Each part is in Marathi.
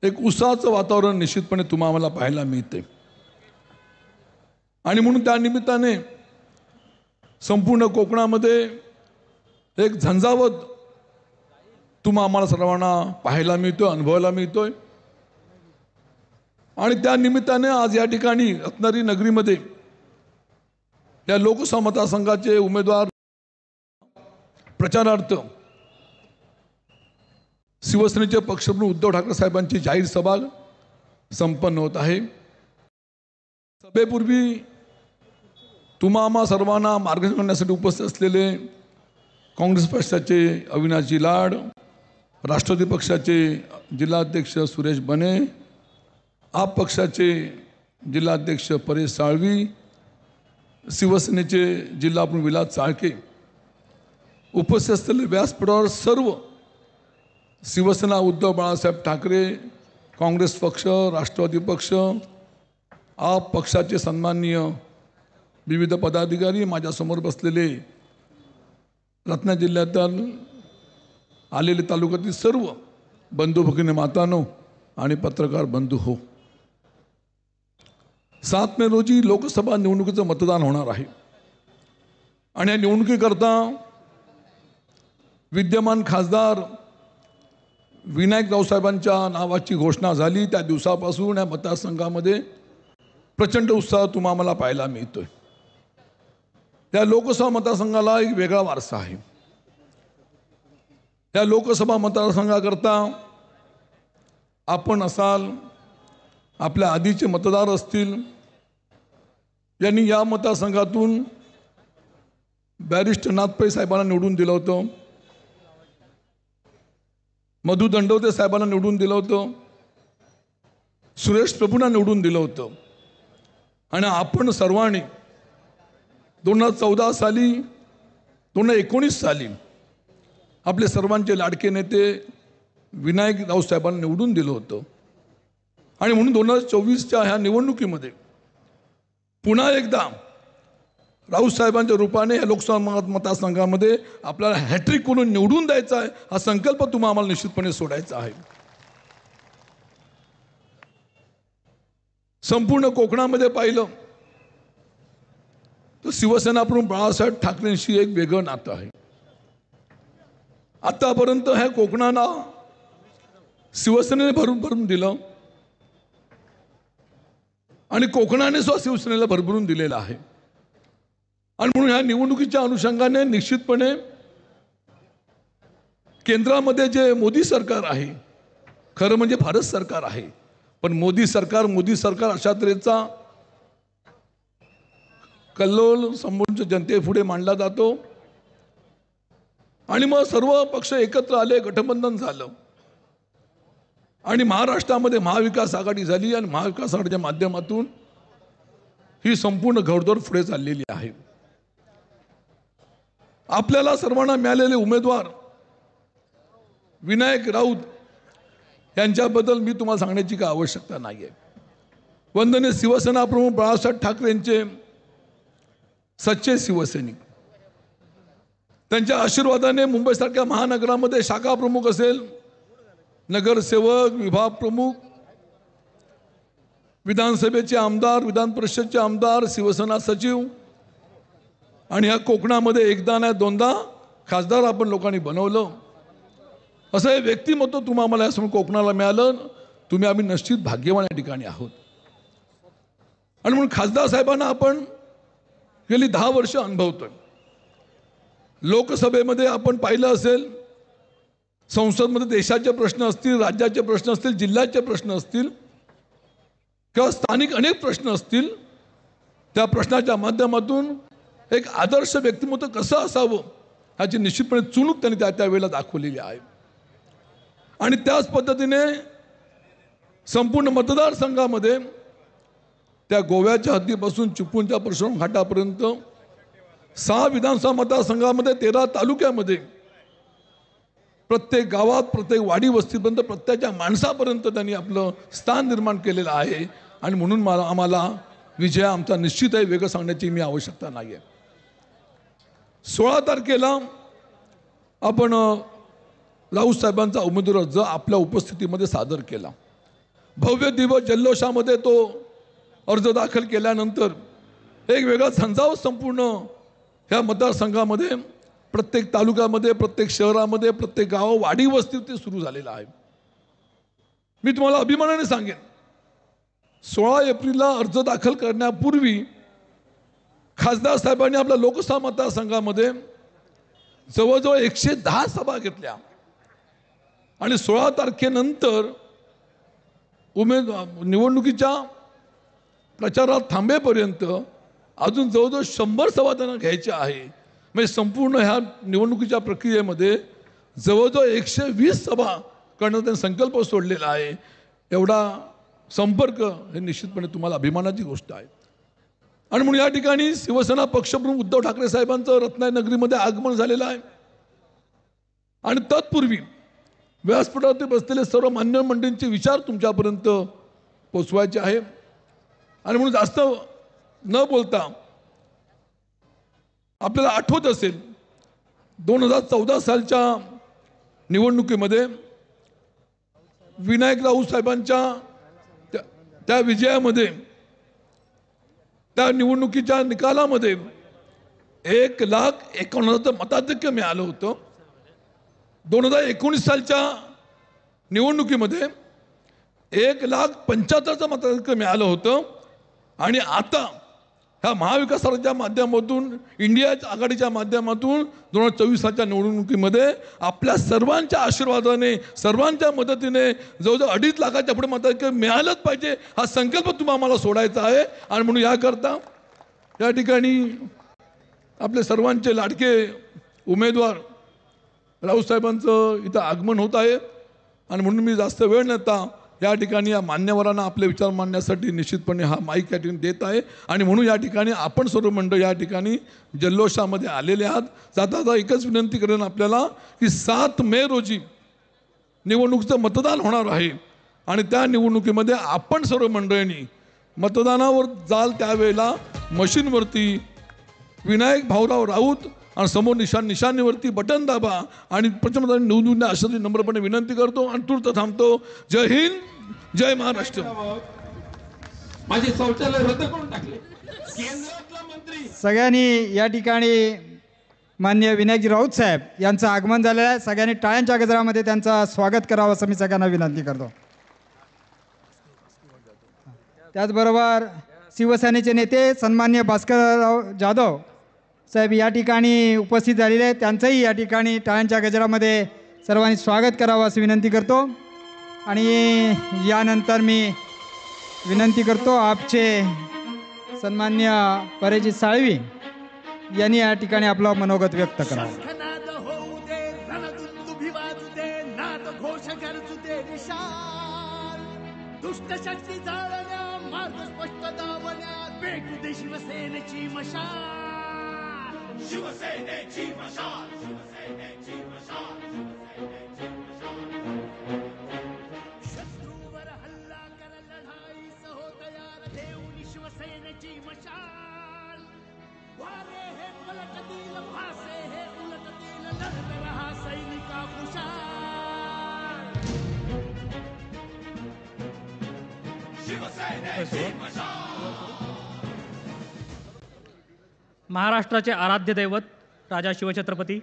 एक उत्साहाचं वातावरण निश्चितपणे तुम्हाला पाहायला मिळते आणि म्हणून त्या निमित्ताने संपूर्ण कोकणामध्ये एक झंझावत आम्हाला सर्वांना पाहायला मिळतोय, अनुभवायला मिळतोय। आणि त्या निमित्ताने आज या ठिकाणी रत्नागिरी नगरीमध्ये या लोकसभा मतदारसंघाचे उमेदवार प्रचारार्थ शिवसेनेचे पक्षप्रमुख उद्धव ठाकरे साहेबांची जाहीर सभा संपन्न होत आहे। सभेपूर्वी आम्हा सर्वांना मार्गदर्शन करण्यासाठी उपस्थित असलेले काँग्रेस पक्षाचे अविनाशजी लाड, राष्ट्रवादी पक्षाचे जिल्हाध्यक्ष सुरेश बने, आप पक्षाचे जिल्हाध्यक्ष परेश साळवी, शिवसेनेचे जिल्हाप्रमुख विलास चाळके, उपस्थित असलेले व्यासपीठावर सर्व शिवसेना उद्धव बाळासाहेब ठाकरे, काँग्रेस पक्ष, राष्ट्रवादी पक्ष, आप पक्षाचे सन्माननीय विविध पदाधिकारी, माझ्यासमोर बसलेले रत्नागिरी जिल्ह्यातील आलेले तालुक्यातील सर्व बंधू भगिनी मातांनो आणि पत्रकार बंधू हो, 7 मे रोजी लोकसभा निवडणुकीचं मतदान होणार आहे आणि या निवडणुकीकरता विद्यमान खासदार विनायक राऊसाहेबांच्या नावाची घोषणा झाली त्या दिवसापासून या मतदारसंघामध्ये प्रचंड उत्साह तुम्हाला पाहायला मिळतोय। या लोकसभा मतदारसंघाला एक वेगळा वारसा आहे। या लोकसभा मतदारसंघाकरता आपण असाल, आपल्या आधीचे मतदार असतील, यांनी या मतदारसंघातून बॅरिस्टर नाथपै साहेबांना निवडून दिलं होतं, मधु दंडवते साहेबांना निवडून दिलं होतं, सुरेश प्रभूंना निवडून दिलं होतं आणि आपण सर्वांनी 2014 साली 2019 साली आपले सर्वांचे लाडके नेते विनायक राऊसाहेबांना निवडून दिलं होतं आणि म्हणून 2024च्या ह्या निवडणुकीमध्ये पुन्हा एकदा राऊसाहेबांच्या रूपाने या लोकसभा मतदारसंघामध्ये आपल्याला हॅट्रिक करून निवडून द्यायचा आहे, हा संकल्प आम्हाला निश्चितपणे सोडायचा आहे। संपूर्ण कोकणामध्ये पाहिलं तर शिवसेना प्रमुख बाळासाहेब ठाकरेंशी एक वेगळं नातं आहे। आतापर्यंत ह्या कोकणाला शिवसेनेने भरभरून दिलं आणि कोकणाने सुद्धा शिवसेनेला भरभरून दिलेलं आहे आणि म्हणून ह्या निवडणुकीच्या अनुषंगाने निश्चितपणे केंद्रामध्ये जे मोदी सरकार आहे, खरं म्हणजे भारत सरकार आहे, पण मोदी सरकार अशा तऱ्हेचा कल्लोल संपूर्ण जनतेपुढे मांडला जातो आणि मग सर्व पक्ष एकत्र आले, गठबंधन झालं आणि महाराष्ट्रामध्ये महाविकास आघाडी झाली आणि महाविकास आघाडीच्या माध्यमातून ही संपूर्ण घोडदौड पुढे चाललेली आहे। आपल्याला सर्वांना मिळालेले उमेदवार विनायक राऊत यांच्याबद्दल मी तुम्हाला सांगण्याची काही आवश्यकता नाही आहे। वंदनीय शिवसेना प्रमुख बाळासाहेब ठाकरेंचे सच्चे शिवसैनिक, त्यांच्या आशीर्वादाने मुंबईसारख्या महानगरामध्ये शाखा प्रमुख असेल, नगरसेवक, विभाग प्रमुख, विधानसभेचे आमदार, विधान परिषदचे आमदार, शिवसेना सचिव आणि या कोकणामध्ये एकदा नाही दोनदा खासदार आपण लोकांनी बनवलं, असं हे व्यक्तिमत्व आम्हाला या समोर कोकणाला मिळालं। आम्ही निश्चित भाग्यवान या ठिकाणी आहोत आणि म्हणून खासदार साहेबांना आपण गेली 10 वर्ष अनुभवतोय। लोकसभेमध्ये आपण पाहिलं असेल, संसदमध्ये देशाचे प्रश्न असतील, राज्याचे प्रश्न असतील, जिल्ह्याचे प्रश्न असतील किंवा स्थानिक अनेक प्रश्न असतील, त्या प्रश्नाच्या माध्यमातून एक आदर्श व्यक्तिमत्व कसं असावं ह्याची निश्चितपणे चुणूक त्यांनी त्यावेळेला दाखवलेली आहे आणि त्याच पद्धतीने संपूर्ण मतदारसंघामध्ये त्या गोव्याच्या हद्दीपासून चिपळूणच्या परशुराम घाटापर्यंत 6 विधानसभा मतदारसंघामध्ये 13 तालुक्यामध्ये प्रत्येक गावात, प्रत्येक वाडी वस्तीपर्यंत, प्रत्येकाच्या माणसापर्यंत त्यांनी आपलं स्थान निर्माण केलेलं आहे आणि म्हणून आम्हाला विजय आमचा निश्चित आहे, वेगळं सांगण्याची मी आवश्यकता नाही आहे। 16 तारखेला आपण राऊत साहेबांचा उमेदवारी अर्ज आपल्या उपस्थितीमध्ये सादर केला भव्य दिव्य जल्लोषामध्ये तो अर्ज दाखल केल्यानंतर एक वेगळा झंझाव संपूर्ण ह्या मतदारसंघामध्ये, प्रत्येक तालुक्यामध्ये, प्रत्येक शहरामध्ये, प्रत्येक गाव, वाडी वस्तीत ते सुरू झालेलं आहे. मी तुम्हाला अभिमानाने सांगेन, 16 एप्रिलला अर्ज दाखल करण्यापूर्वी खासदार साहेबांनी आपल्या लोकसभा मतदारसंघामध्ये जवळजवळ 110 सभा घेतल्या आणि 16 तारखेनंतर निवडणुकीच्या प्रचारात थांबेपर्यंत अजून जवळजवळ 100 सभा त्यांना घ्यायच्या आहे. म्हणजे संपूर्ण ह्या निवडणुकीच्या प्रक्रियेमध्ये जवळजवळ 120 सभा करण्याचा त्यांनी संकल्प सोडलेला आहे. एवढा संपर्क हे निश्चितपणे तुम्हाला अभिमानाची गोष्ट आहे. आणि म्हणून या ठिकाणी शिवसेना पक्षप्रमुख उद्धव ठाकरे साहेबांचं रत्नागिरीमध्ये आगमन झालेलं आहे. आणि तत्पूर्वी व्यासपीठावरती बसलेले सर्व मान्य मंडळींचे विचार तुमच्यापर्यंत पोचवायचे आहे. आणि म्हणून जास्त न बोलता आपल्याला आठवत असेल 2014 सालच्या निवडणुकीमध्ये विनायक राऊत साहेबांच्या त्या विजयामध्ये, त्या निवडणुकीच्या निकालामध्ये 1,51,000 मताधिक्य मिळालं होतं. 2019 सालच्या निवडणुकीमध्ये 1,75,000 मताधिक्य मिळालं होतं. आणि आता ह्या महाविकास आघाडीच्या माध्यमातून, इंडिया आघाडीच्या माध्यमातून 2024 सालच्या निवडणुकीमध्ये आपल्या सर्वांच्या आशीर्वादाने, सर्वांच्या मदतीने जवळजवळ 2.5 लाखाच्या पुढे मताधिक्य मिळालंच पाहिजे, हा संकल्प तुम्हाला आम्हाला सोडायचा आहे. आणि म्हणून याकरता या ठिकाणी आपले सर्वांचे लाडके उमेदवार राऊत साहेबांचं इथं आगमन होत आहे. आणि म्हणून मी जास्त वेळ नेता या ठिकाणी या मान्यवरांना आपले विचार मांडण्यासाठी निश्चितपणे हा माईक या ठिकाणी देत आहे. आणि म्हणून या ठिकाणी आपण सर्व मंडळ या ठिकाणी जल्लोषामध्ये आलेले आहात. जाता एकच विनंती करेन आपल्याला की 7 मे रोजी निवडणुकीचं मतदान होणार आहे. आणि त्या निवडणुकीमध्ये आपण सर्व मंडळींनी मतदानावर जाल त्यावेळेला मशीनवरती विनायक भाऊराव राऊत आणि समोर निशाणीवरती बटन दाबा आणि प्रचंड निवडून द्या अशी नम्रपणे विनंती करतो आणि तूर्त थांबतो. जय हिंद, जय महाराष्ट्र. माझे शौचालय रद्द करून टाकले. केंद्रातला मंत्री सगळ्यांनी या ठिकाणी माननीय विनायकजी राऊत साहेब यांचं आगमन झालेलं आहे. सगळ्यांनी टाळ्यांच्या गजरामध्ये त्यांचं स्वागत करावं असं मी सगळ्यांना विनंती करतो. त्याचबरोबर शिवसेनेचे नेते सन्माननीय भास्करराव जाधव साहेब या ठिकाणी उपस्थित झालेले आहेत. त्यांचंही या ठिकाणी टाळ्यांच्या गजरामध्ये सर्वांनी स्वागत करावं असं विनंती करतो. आणि यानंतर मी विनंती करतो आपचे सन्माननीय परेजी साळवी यांनी या ठिकाणी आपलं मनोगत व्यक्त करावं. दुष्ट शक्ती जाळण्या, मार्ग स्पष्ट दावण्या, पेटू दे शिवसेनेची मशाल. शिवसेनेची मशाल, शिवसेनेची मशाल, शिवसेनेची मशाल. शत्रूवर हल्ला कर, लढाईस हो तयार, देऊनी शिवसेनेची मशाल. वारे हे पलटतील, भासे हे उलटतील, लढत रहा सैनिका खुशाल. महाराष्ट्राचे आराध्य दैवत राजा शिवछत्रपती,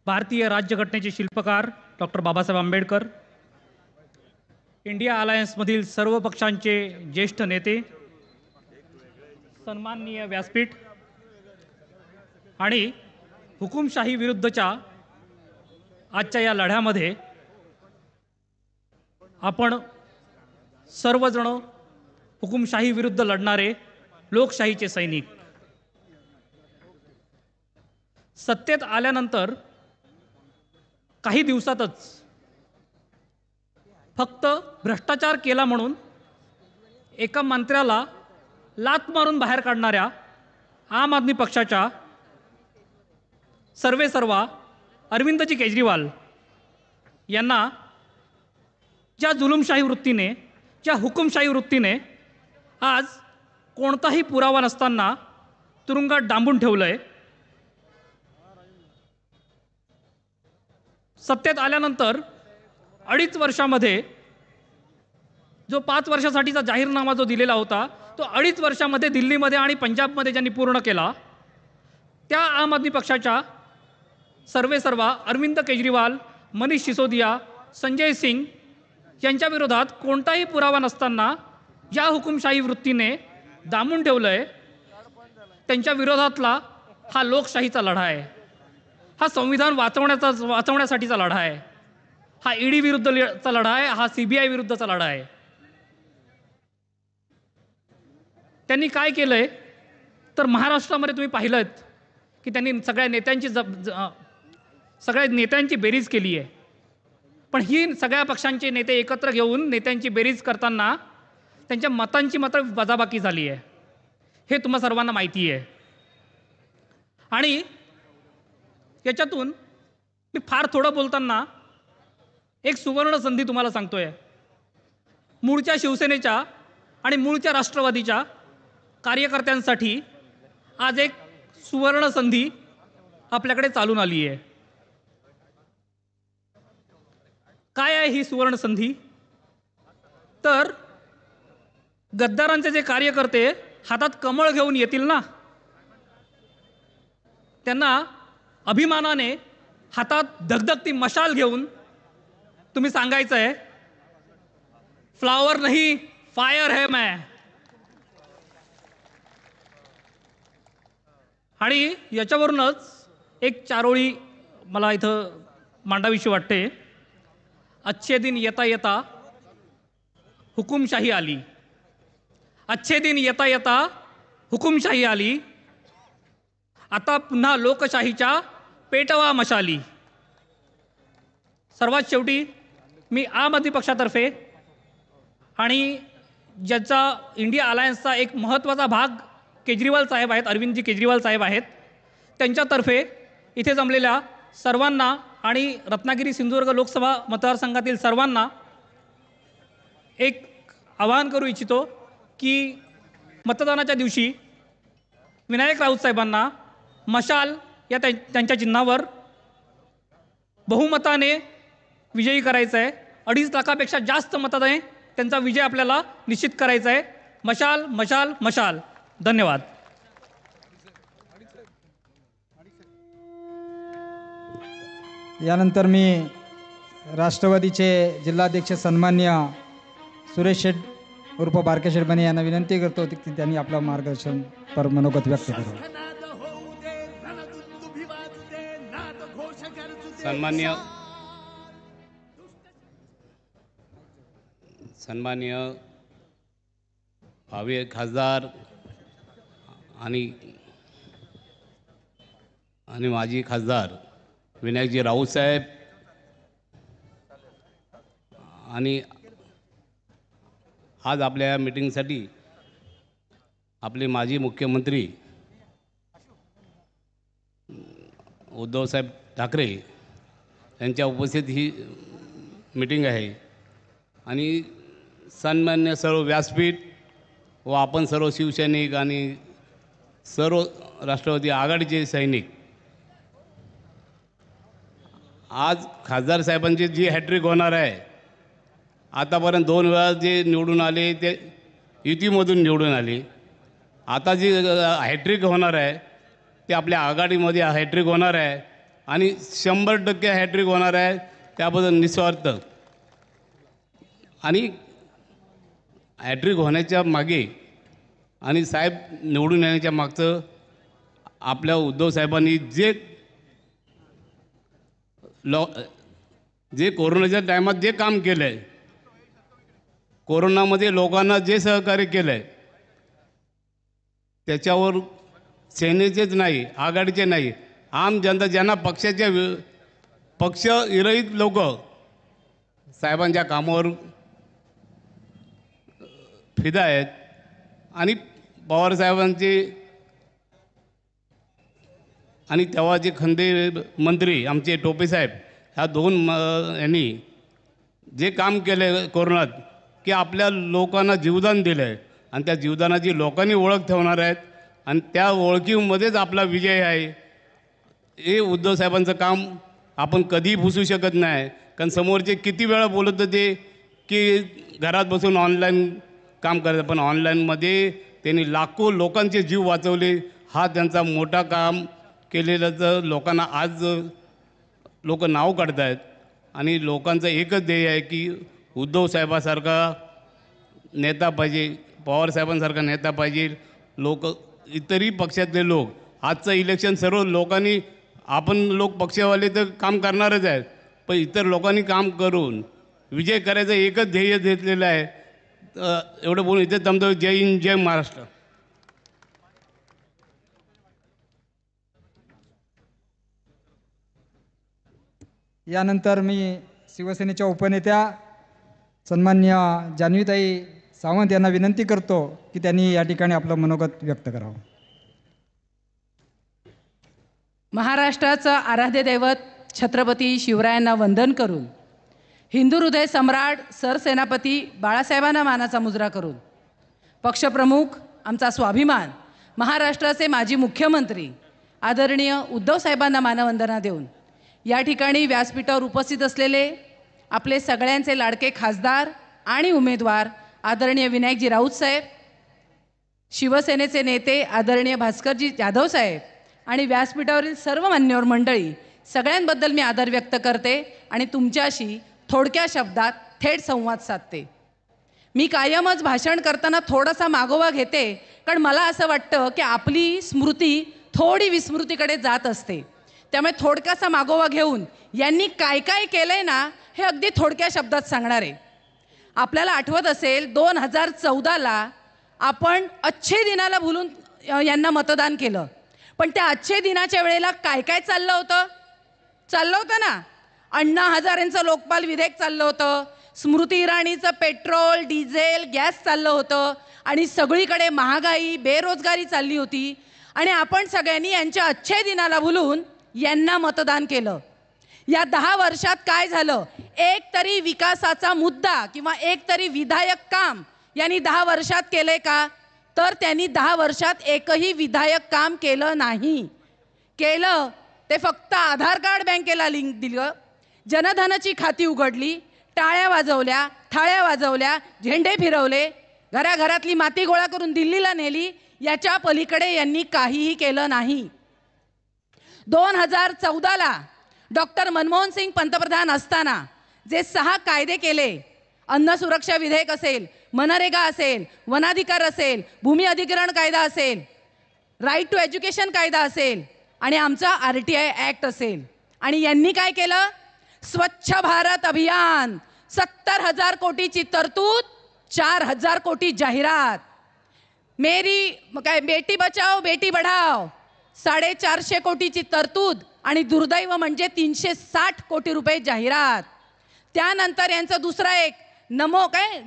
भारतीय राज्यघटनेचे शिल्पकार डॉक्टर बाबासाहेब आंबेडकर, इंडिया अलायन्समधील सर्व पक्षांचे ज्येष्ठ नेते, सन्माननीय व्यासपीठ आणि हुकुमशाही विरुद्धच्या आजच्या या लढ्यामध्ये आपण सर्वजण हुकुमशाही विरुद्ध लढणारे लोकशाहीचे सैनिक. सत्तेत आल्यानंतर काही दिवसातच फक्त भ्रष्टाचार केला म्हणून एका मंत्र्याला लाथ मारून बाहेर काढणाऱ्या आम आदमी पक्षाच्या सर्वेसर्वा अरविंदजी केजरीवाल यांना ज्या जुलुमशाही वृत्तीने, ज्या हुकुमशाही वृत्तीने आज कोणताही पुरावा नसताना तुरुंगात डांबून ठेवलं आहे, सत्तेत आल्यानंतर 2.5 वर्षामध्ये जो 5 वर्षासाठीचा जाहीरनामा जो दिलेला होता तो 2.5 वर्षामध्ये दिल्लीमध्ये आणि पंजाबमध्ये ज्यांनी पूर्ण केला, त्या आम आदमी पक्षाच्या सर्वेसर्वा अरविंद केजरीवाल, मनीष सिसोदिया, संजय सिंग यांच्या विरोधात कोणताही पुरावा नसताना ज्या हुकुमशाही वृत्तीने दामून ठेवलं आहे, त्यांच्या विरोधातला हा लोकशाहीचा लढा आहे, हा संविधान वाचवण्यासाठीचा लढा आहे, हा ईडी विरुद्धचा लढा आहे, हा CBI विरुद्धचा लढा आहे. त्यांनी काय केलं आहे तर महाराष्ट्रामध्ये तुम्ही पाहिलं की त्यांनी सगळ्या नेत्यांची बेरीज केली आहे. पण ही सगळ्या पक्षांचे नेते एकत्र घेऊन नेत्यांची बेरीज करताना त्यांच्या मतांची मात्र वजाबाकी झाली आहे, हे तुम्हा सर्वांना माहिती आहे. आणि याच्यातून मी फार थोडं बोलताना एक सुवर्ण संधी तुम्हाला सांगतोय. मूळच्या शिवसेनेच्या आणि मूळच्या राष्ट्रवादीच्या कार्यकर्त्यांसाठी आज एक सुवर्ण संधी आपल्याकडे चालून आली आहे. काय आहे ही सुवर्ण संधी? तर गद्दारांचे जे कार्यकर्ते हातात कमळ घेऊन येतील ना, त्यांना अभिमानाने हातात धगधगती मशाल घेऊन तुम्ही सांगायचं आहे, फ्लावर नहीं फायर है मैं. आणि याच्यावरूनच एक चारोळी मला इथं मांडावीशी वाटते. अच्छे दिन येता येता हुकुमशाही आली, अच्छे दिन येता येता हुकुमशाही आली, आता पुन्हा लोकशाहीच्या पेटवा मशाली. सर्वात शेवटी मी आम आदमी पक्षातर्फे आणि ज्याचा इंडिया अलायन्सचा एक महत्त्वाचा भाग केजरीवाल साहेब आहेत, अरविंदजी केजरीवाल साहेब आहेत, त्यांच्यातर्फे इथे जमलेल्या सर्वांना आणि रत्नागिरी सिंधुदुर्ग लोकसभा मतदारसंघातील सर्वांना एक आवाहन करू इच्छितो की मतदानाच्या दिवशी विनायक राऊत साहेबांना मशाल या त्यांच्या चिन्हावर बहुमताने विजयी करायचं आहे. 2.5 लाखापेक्षा जास्त मताने त्यांचा विजय आपल्याला निश्चित करायचा आहे. मशाल मशाल मशाल. धन्यवाद. यानंतर मी राष्ट्रवादीचे जिल्हाध्यक्ष सन्मान्य सुरेश शेठ उर्फ बारके शेठ बने यांना विनंती करतो की त्यांनी आपलं मार्गदर्शन पर मनोगत व्यक्त करावं. नाद होऊ दे, रणदुंदुभी वाजू दे, नाद घोष गरजू दे. सन्मान्य भावी खासदार आणि माजी खासदार विनायकजी राऊत साहेब आणि आज आपल्या मीटिंगसाठी आपले माजी मुख्यमंत्री उद्धवसाहेब ठाकरे यांच्या उपस्थित ही मीटिंग आहे. आणि सन्मान्य सर्व व्यासपीठ व आपण सर्व शिवसैनिक आणि सर्व राष्ट्रवादी आघाडीचे सैनिक, आज खासदार साहेबांची जी हॅट्रिक होणार आहे, आतापर्यंत 2 वेळा जे निवडून आले ते युतीमधून निवडून आले, आता जी हॅट्रिक होणार आहे ते आपल्या आघाडीमध्ये हॅट्रिक होणार आहे आणि 100% हॅट्रिक होणार आहे. त्याबद्दल निस्वार्थ आणि हॅट्रिक होण्याच्या मागे आणि साहेब निवडून येण्याच्या मागचं आपल्या उद्धव साहेबांनी जे कोरोनाच्या टायमात जे काम केलं आहे, कोरोनामध्ये लोकांना जे सहकार्य केलं आहे, त्याच्यावर सेनेचेच नाही, आघाडीचे नाही, आम जनता ज्यांना पक्ष विरहित लोक साहेबांच्या कामावर फिदा आहेत. आणि पवारसाहेबांचे आणि तेव्हाचे खंदे मंत्री आमचे टोपे साहेब, ह्या 2 यांनी जे काम केलं कोरोनात, की आपल्या लोकांना जीवदान दिलं आहे आणि त्या जीवदानाची लोकांनी ओळख ठेवणार आहेत आणि त्या ओळखीमध्येच आपला विजय आहे. हे उद्धव साहेबांचं काम आपण कधीही पुसू शकत नाही. कारण समोरचे किती वेळा बोलत होते की घरात बसून ऑनलाईन काम करतात, पण ऑनलाईनमध्ये त्यांनी लाखो लोकांचे जीव वाचवले. हा त्यांचा मोठा काम केलेलं. तर लोकांना आज लोक नाव काढत आहेत आणि लोकांचं एकच ध्येय आहे की उद्धव साहेबासारखा नेता पाहिजे, पवारसाहेबांसारखा नेता पाहिजे. लोक इतरही पक्षातले लोक आजचं इलेक्शन सर्व लोकांनी, आपण लोक पक्षवाले तर काम करणारच आहेत, पण इतर लोकांनी काम करून विजय करायचं एकच ध्येय घेतलेलं आहे. एवढं बोलून इथे थांबतो. जय हिंद, जय महाराष्ट्र. यानंतर मी शिवसेनेच्या उपनेत्या सन्मान्य जान्हवीताई सावंत यांना विनंती करतो की त्यांनी या ठिकाणी आपलं मनोगत व्यक्त करावं. महाराष्ट्राचं आराध्य दैवत छत्रपती शिवरायांना वंदन करून, हिंदू हृदय सम्राट सरसेनापती बाळासाहेबांना मानाचा मुजरा करून, पक्षप्रमुख आमचा स्वाभिमान महाराष्ट्राचे माजी मुख्यमंत्री आदरणीय उद्धव साहेबांना मानवंदना देऊन या ठिकाणी व्यासपीठावर उपस्थित असलेले आपले सगळ्यांचे लाडके खासदार आणि उमेदवार आदरणीय विनायकजी राऊत साहेब, शिवसेनेचे नेते आदरणीय भास्करजी जाधव साहेब आणि व्यासपीठावरील सर्व मान्यवर मंडळी, सगळ्यांबद्दल मी आदर व्यक्त करते आणि तुमच्याशी थोडक्या शब्दात थेट संवाद साधते. मी कायमच भाषण करताना थोडासा मागोवा घेते, कारण मला असं वाटतं की आपली स्मृती थोडी विस्मृतीकडे जात असते. त्यामुळे थोडकासा मागोवा घेऊन यांनी काय काय केलंय ना, हे अगदी थोडक्या शब्दात सांगणार आहे. आपल्याला आठवत असेल 2014ला आपण अच्छे दिनाला भुलून यांना मतदान केलं, पण त्या अच्छे दिनाच्या वेळेला काय काय चाललं होतं ना. अण्णा हजारेंचं लोकपाल विधेयक चाललं होतं, स्मृती इराणीचं पेट्रोल डिझेल गॅस चाललं होतं आणि सगळीकडे महागाई बेरोजगारी चालली होती. आणि आपण सगळ्यांनी यांच्या अच्छे दिनाला भुलून यांना मतदान केलं. या 10 वर्षात काय झालं? एक तरी विकासाचा मुद्दा किंवा एक तरी विधायक काम यांनी 10 वर्षात केलंय का? तर त्यांनी 10 वर्षात एकही विधायक काम केलं नाही. केलं ते फक्त आधार कार्ड बँकेला लिंक दिलं, जनधनाची खाती उघडली, टाळ्या वाजवल्या, थाळ्या वाजवल्या, झेंडे फिरवले, घराघरातली माती गोळा करून दिल्लीला नेली. याच्या पलीकडे यांनी काहीही केलं नाही. 2014ला डॉक्टर मनमोहन सिंग पंतप्रधान असताना जे 6 कायदे केले, अन्न सुरक्षा विधेयक असेल, मनरेगा असेल, वनाधिकार असेल, भूमी अधिग्रहण कायदा असेल, राईट टू एज्युकेशन कायदा असेल आणि आमचा RTI ॲक्ट असेल, आणि यांनी काय केलं? स्वच्छ भारत अभियान, 70,000 कोटीची तरतूद, 4,000 कोटी जाहिरात. बेटी बचाओ बेटी बढ़ाओ, 450 कोटीची तरतूद आणि दुर्दैव म्हणजे 360 कोटी रुपये जाहिरात. त्यानंतर यांचं दुसरा एक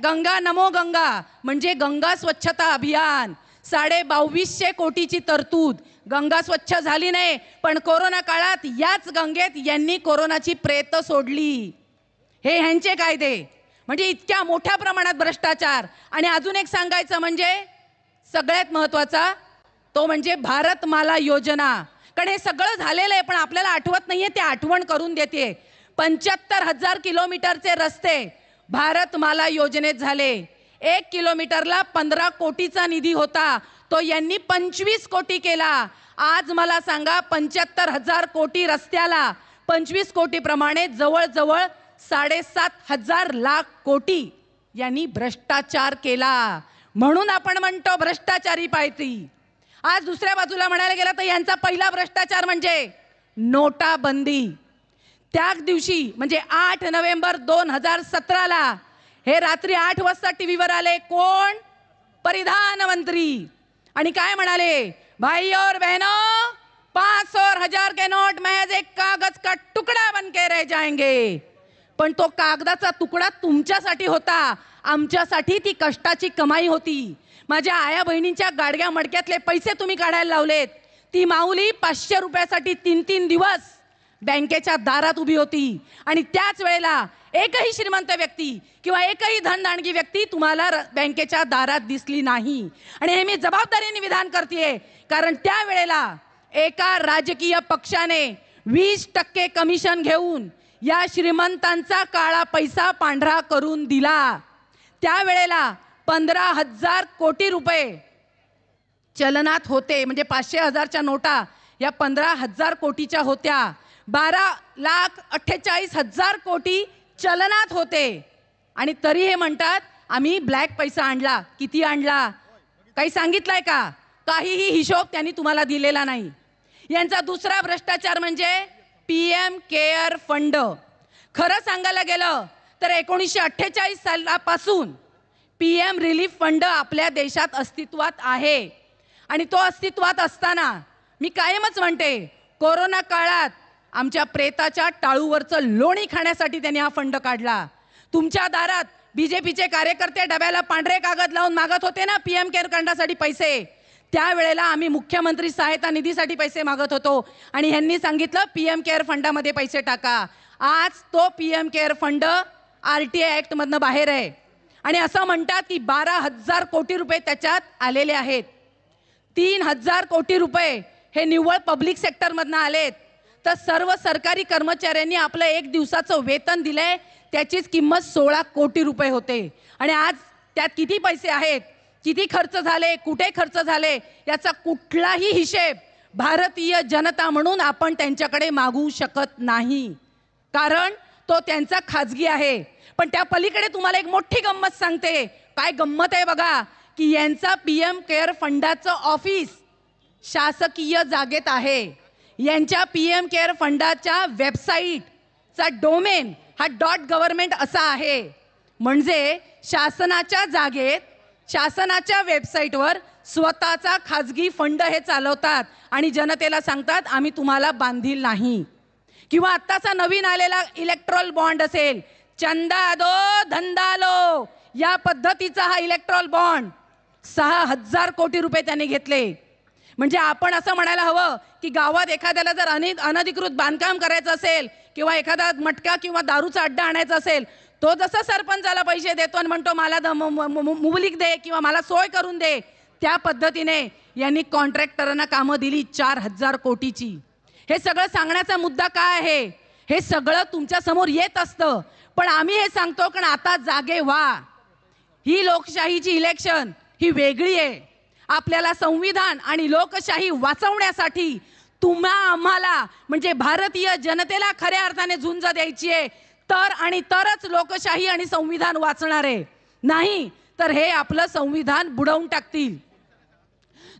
गंगा नमो गंगा म्हणजे गंगा स्वच्छता अभियान, 2250 कोटीची तरतूद. गंगा स्वच्छ झाली नाही, पण कोरोना काळात याच गंगेत यांनी कोरोनाची प्रेत सोडली. हे ह्यांचे कायदे. म्हणजे इतक्या मोठ्या प्रमाणात भ्रष्टाचार. आणि अजून एक सांगायचं म्हणजे सगळ्यात महत्त्वाचा तो म्हणजे भारतमाला योजना. कारण हे सगळं झालेलं आहे पण आपल्याला आठवत नाहीये, ते आठवण करून देते. 75,000 किलोमीटरचे रस्ते भारतमाला योजनेत झाले. 1 किलोमीटरला 15 कोटीचा निधी होता, तो यांनी 25 कोटी केला. आज मला सांगा 75,000 कोटी रस्त्याला 25 कोटी प्रमाणे जवळजवळ 7,500 लाख कोटी यांनी भ्रष्टाचार केला. म्हणून आपण म्हणतो भ्रष्टाचारी पायती. आज दुसऱ्या बाजूला म्हणायला गेलं तर यांचा पहिला भ्रष्टाचार म्हणजे नोटाबंदी. त्याच दिवशी म्हणजे 8 नोव्हेंबर 2017ला हे रात्री 8 वाजता टीव्हीवर आले. कोण? प्रधानमंत्री. आणि काय म्हणाले? भाई और बहनों, 500 और 1000 के नोट महज एक कागज का टुकड़ा बन के रह जाएंगे. पण तो कागदाचा तुकडा तुमच्यासाठी होता, आमच्यासाठी ती कष्टाची कमाई होती. माझ्या आया बहिणींच्या गाडग्या मडक्यातले पैसे तुम्ही काढायला लावलेत. ती माऊली 500 रुपयासाठी 3-3 दिवस बँकेच्या दारात उभी होती. आणि त्याच वेळेला एकही श्रीमंत व्यक्ती किंवा एकही धनदांडगी व्यक्ती तुम्हाला बँकेच्या दारात दिसली नाही. आणि हे मी जबाबदारीने विधान करतेय, कारण त्या वेळेला एका राजकीय पक्षाने 20% कमिशन घेऊन या श्रीमंतांचा काळा पैसा पांढरा करून दिला. त्यावेळेला 15,000 कोटी रुपये चलनात होते, म्हणजे 500,000च्या नोटा या 15,000 कोटीच्या होत्या. 12,48,000 कोटी चलनात होते आणि तरी हे म्हणतात आम्ही ब्लॅक पैसा आणला. किती आणला काही सांगितलंय का? काहीही हिशोब त्यांनी तुम्हाला दिलेला नाही. यांचा दुसरा भ्रष्टाचार म्हणजे PM केअर फंड. खरं सांगायला गेलं तर 1948 सालापासून PM रिलीफ फंड आपल्या देशात अस्तित्वात आहे आणि तो अस्तित्वात असताना मी कायमच म्हणते कोरोना काळात आमच्या प्रेताच्या टाळूवरचं लोणी खाण्यासाठी त्यांनी हा फंड काढला. तुमच्या दारात BJPचे कार्यकर्ते डब्याला पांढरे कागद लावून मागत होते ना PM केअर फंडासाठी पैसे, त्यावेळेला आम्ही मुख्यमंत्री सहायता निधीसाठी पैसे मागत होतो आणि ह्यांनी सांगितलं PM केअर फंडामध्ये पैसे टाका. आज तो PM केअर फंड RTI ॲक्टमधनं बाहेर आहे आणि असं म्हणतात की 12,000 कोटी रुपये त्याच्यात आलेले आहेत. 3,000 कोटी रुपये हे निव्वळ पब्लिक सेक्टरमधनं आलेत. तर सर्व सरकारी कर्मचाऱ्यांनी आपलं एक दिवसाचं वेतन दिलंय त्याचीच किंमत 16 कोटी रुपये होते आणि आज त्यात किती पैसे आहेत, किती खर्च झाले, कुठे खर्च झाले याचा कुठलाही हिशेब भारतीय जनता म्हणून आपण त्यांच्याकडे मागू शकत नाही, कारण तो त्यांचा खाजगी आहे. पण त्या पलीकडे तुम्हाला एक मोठी गंमत सांगते. काय गंमत आहे बघा की यांचा PM केअर फंडाचं ऑफिस शासकीय जागेत आहे. यांच्या PM केअर फंडाच्या वेबसाईटचा डोमेन हा .गव्हर्नमेंट असा आहे, म्हणजे शासनाच्या जागेत शासनाच्या वेबसाईटवर स्वतःचा खाजगी फंड हे चालवतात आणि जनतेला सांगतात आम्ही तुम्हाला बांधील नाही. किंवा आत्ताचा नवीन आलेला इलेक्ट्रॉल बॉन्ड असेल, चंदा दो धंदा लो या पद्धतीचा हा इलेक्ट्रॉल बॉन्ड 6,000 कोटी रुपये त्यांनी घेतले. म्हणजे आपण असं म्हणायला हवं की गावात एखाद्याला जर अनधिकृत बांधकाम करायचं असेल किंवा एखादा मटका किंवा दारूचा अड्डा आणायचा असेल, तो जसा सरपंचाला पैसे देतो आणि म्हणतो मला मुबलीक दे किंवा मला सोय करून दे, त्या पद्धतीने यांनी कॉन्ट्रॅक्टरांना कामं दिली 4,000 कोटीची. हे सगळं सांगण्याचा मुद्दा काय आहे? हे सगळं तुमच्या समोर येत असतं, पण आम्ही हे सांगतो कारण आता जागे व्हा. ही लोकशाहीची इलेक्शन ही वेगळी आहे. आपल्याला संविधान आणि लोकशाही वाचवण्यासाठी आम्हाला म्हणजे भारतीय जनतेला खऱ्या अर्थाने झुंज द्यायची आहे, तर आणि तरच लोकशाही आणि संविधान वाचणार आहे. नाही तर हे आपलं संविधान बुडवून टाकतील.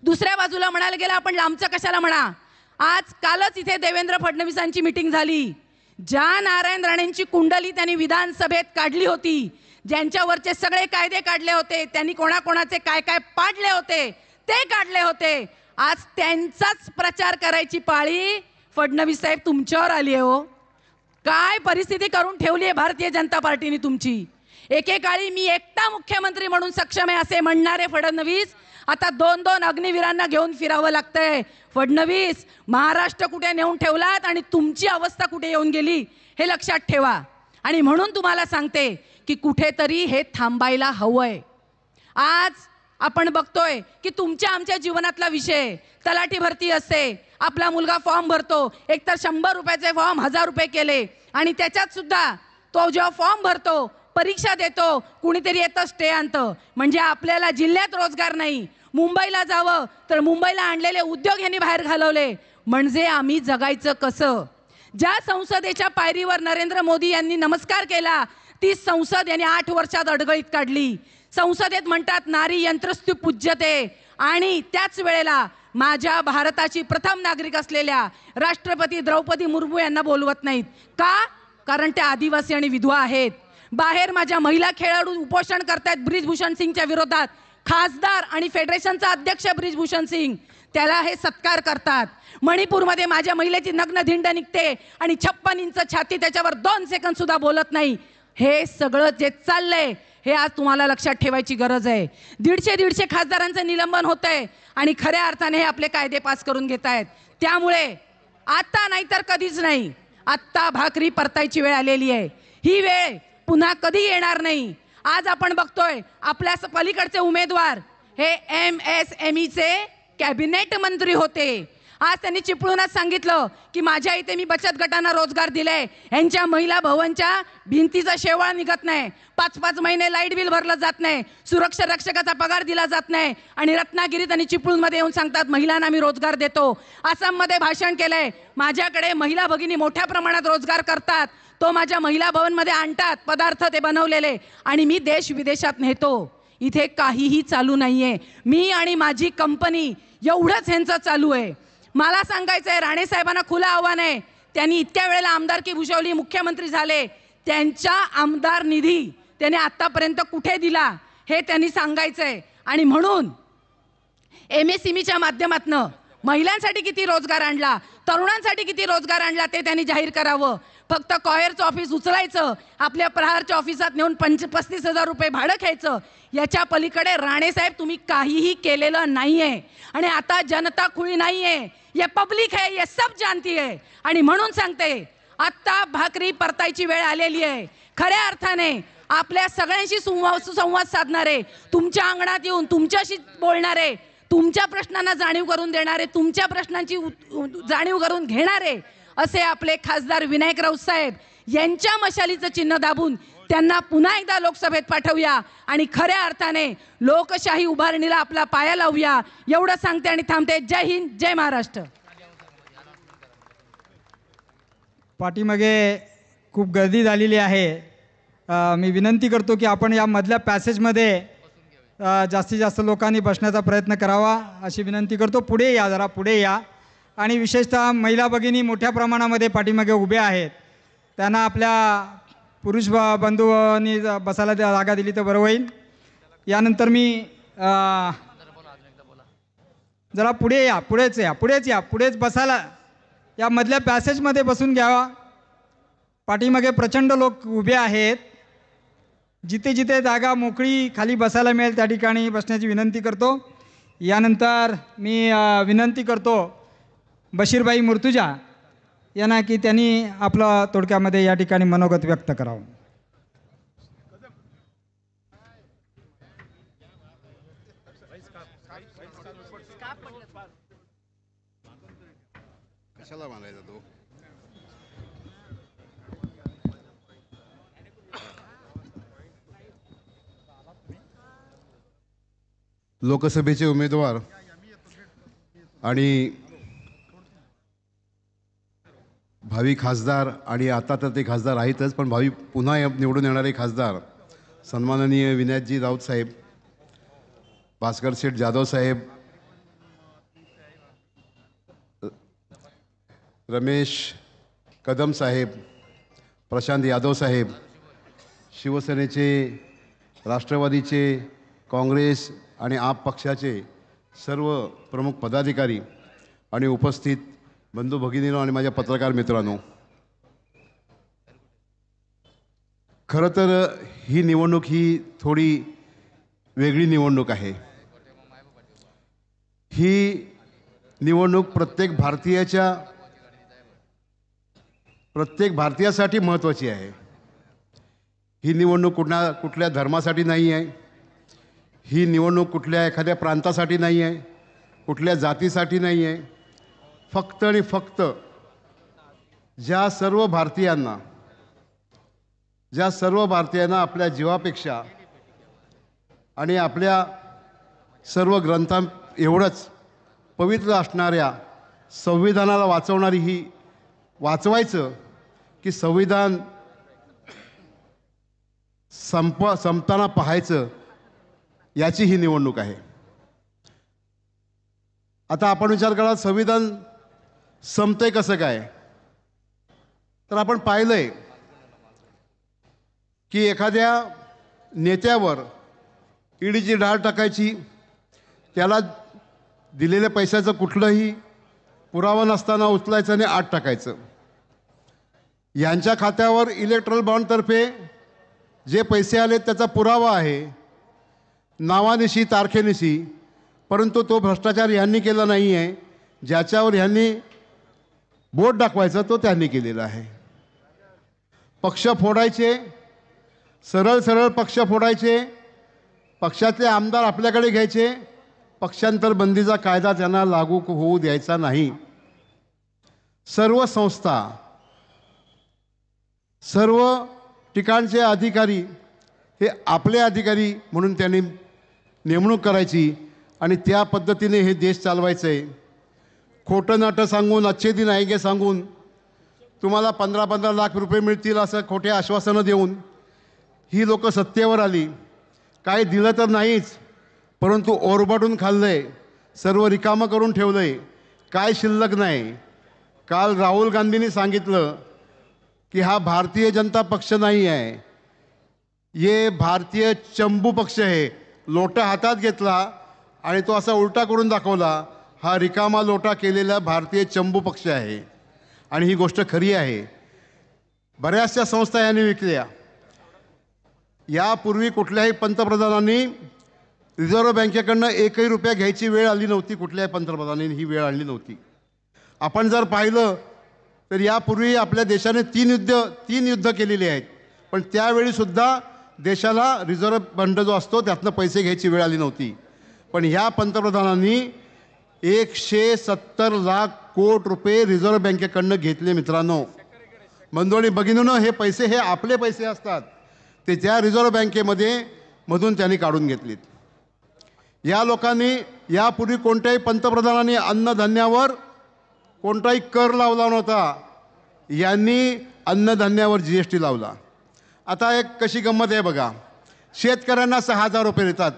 दुसऱ्या बाजूला म्हणायला गेलं आपण लांबचं कशाला म्हणा, आज कालच इथे देवेंद्र फडणवीसांची मीटिंग झाली. ज्या नारायण राणेंची कुंडली त्यांनी विधानसभेत काढली होती, ज्यांच्यावरचे सगळे कायदे काढले होते, त्यांनी कोणाकोणाचे काय काय पाडले होते ते काढले होते, आज त्यांचाच प्रचार करायची पाळी फडणवीस साहेब तुमच्यावर आली आहे. हो, काय परिस्थिती करून ठेवली आहे भारतीय जनता पार्टीने तुमची. एकेकाळी मी एकटा मुख्यमंत्री म्हणून सक्षम आहे असे म्हणणारे फडणवीस आता 2-2 अग्निवीरांना घेऊन फिरावं लागतंय. फडणवीस, महाराष्ट्र कुठे नेऊन ठेवलात आणि तुमची अवस्था कुठे येऊन गेली हे लक्षात ठेवा. आणि म्हणून तुम्हाला सांगते की कुठेतरी हे थांबायला हवंय. आज आपण बघतोय की तुमच्या आमच्या जीवनातला विषय तलाठी भरती असते, आपला मुलगा फॉर्म भरतो, एकतर 100 रुपयाचे फॉर्म 1000 रुपये केले आणि त्याच्यात सुद्धा तो जेव्हा फॉर्म भरतो, परीक्षा देतो, कुणीतरी येतं स्टे आणतं. म्हणजे आपल्याला जिल्ह्यात रोजगार नाही, मुंबईला जावं तर मुंबईला आणलेले उद्योग यांनी बाहेर घालवले. म्हणजे आम्ही जगायचं कसं? ज्या संसदेच्या पायरीवर नरेंद्र मोदी यांनी नमस्कार केला, ती संसद यांनी 8 वर्षात अडगळीत काढली. संसदेत म्हणतात नारी यंत्रस्तु पूज्यते आणि त्याच वेळेला माझ्या भारताची प्रथम नागरिक असलेल्या राष्ट्रपती द्रौपदी मुर्मू यांना बोलवत नाहीत. का? कारण त्या आदिवासी आणि विधवा आहेत. बाहेर माझ्या महिला खेळाडू उपोषण करतायत ब्रिजभूषण सिंगच्या विरोधात. खासदार आणि फेडरेशनचा अध्यक्ष ब्रिजभूषण सिंग त्याला हे सत्कार करतात. मणिपूरमध्ये माझ्या महिलेची नग्न धिंड निघते आणि 56 इंच छाती, त्याच्यावर 2 सेकंद सुद्धा बोलत नाही. हे सगळं जे चाललंय हे आज तुम्हाला लक्षात ठेवायची गरज आहे. 150 खासदारांचं निलंबन होतंय आणि खऱ्या अर्थाने हे आपले कायदे पास करून घेत आहेत. त्यामुळे आता नाही तर कधीच नाही, आत्ता भाकरी परतायची वेळ आलेली आहे. ही वेळ पुन्हा कधी येणार नाही. आज आपण बघतोय आपल्या पलीकडचे उमेदवार हे MSMEचे कॅबिनेट मंत्री होते आज त्यांनी चिपळूणच सांगितलं की माझ्या इथे मी बचत गटांना रोजगार दिले, यांच्या महिला भवनच्या भिंतीचा शेवाळ निघत नाही, 5-5 महिने लाईट बिल भरलं जात नाही, सुरक्षा रक्षकाचा पगार दिला जात नाही, आणि रत्नागिरीत आणि चिपळूणमध्ये येऊन सांगतात महिलांना मी रोजगार देतो. आसाममध्ये भाषण केलंय, माझ्याकडे महिला भगिनी मोठ्या प्रमाणात रोजगार करतात, तो माझ्या महिला भवनमध्ये आणतात पदार्थ ते बनवलेले, आणि मी देश विदेशात नेतो. इथे काहीही चालू नाहीये. मी आणि माझी कंपनी एवढंच ह्यांचं चालू आहे. मला सांगायचं आहे, राणे साहेबांना खुलं आव्हान आहे, त्यांनी इतक्या वेळेला आमदारकी भूषवली, मुख्यमंत्री झाले, त्यांच्या आमदार निधी त्याने आतापर्यंत कुठे दिला हे त्यांनी सांगायचं आहे. आणि म्हणून MSMEच्या माध्यमातून महिलांसाठी किती रोजगार आणला, तरुणांसाठी किती रोजगार आणला ते त्यांनी जाहीर करावं. फक्त कॉयरचं ऑफिस उचलायचं, आपल्या प्रहारच्या ऑफिसात नेऊन 35,000 रुपये भाडं घ्यायचं, याच्या पलीकडे राणेसाहेब तुम्ही काहीही केलेलं नाहीये. आणि आता जनता खुळी नाहीये, ये पब्लिक है, ये सब जानती है. आणि म्हणून सांगते, आत्ता भाकरी परतायची वेळ आलेली आहे. खऱ्या अर्थाने आपल्या सगळ्यांशी सुसंवाद साधणारे, तुमच्या अंगणात येऊन तुमच्याशी बोलणारे, तुमच्या प्रश्नांना जाणीव करून देणारे, तुमच्या प्रश्नांची जाणीव करून घेणारे असे आपले खासदार विनायक राऊत साहेब यांच्या मशालीचं चिन्ह दाबून त्यांना पुन्हा एकदा लोकसभेत पाठवूया आणि खऱ्या अर्थाने लोकशाही उभारणीला आपला पाया लावूया. एवढं सांगते आणि थांबते. जय हिंद, जय महाराष्ट्र. पाठीमागे खूप गर्दी झालेली आहे. मी विनंती करतो की आपण या मधल्या पॅसेजमध्ये जास्तीत जास्त लोकांनी बसण्याचा प्रयत्न करावा अशी विनंती करतो. पुढे या, जरा पुढे या. आणि विशेषतः महिला भगिनी मोठ्या प्रमाणामध्ये पाठीमागे उभ्या आहेत, त्यांना आपल्या पुरुष बंधूंनी बसायला जागा दिली तर बरं होईल. यानंतर मी जरा पुढे या, पुढेच बसायला या मधल्या पॅसेजमध्ये बसून घ्यावा. पाठीमागे प्रचंड लोक उभे आहेत. जिथे जिथे जागा मोकळी खाली बसायला मिळेल त्या ठिकाणी बसण्याची विनंती करतो. यानंतर मी विनंती करतो बशीरबाई मुर्तुजा यांना की त्यांनी आपलं थोडक्यामध्ये या ठिकाणी मनोगत व्यक्त करावं. कशाला मानायचा तो? लोकसभेचे उमेदवार आणि भावी खासदार, आणि आता तर ते खासदार आहेतच, पण भावी पुन्हा निवडून येणारे खासदार सन्माननीय विनायकजी राऊत साहेब, भास्कर शेठ जाधव साहेब, रमेश कदम साहेब, प्रशांत यादव साहेब, शिवसेनेचे, राष्ट्रवादीचे, काँग्रेस आणि आप पक्षाचे सर्व प्रमुख पदाधिकारी आणि उपस्थित बंधू भगिनींनो आणि माझ्या पत्रकार मित्रांनो, खरं तर ही निवडणूक ही थोडी वेगळी निवडणूक आहे. ही निवडणूक प्रत्येक भारतीयासाठी महत्त्वाची आहे. ही निवडणूक कुठल्या धर्मासाठी नाही आहे. ही निवडणूक कुठल्या एखाद्या प्रांतासाठी नाही आहे, कुठल्या जातीसाठी नाही आहे. फक्त आणि फक्त ज्या सर्व भारतीयांना आपल्या जीवापेक्षा आणि आपल्या सर्व ग्रंथां एवढंच पवित्र असणाऱ्या संविधानाला वाचवायचं की संविधान संपताना पाहायचं, याची ही निवडणूक आहे. आता आपण विचार करा, संविधान संपतंय कसं काय? तर आपण पाहिलंय की एखाद्या नेत्यावर ईडीची डाळ टाकायची, त्याला दिलेल्या पैशाचं कुठलंही पुरावा नसताना उचलायचं आणि आत टाकायचं. यांच्या खात्यावर इलेक्ट्रल बॉन्डतर्फे जे पैसे आले त्याचा पुरावा आहे, नावानिशी, तारखेनिशी, परंतु तो भ्रष्टाचार यांनी केला नाही आहे. ज्याच्यावर यांनी बोट दाखवायचं तो त्यांनी केलेला आहे. पक्ष फोडायचे, सरळ पक्ष फोडायचे, पक्षाचे आमदार आपल्याकडे घ्यायचे, पक्षांतर बंदीचा कायदा त्यांना लागू होऊ द्यायचा नाही. सर्व संस्था, सर्व ठिकाणचे अधिकारी हे आपले अधिकारी म्हणून त्यांनी नेमणूक करायची आणि त्या पद्धतीने हे देश चालवायचं आहे. खोटं नाटं सांगून, अच्छे दिन आएंगे सांगून, तुम्हाला 15-15 लाख रुपये मिळतील असं खोटे आश्वासनं देऊन ही लोकं सत्तेवर आली. काय दिलं तर नाहीच, परंतु ओरबाडून खाल्लं आहे, सर्व रिकामं करून ठेवलं आहे, काय शिल्लक नाही. काल राहुल गांधींनी सांगितलं की हा भारतीय जनता पक्ष नाही आहे, ये भारतीय चंबू पक्ष आहे. लोटा हातात घेतला आणि तो असा उलटा करून दाखवला, हा रिकामा लोटा केलेला भारतीय चंबू पक्ष आहे. आणि ही गोष्ट खरी आहे. बऱ्याचशा संस्था यांनी विकल्या. यापूर्वी कुठल्याही पंतप्रधानांनी रिझर्व्ह बँकेकडनं एकही रुपया घ्यायची वेळ आली नव्हती. कुठल्याही पंतप्रधानांनी ही वेळ आणली नव्हती. आपण जर पाहिलं तर यापूर्वी आपल्या देशाने तीन युद्ध केलेली आहेत, पण त्यावेळीसुद्धा देशाला रिझर्व्ह फंड जो असतो त्यातनं पैसे घ्यायची वेळ आली नव्हती. पण ह्या पंतप्रधानांनी 170 लाख कोटी रुपये रिझर्व्ह बँकेकडनं घेतले. मित्रांनो, मंडळी भगिनींनो, हे पैसे हे आपले पैसे असतात, ते त्या रिझर्व्ह बँकेमध्ये मधून त्यांनी काढून घेतलेत. या लोकांनी यापूर्वी कोणत्याही पंतप्रधानांनी अन्नधान्यावर कोणताही कर लावला नव्हता. यांनी अन्नधान्यावर GST लावला. आता एक कशी गंमत आहे बघा, शेतकऱ्यांना 6,000 रुपये देतात.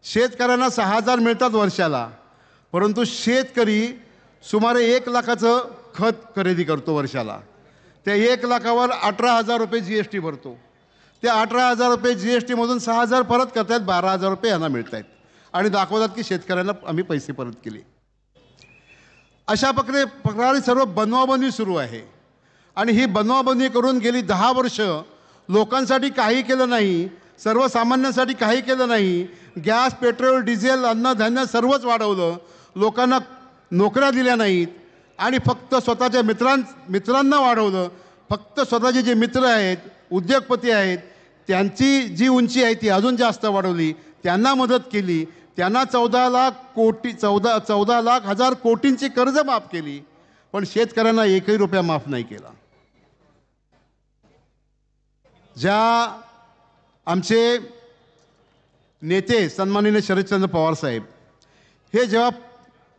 शेतकऱ्यांना 6,000 मिळतात वर्षाला, परंतु शेतकरी सुमारे 1 लाखाचं खत खरेदी करतो वर्षाला. त्या 1 लाखावर 18,000 रुपये GST भरतो. त्या 18,000 रुपये GSTमधून 6,000 परत करतात, 12,000 रुपये यांना मिळत आहेत आणि दाखवतात की शेतकऱ्यांना आम्ही पैसे परत केले. अशा प्रकारे सर्व बनवाबनवी सुरू आहे. आणि ही बनवाबनवी करून गेली 10 वर्ष लोकांसाठी काही केलं नाही, सर्वसामान्यांसाठी काही केलं नाही. गॅस, पेट्रोल, डिझेल, अन्नधान्य सर्वच वाढवलं, लोकांना नोकऱ्या दिल्या नाहीत आणि फक्त स्वतःच्या मित्रांना वाढवलं. फक्त स्वतःचे जे मित्र आहेत, उद्योगपती आहेत, त्यांची जी उंची आहे ती अजून जास्त वाढवली, त्यांना मदत केली. त्यांना 14 लाख हजार कोटींची कर्ज माफ केली, पण शेतकऱ्यांना एकही रुपया माफ नाही केला. ज्या आमचे नेते सन्माननीय शरदचंद्र पवार साहेब हे जेव्हा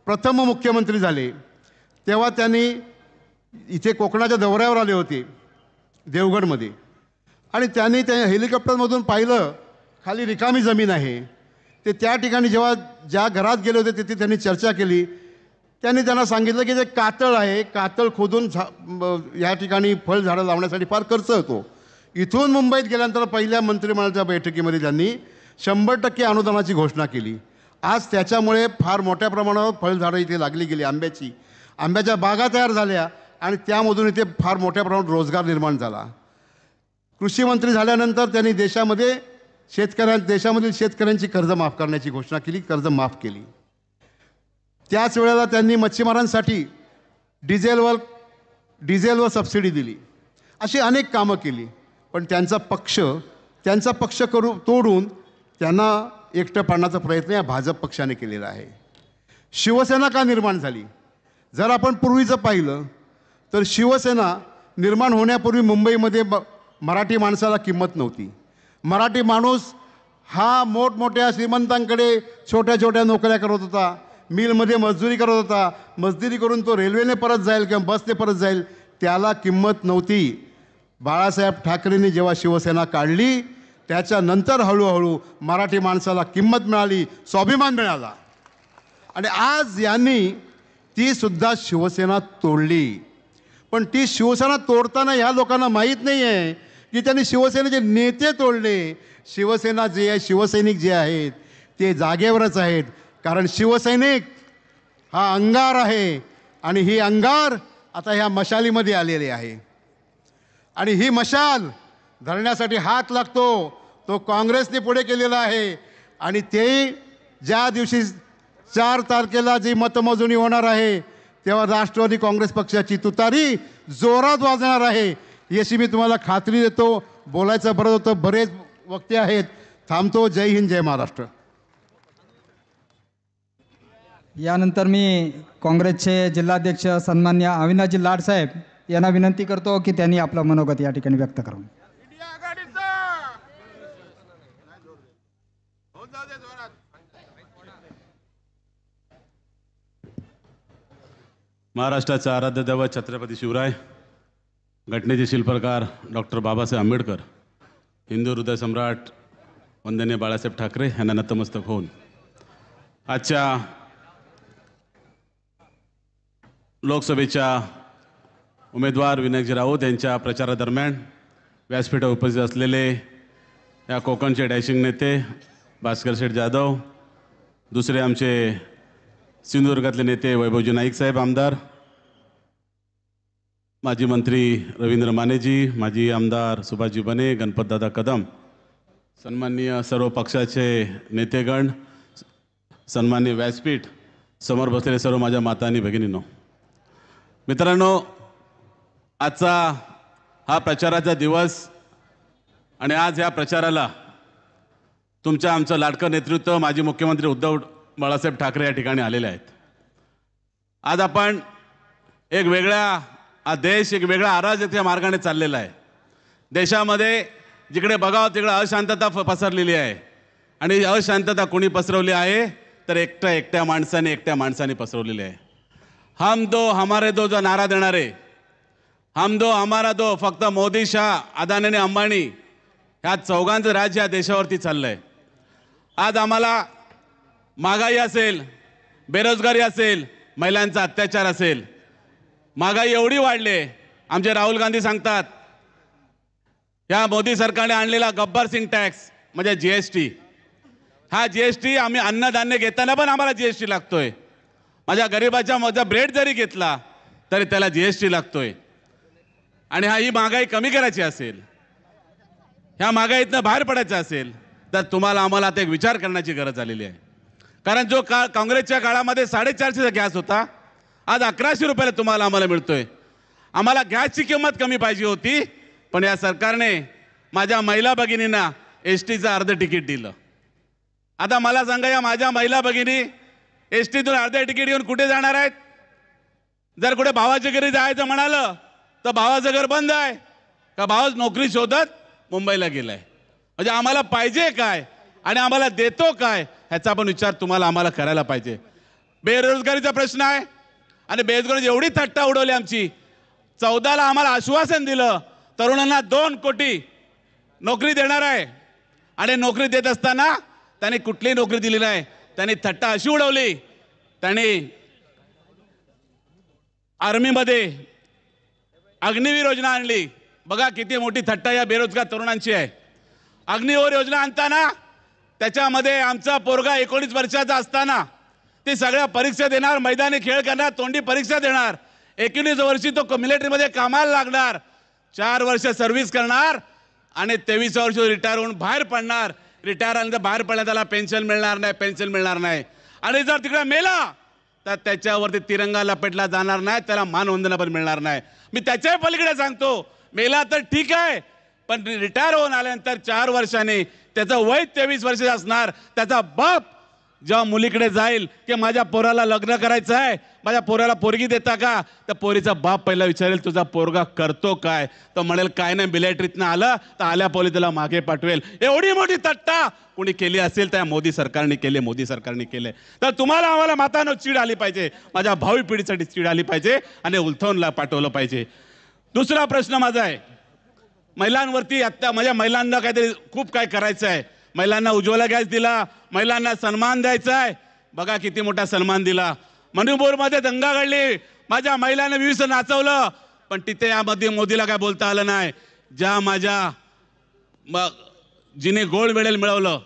प्रथम मुख्यमंत्री झाले तेव्हा त्यांनी इथे कोकणाच्या दौऱ्यावर आले होते देवगडमध्ये, आणि त्यांनी त्या हेलिकॉप्टरमधून पाहिलं खाली रिकामी जमीन आहे. ते त्या ठिकाणी जेव्हा ज्या घरात गेले होते तिथे त्यांनी चर्चा केली. त्यांनी त्यांना सांगितलं की जे कातळ आहे, कातळ खोदून या ठिकाणी फळझाडं लावण्यासाठी फार खर्च होतो. इथून मुंबईत गेल्यानंतर पहिल्या मंत्रिमंडळाच्या बैठकीमध्ये त्यांनी 100% अनुदानाची घोषणा केली. आज त्याच्यामुळे फार मोठ्या प्रमाणावर फळझाडं इथे लागली गेली. आंब्याच्या बागा तयार झाल्या आणि त्यामधून इथे फार मोठ्या प्रमाणात रोजगार निर्माण झाला. कृषी मंत्री झाल्यानंतर त्यांनी देशामधील शेतकऱ्यांची कर्ज माफ करण्याची घोषणा केली, कर्ज माफ केली. त्याच वेळेला त्यांनी मच्छीमारांसाठी डिझेलवर सबसिडी दिली. अशी अनेक कामं केली. पण त्यांचा पक्ष तोडून त्यांना एकटं पाडण्याचा प्रयत्न या भाजप पक्षाने केलेला आहे. शिवसेना का निर्माण झाली? जर आपण पूर्वीचं पाहिलं तर शिवसेना निर्माण होण्यापूर्वी मुंबईमध्ये मराठी माणसाला किंमत नव्हती. मराठी माणूस हा मोठमोठ्या श्रीमंतांकडे छोट्या छोट्या नोकऱ्या करत होता, मिलमध्ये मजदुरी करत होता. मजदुरी करून तो रेल्वेने परत जाईल किंवा बसने परत जाईल, त्याला किंमत नव्हती. बाळासाहेब ठाकरेंनी जेव्हा शिवसेना काढली त्याच्यानंतर हळूहळू मराठी माणसाला किंमत मिळाली, स्वाभिमान मिळाला. आणि आज यांनी ती सुद्धा शिवसेना तोडली. पण ती शिवसेना तोडताना ह्या लोकांना माहीत नाही आहे की त्यांनी शिवसेनेचे नेते तोडले. शिवसेना जे आहे, शिवसैनिक जे आहेत ते जागेवरच आहेत. कारण शिवसैनिक हा अंगार आहे आणि ही अंगार आता ह्या मशालीमध्ये आलेली आहे. आणि ही मशाल धरण्यासाठी हात लागतो तो काँग्रेसने पुढे केलेला आहे. आणि ते ज्या दिवशी 4 तारखेला जी मतमोजणी होणार आहे तेव्हा राष्ट्रवादी काँग्रेस पक्षाची तुतारी जोरात वाजणार आहे याची मी तुम्हाला खात्री देतो. बोलायचं बरं होतं, बरेच वक्ते आहेत. थांबतो. जय हिंद, जय महाराष्ट्र. यानंतर मी काँग्रेसचे जिल्हाध्यक्ष सन्मान्य अविनाशजी लाड साहेब यांना विनंती करतो की त्यांनी आपलं मनोगत या ठिकाणी व्यक्त करावं. महाराष्ट्राचा आराध्य दैवत छत्रपती शिवराय, घटनेचे शिल्पकार डॉक्टर बाबासाहेब आंबेडकर, हिंदू हृदय सम्राट वंदनीय बाळासाहेब ठाकरे यांना नतमस्तक होऊन आजच्या लोकसभेच्या उमेदवार विनायकजी राऊत यांच्या प्रचारादरम्यान व्यासपीठावर उपस्थित असलेले या कोकणचे डॅशिंग नेते भास्कर शेठ जाधव, दुसरे आमचे सिंधुदुर्गातले नेते वैभवजी नाईक साहेब आमदार, माजी मंत्री रवींद्र मानेजी, माजी आमदार सुभाषजी बने, गणपतदादा कदम, सन्माननीय सर्व पक्षाचे नेतेगण, सन्माननीय व्यासपीठ, समोर बसलेले सर्व माझ्या माता आणि भगिनींनो, मित्रांनो, आजचा हा प्रचाराचा दिवस आणि आज या प्रचाराला तुमच्या आमचं लाडकं नेतृत्व माजी मुख्यमंत्री उद्धव बाळासाहेब ठाकरे या ठिकाणी आलेले आहेत. आज आपण एक देश एक वेगळ्या अराजकतेच्या मार्गाने चाललेला आहे. देशामध्ये जिकडे बघावं तिकडे अशांतता पसरलेली आहे आणि अशांतता कोणी पसरवली आहे तर एकट्या माणसाने पसरवलेली आहे. हम दो हमारे दो जो नारा देणारे, हम दो हमारा दो, फक्त मोदी, शाह, अदानी आणि अंबानी ह्या चौघांचं राज्य या देशावरती चाललंय. आज आम्हाला महागाई असेल, बेरोजगारी असेल, महिलांचा अत्याचार असेल, महागाई एवढी वाढली. आमचे राहुल गांधी सांगतात या मोदी सरकारने आणलेला गब्बर सिंग टॅक्स म्हणजे GST, हा GST आम्ही अन्नधान्य घेताना पण आम्हाला GST लागतोय. माझ्या गरीबाच्या ब्रेड जरी घेतला तरी त्याला GST लागतोय. आणि ही महागाई कमी करायची असेल, ह्या महागाईतनं बाहेर पडायचं असेल तर तुम्हाला आम्हाला आता एक विचार करण्याची गरज आलेली आहे. कारण जो काँग्रेसच्या काळामध्ये 450चा गॅस होता, आज 1100 रुपयाला तुम्हाला आम्हाला मिळतोय. आम्हाला गॅसची किंमत कमी पाहिजे होती, पण या सरकारने माझ्या महिला भगिनींना STचं अर्ध तिकीट दिलं. आता मला सांगा, या माझ्या महिला भगिनी STतून अर्धे तिकीट घेऊन कुठे जाणार आहेत? जर कुठे भावाच्या घरी जायचं म्हणालं तर भावाचं घर बंद आहे का भावाच नोकरी शोधत मुंबईला गेलाय. म्हणजे आम्हाला पाहिजे काय आणि आम्हाला देतो काय ह्याचा पण विचार तुम्हाला आम्हाला करायला पाहिजे. बेरोजगारीचा प्रश्न आहे आणि बेरोजगारी एवढी थट्टा उडवली आमची. 14ला आम्हाला आश्वासन दिलं तरुणांना 2 कोटी नोकरी देणार आहे आणि नोकरी देत असताना त्यांनी कुठलीही नोकरी दिली नाही. त्यांनी थट्टा अशी उडवली, त्यांनी आर्मीमध्ये अग्निवीर योजना आणली. बघा किती मोठी थट्टा या बेरोजगार तरुणांची आहे. अग्निवीर योजना आणताना त्याच्यामध्ये आमचा पोरगा 19 वर्षाचा असताना ते सगळ्या परीक्षा देणार, मैदानी खेळ करणार, तोंडी परीक्षा देणार. 19 वर्षी तो मिलिटरीमध्ये कामाला लागणार, 4 वर्ष सर्व्हिस करणार आणि 23 वर्ष रिटायर होऊन बाहेर पडणार. रिटायर आल्यानंतर बाहेर पडल्या त्याला पेन्शन मिळणार नाही. आणि जर तिकडे मेला तर त्याच्यावरती तिरंगा लपेटला जाणार नाही, त्याला मानवंदना पण मिळणार नाही. मी त्याच्याही पलीकडे सांगतो, मेला तर ठीक आहे, पण रिटायर होऊन आल्यानंतर 4 वर्षांनी त्याचं वय 23 वर्ष असणार. त्याचा बाप जेव्हा मुलीकडे जाईल की माझ्या पोराला लग्न करायचं आहे, माझ्या पोराला पोरगी देता का, तर पोरीचा बाप पहिला विचारेल तुझा पोरगा करतो काय. तो म्हणेल काय नाही, मिलिटरीतनं आलं तर आल्या पोली त्याला मागे पाठवेल. एवढी मोठी तट्टा कोणी केली असेल त्या मोदी सरकारने केले. तर तुम्हाला आम्हाला मातांनो चीड आली पाहिजे, माझ्या भावी पिढीसाठी चीड आली पाहिजे आणि उलथवून पाठवलं पाहिजे. दुसरा प्रश्न माझा आहे महिलांवरती. आता माझ्या महिलांना काहीतरी खूप काय करायचं आहे. महिलांना उज्ज्वला गॅस दिला, महिलांना सन्मान द्यायचा आहे. बघा किती मोठा सन्मान दिला. मणिपूरमध्ये दंगा घडली, माझ्या महिलांना विविध नाचवलं, पण तिथे यामध्ये मोदीला काय बोलता आलं नाही. ज्या माझ्या जिने गोल्ड मेडल मिळवलं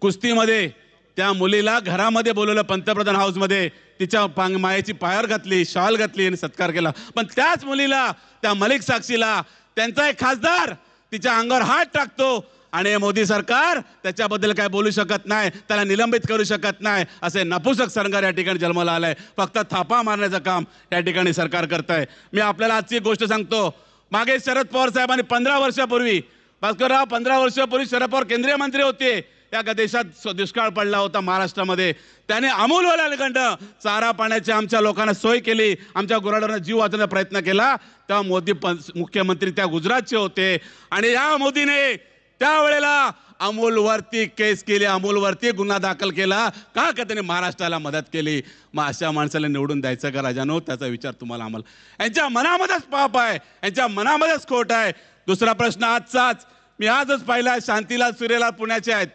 कुस्तीमध्ये, त्या मुलीला घरामध्ये बोलवलं पंतप्रधान हाऊसमध्ये, तिच्या मायेची पायावर घातली, शॉल घातली आणि सत्कार केला. पण त्याच मुलीला, त्या मलिक साक्षीला त्यांचा एक खासदार तिच्या अंगावर हात टाकतो आणि मोदी सरकार त्याच्याबद्दल काय बोलू शकत नाही, त्याला निलंबित करू शकत नाही. असे नपुसक सरकार या ठिकाणी जन्माला आलाय. फक्त थापा मारण्याचं काम या ठिकाणी सरकार करत आहे. मी आपल्याला आजची गोष्ट सांगतो. मागे शरद पवार साहेबांनी 15 वर्षापूर्वी भास्करराव 15 वर्षापूर्वी शरद पवार केंद्रीय मंत्री होते, त्या देशात दुष्काळ पडला होता महाराष्ट्रामध्ये, त्याने अमूलवाल्याकडनं चारा पाण्याची आमच्या लोकांना सोय केली, आमच्या गुराढोरांना जीव वाचवण्याचा प्रयत्न केला. तेव्हा मोदी मुख्यमंत्री त्या गुजरातचे होते आणि या मोदीने त्यावेळेला अमूलवरती केस केली, अमूलवरती गुन्हा दाखल केला का त्याने महाराष्ट्राला मदत केली. मग अशा माणसाला निवडून द्यायचं का राजानो? त्याचा विचार तुम्हाला आम्हाला, यांच्या मनामध्येच पाप आहे, यांच्या मनामध्येच खोट आहे. दुसरा प्रश्न आजचाच मी आजच पाहिला, शांतीलाल सुरेलाल पुण्याचे आहेत,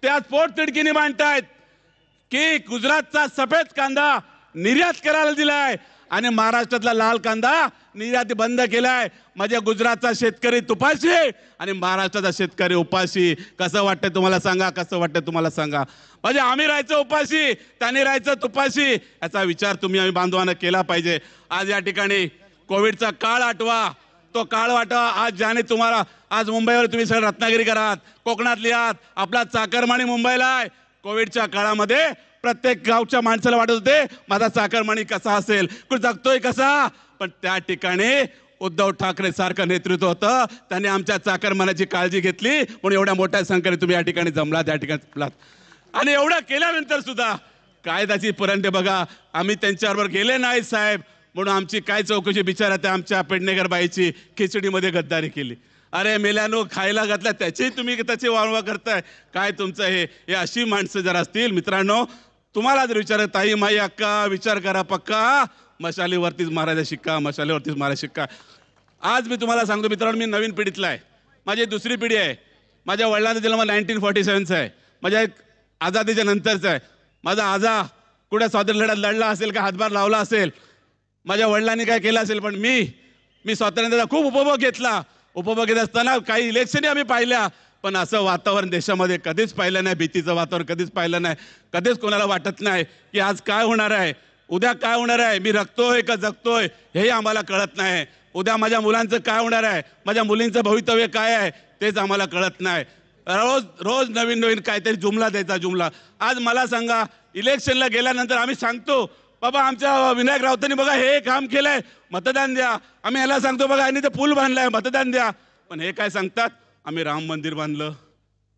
ते आज पोटतिडकीने मांडतायत की गुजरातचा सफेद कांदा निर्यात करायला दिलाय आणि महाराष्ट्रातला लाल कांदा निर्यात बंद केलाय. माझ्या गुजरातचा शेतकरी तुपाशी आणि महाराष्ट्राचा शेतकरी उपाशी. कसं वाटतं तुम्हाला सांगा, कसं वाटतं तुम्हाला सांगा. म्हणजे आम्ही राहायचं उपाशी, त्यांनी राहायचं तुपाशी. याचा विचार तुम्ही आम्ही बांधवांना केला पाहिजे. आज या ठिकाणी कोविडचा काळ आठवा, तो काळ वाटवा. आज ज्याने तुम्हाला, आज मुंबईवर तुम्ही सगळं रत्नागिरीकर आहात, कोकणातली आहात, आपला चाकरमानी मुंबईला आहे. कोविडच्या काळामध्ये प्रत्येक गावच्या माणसाला वाटत होते माझा चाकरमानी कसा असेल, कुठे जगतोय कसा. पण त्या ठिकाणी उद्धव ठाकरे सारखं नेतृत्व होतं, त्यांनी आमच्या चाकरमानाची काळजी घेतली म्हणून एवढ्या मोठ्या संख्येने तुम्ही या ठिकाणी जमलात, त्या ठिकाणी जमलात. आणि एवढं केल्यानंतर सुद्धा कायद्याची परंडे बघा. आम्ही त्यांच्याबरोबर गेले नाही साहेब म्हणून आमची काय चौकशी, बिचारा त्या आमच्या पेडणेकर बाईची खिचडीमध्ये गद्दारी केली. अरे मेल्यानो, खायला घातला त्याची तुम्ही त्याची वाळवा करताय. काय तुमचं हे अशी माणसं जर असतील मित्रांनो, तुम्हाला जर विचार, ताई माई अक्का विचार करा पक्का, मशालीवरतीच मारायचा शिक्का, मशालीवरतीच मारायचा शिक्का. आज मी तुम्हाला सांगतो मित्रांनो, मी नवीन पिढीतला आहे, माझी दुसरी पिढी आहे. माझ्या वडिलांचा जन्म 1947चा आहे, माझ्या एक आझादीच्या नंतरचा आहे. माझा आजा कुठे स्वातंत्र्य लढ्यात लढला असेल का हातभार लावला असेल, माझ्या वडिलांनी काय केलं असेल, पण मी स्वातंत्र्याचा खूप उपभोग घेतला. उपभोग घेत असताना काही इलेक्शनही आम्ही पाहिल्या, पण असं वातावरण देशामध्ये कधीच पाहिलं नाही, भीतीचं वातावरण कधीच पाहिलं नाही. कधीच कोणाला वाटत नाही की आज काय होणार आहे, उद्या काय होणार आहे, मी रगतोय का जगतोय हेही आम्हाला कळत नाही. उद्या माझ्या मुलांचं काय होणार आहे, माझ्या मुलींचं भवितव्य काय आहे तेच आम्हाला कळत नाही. रोज नवीन काहीतरी जुमला द्यायचा जुमला. आज मला सांगा, इलेक्शनला गेल्यानंतर आम्ही सांगतो बाबा आमच्या विनायक राऊतांनी बघा हे काम केलंय, मतदान द्या. आम्ही याला सांगतो बघा यांनी ते पूल बांधलाय, मतदान द्या. पण हे काय सांगतात, आम्ही राम मंदिर बांधलं.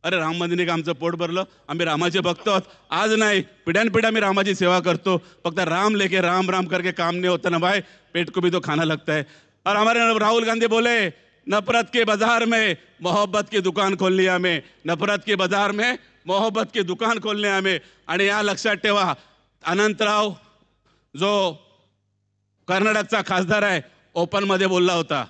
अरे राम मंदिरने का आमचं पोट भरलं? आम्ही रामाचे भक्त आहोत. आज नाही, पिढ्यानपिढ्या मी रामाची सेवा करतो. फक्त राम लेके राम राम करके काम नहीं होता ना भाई, पेट को भी तो खाना लगता है. और हमारे राहुल गांधी बोले नफरत के बाजार में मोहब्बत की दुकान खोलनी हमें, नफरत के बाजार में मोहब्बत की दुकान खोलने हमें. आणि या लक्षात ठेवा, अनंतराव जो कर्नाटकचा खासदार आहे ओपनमध्ये बोलला होता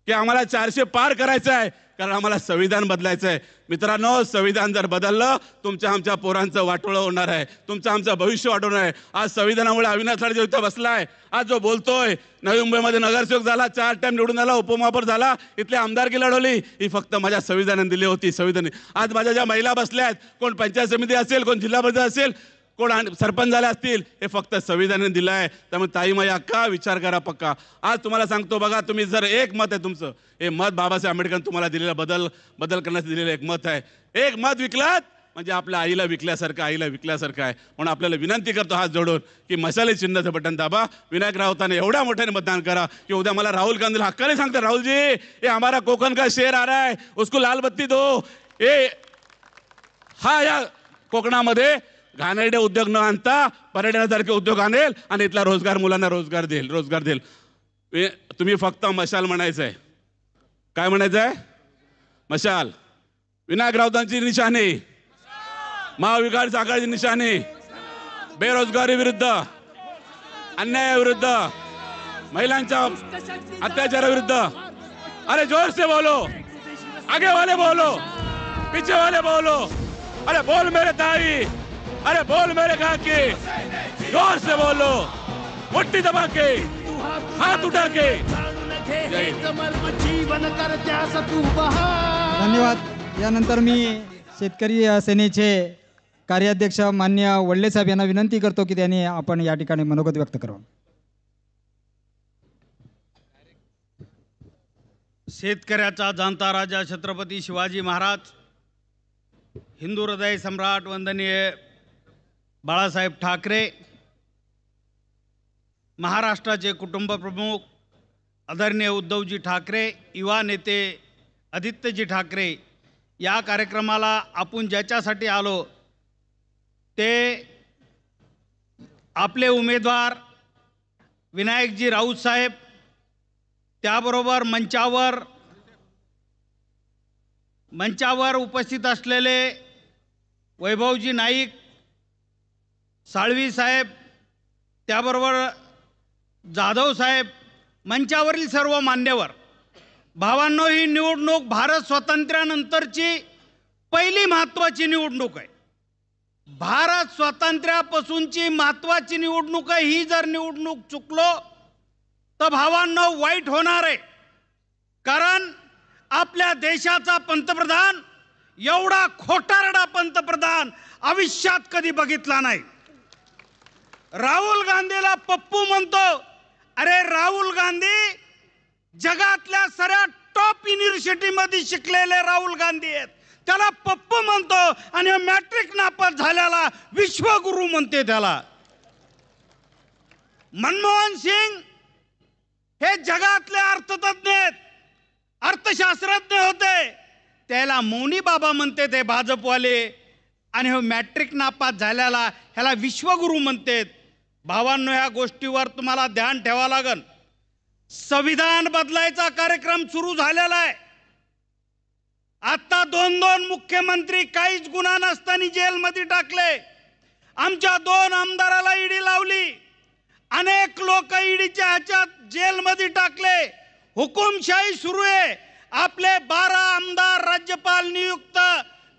की आम्हाला 400 पार करायचं आहे कारण आम्हाला संविधान बदलायचं आहे. मित्रांनो, संविधान जर बदललं तुमच्या आमच्या पोरांचं वाटोळं होणार आहे, तुमचं आमचं भविष्य वाढवणार आहे. आज संविधानामुळे अविनाश लाडे इथं बसलाय, आज जो बोलतोय, नवी मुंबईमध्ये नगरसेवक झाला, 4 टाइम निवडून आला, उपमहापौर झाला, इथली आमदारकी लढवली, ही फक्त माझ्या संविधानाने दिली होती. संविधान आज माझ्या ज्या महिला बसल्या आहेत, कोण पंचायत समिती असेल, कोण जिल्हा परिषद असेल, कोण सरपंच झाले असतील, हे फक्त संविधानाने दिलं आहे. त्यामुळे ताई माई अक्का विचार करा पक्का. आज तुम्हाला सांगतो बघा, तुम्ही जर एक मत आहे तुमचं, हे मत बाबासाहेब आंबेडकरांनी तुम्हाला दिलेलं बदल करण्याचं दिलेलं एक मत आहे. एक मत विकलात म्हणजे आपल्या आईला विकल्यासारखं आहे. म्हणून आपल्याला विनंती करतो हात जोडून की मशाली चिन्हाचं बटन दाबा, विनायक राऊतांना एवढ्या मोठ्याने मतदान करा की उद्या मला राहुल गांधीला हक्काने सांगते, राहुल जी ये हमारा कोकण का शेर आ रहा है, उसको लाल बत्ती दो. हा या कोकणामध्ये घाणेरडे उद्योग न आणता पर्यटनासारखे उद्योग आणेल आणि इथला मुलांना रोजगार देईल. तुम्ही फक्त मशाल म्हणायचं आहे. काय म्हणायचं आहे? मशाल. विनायक राऊतांची निशाणी, महाविकास आघाडीची निशाणी, बेरोजगारी विरुद्ध, अन्यायाविरुद्ध, महिलांच्या अत्याचाराविरुद्ध. अरे जोर से बोलो, आगे वाले बोलो, पीछे वाले बोलो. अरे बोल मेरे ताई, अरे बोल मेरे काकी, जोर से बोलो, मुट्ठी दबा के, हाथ उठा के. धन्यवाद. यानंतर मी शेतकरी सेनेचे कार्याध्यक्ष मान्य वडले साहेब यांना विनंती करतो की त्यांनी आपण या ठिकाणी मनोगत व्यक्त करावं. शेतकऱ्याचा जाणता राजा छत्रपती शिवाजी महाराज, हिंदू हृदय सम्राट वंदनीय बाळासाहेब ठाकरे, महाराष्ट्राचे कुटुंब प्रमुख आदरणीय उद्धवजी ठाकरे, युवा नेते आदित्यजी ठाकरे या कार्यक्रमाला आपण ज्याच्यासाठी आलो ते आपले उमेदवार विनायकजी राऊत साहेब, त्याबरोबर मंचावर उपस्थित असलेले वैभवजी नाईक, साळवी साहेब, त्याबरोबर जाधव साहेब, मंचावरील सर्व मान्यवर. भावांनो, ही निवडणूक भारत स्वातंत्र्यानंतरची पहिली महत्त्वाची निवडणूक आहे. भारत स्वातंत्र्यापासूनची महत्त्वाची निवडणूक आहे. ही जर निवडणूक चुकलो तर भावांनो वाईट होणार आहे. कारण आपल्या देशाचा पंतप्रधान एवढा खोटारडा पंतप्रधान आयुष्यात कधी बघितला नाही. राहुल गांधीला पप्पू म्हणतो. अरे राहुल गांधी जगातल्या सगळ्या टॉप युनिव्हर्सिटीमध्ये शिकलेले राहुल गांधी आहेत. त्याला पप्पू म्हणतो आणि मॅट्रिक नापास झाल्याला विश्वगुरु म्हणते त्याला. मनमोहन सिंग हे जगातले अर्थतज्ञ आहेत, अर्थशास्त्रज्ञ होते. त्याला मौनी बाबा म्हणते ते भाजपवाले. आणि हो मॅट्रिक नापास झाल्याला ह्याला विश्वगुरु म्हणतात. भावांनो, ह्या गोष्टीवर तुम्हाला ध्यान ठेवावं लागेल. संविधान बदलायचा कार्यक्रम सुरू झालेला आहे. आता 2 मुख्यमंत्री काहीच गुन्हा नसताना जेलमध्ये टाकले. आमच्या 2 आमदाराला ईडी लावली. अनेक लोक ईडीच्या ह्याच्यात जेलमध्ये टाकले. हुकुमशाही सुरू आहे. आपले 12 आमदार राज्यपाल नियुक्त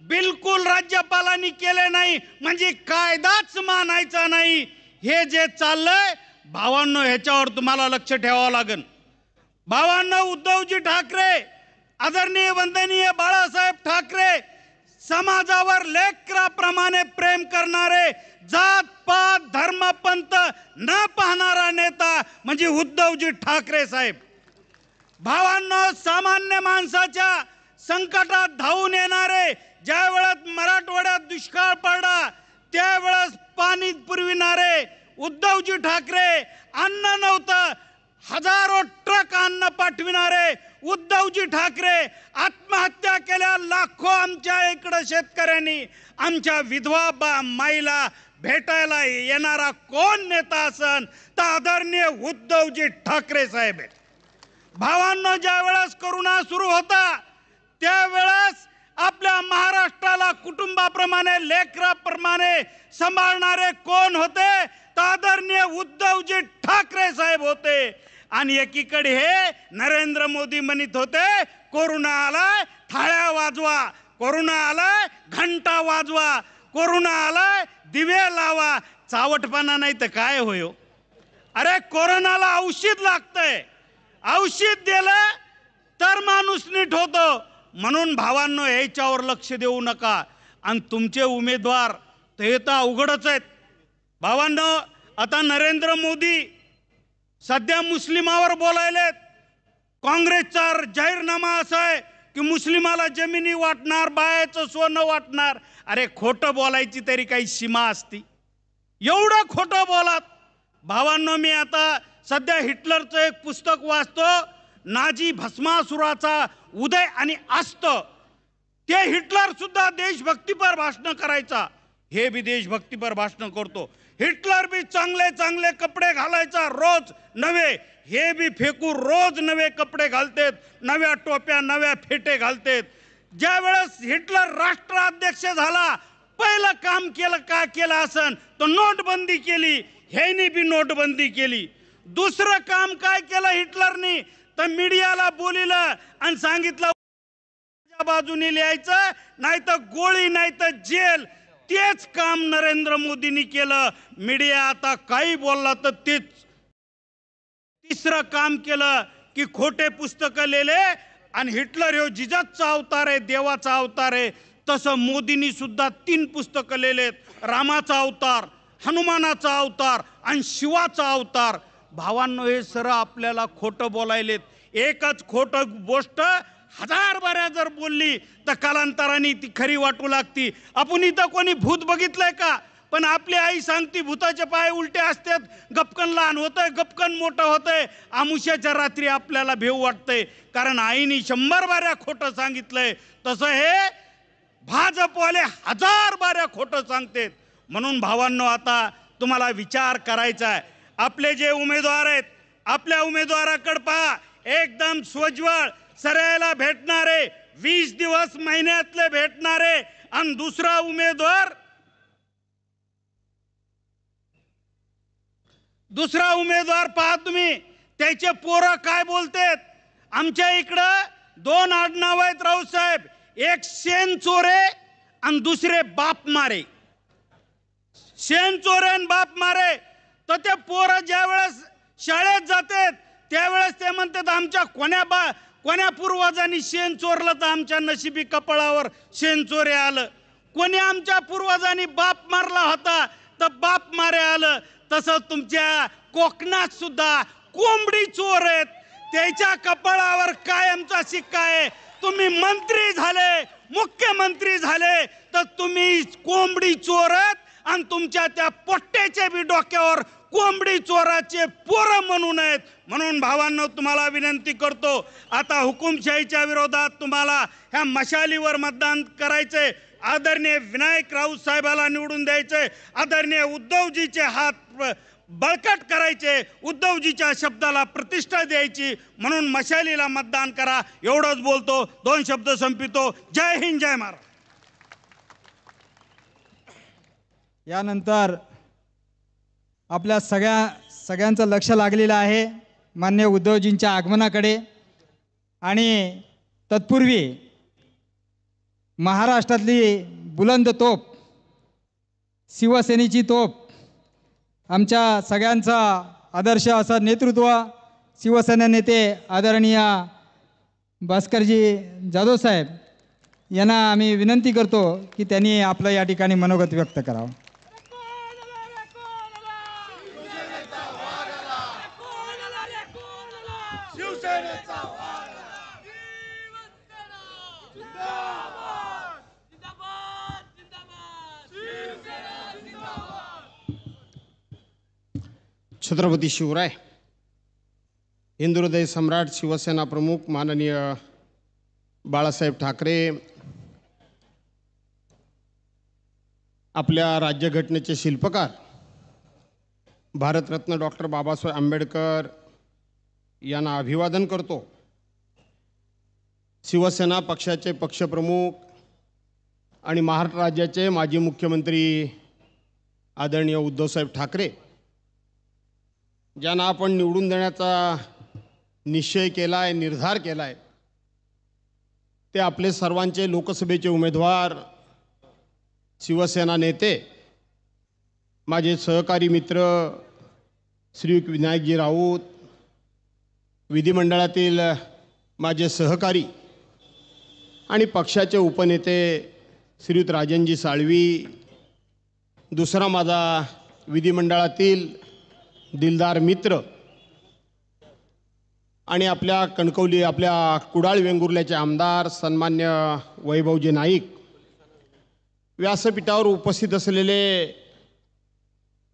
बिलकुल राज्यपालांनी केले नाही, म्हणजे कायदाच मानायचा नाही. हे जे चाललंय भावांनो, ह्याच्यावर तुम्हाला लक्ष ठेवावं लागेल. भावांनो, उद्धवजी ठाकरे, आदरणीय वंदनीय बाळासाहेब ठाकरे, समाजावर लेकराप्रमाणे प्रेम करणारे, जात पात धर्म पंथ न पाहणारा नेता म्हणजे उद्धवजी ठाकरे साहेब. भावांनो, सामान्य माणसाच्या संकटात धावून येणारे, ज्या वेळेस मराठवाड्यात दुष्काळ पडला त्यावेळेस पाणी पुरविणारे उद्धवजी ठाकरे, अन्न नव्हतं हजारो ट्रक अन्न पाठविणारे उद्धवजी ठाकरे, आत्महत्या केल्या लाखो आमच्या इकडं शेतकऱ्यांनी. आमच्या विधवा माईला भेटायला येणारा कोण नेता असन तर आदरणीय उद्धवजी ठाकरे साहेब आहेत. भावांनो, ज्या वेळेस कोरोना सुरू होता त्यावेळेस आपल्या महाराष्ट्राला कुटुंबाप्रमाणे लेकराप्रमाणे सांभाळणारे कोण होते तर आदरणीय उद्धवजी ठाकरे साहेब होते. आणि एकीकडे हे नरेंद्र मोदी म्हणत होते कोरोना आलाय थाळ्या वाजवा, कोरोना आलाय घंटा वाजवा, कोरोना आलाय दिवे लावा. चावटपणा नाही तर काय होयो. अरे कोरोनाला औषध लागतंय, औषध दिलं तर माणूस नीट होतो. म्हणून भावांनो, याच्यावर लक्ष देऊ नका. आणि तुमचे उमेदवार ते तर अवघडच आहेत. भावांनो, आता नरेंद्र मोदी सध्या मुस्लिमावर बोलायलेत. काँग्रेसचा जाहीरनामा असा आहे की मुस्लिमाला जमिनी वाटणार, बायाचं सोनं वाटणार. अरे खोटं बोलायची तरी काही सीमा असती. एवढं खोटं बोलात. भावांनो, मी आता सध्या हिटलरचं एक पुस्तक वाचतो, नाझी भस्मासुराचा उदय आणि अस्त. ते हिटलर सुद्धा देशभक्तीपर भाषण करायचा. हे बी देशभक्तीपर भाषण करतो. हिटलर बी चांगले चांगले कपडे घालायचा, रोज नवे. हे बी फेकू रोज नवे कपडे घालतेत, नव्या टोप्या नव्या फेटे घालतेत. ज्या वेळेस हिटलर राष्ट्राध्यक्ष झाला पहिलं काम केलं काय केलं असन तर नोटबंदी केली. ह्यानी बी नोटबंदी केली. दुसरं काम काय केलं हिटलरनी तर मीडियाला बोलिलं आणि सांगितलं बाजूने लिहायचं, नाही तर गोळी नाही तर जेल. तेच काम नरेंद्र मोदींनी केलं. मीडिया आता काही बोलला तर तेच. तिसरं काम केलं की खोटे पुस्तकं लिहिले आणि हिटलर हे जिजाचा अवतार आहे, देवाचा अवतार आहे. तसं मोदींनी सुद्धा 3 पुस्तकं लिहिलेत. रामाचा अवतार, हनुमानाचा अवतार आणि शिवाचा अवतार. भावांनो, हे सरळ आपल्याला खोटं बोलायलेत. एकच खोटं गोष्ट 1000 बाऱ्या जर बोलली तर कालांतराने ती खरी वाटू लागती. आपण इथं कोणी भूत बघितलंय का? पण आपली आई सांगती भूताचे पाय उलटे असतात, गपकन लहान होतंय, गपकन मोठं होतंय. आमुष्याच्या रात्री आपल्याला भेव वाटतंय, कारण आईने 100 बाऱ्या खोटं सांगितलंय. तसं हे भाजपवाले 1000 बाऱ्या खोटं सांगतात. म्हणून भावांनो, आता तुम्हाला विचार करायचा आहे. आपले जे उमेदवार आहेत, आपल्या उमेदवाराकडे पहा. एकदम स्वज्वळ, सरायला भेटणारे, 20 दिवस महिन्यातले भेटणारे. आणि दुसरा उमेदवार पहा तुम्ही, त्याचे पोरं काय बोलतेत. आमच्या इकडं 2 आडनाव आहेत राऊत साहेब, एक शेण चोरे आणि दुसरे बाप मारे. शेण चोरे आणि बाप मारे. तर ते पोरं ज्या वेळेस शाळेत जातात त्यावेळेस ते म्हणतात आमच्या कोण्या पूर्वजांनी शेण चोरलं तर आमच्या नशिबी कपाळावर शेण चोरे आलं. कोणी आमच्या पूर्वजांनी बाप मारला होता तर बाप मारे आलं. तसं तुमच्या कोकणात सुद्धा कोंबडी चोर आहेत, त्याच्या कपाळावर कायमचा शिक्का आहे. तुम्ही मंत्री झाले, मुख्यमंत्री झाले तर तुम्ही कोंबडी चोर आहेत आणि तुमच्या त्या पोट्ट्याच्या बी डोक्यावर कोंबडी चोराचे पोरं म्हणून आहेत. म्हणून भावांनो, तुम्हाला विनंती करतो, आता हुकुमशाहीच्या विरोधात तुम्हाला ह्या मशालीवर मतदान करायचे. आदरणीय विनायक राऊत साहेबाला निवडून द्यायचे. आदरणीय उद्धवजीचे हात बळकट करायचे, उद्धवजीच्या शब्दाला प्रतिष्ठा द्यायची. म्हणून मशालीला मतदान करा. एवढंच बोलतो, 2 शब्द संपितो. जय हिंद, जय महाराष्ट्र. यानंतर आपल्या सगळ्यांचं लक्ष लागलेलं आहे माननीय उद्धवजींच्या आगमनाकडे. आणि तत्पूर्वी महाराष्ट्रातली बुलंद तोप, शिवसेनेची तोप, आमच्या सगळ्यांचा आदर्श असं नेतृत्व शिवसेना नेते आदरणीय भास्करजी जाधव साहेब यांना आम्ही विनंती करतो की त्यांनी आपलं या ठिकाणी मनोगत व्यक्त करावं. छत्रपती शिवराय, हिंदुहृदय सम्राट, शिवसेना प्रमुख माननीय बाळासाहेब ठाकरे, आपल्या राज्यघटनेचे शिल्पकार भारतरत्न डॉक्टर बाबासाहेब आंबेडकर यांना अभिवादन करतो. शिवसेना पक्षाचे पक्षप्रमुख आणि महाराष्ट्र राज्याचे माजी मुख्यमंत्री आदरणीय उद्धवसाहेब ठाकरे ज्यांना आपण निवडून देण्याचा निश्चय केला आहे, निर्धार केला आहे, ते आपले सर्वांचे लोकसभेचे उमेदवार, शिवसेना नेते, माझे सहकारी मित्र श्री विनायकजी राऊत, विधिमंडळातील माझे सहकारी आणि पक्षाचे उपनेते श्रीयुत राजनजी साळवी, दुसरा माझा विधिमंडळातील दिलदार मित्र आणि आपल्या कणकवली, आपल्या कुडाळ वेंगुर्ल्याचे आमदार सन्मान्य वैभवजी नाईक, व्यासपीठावर उपस्थित असलेले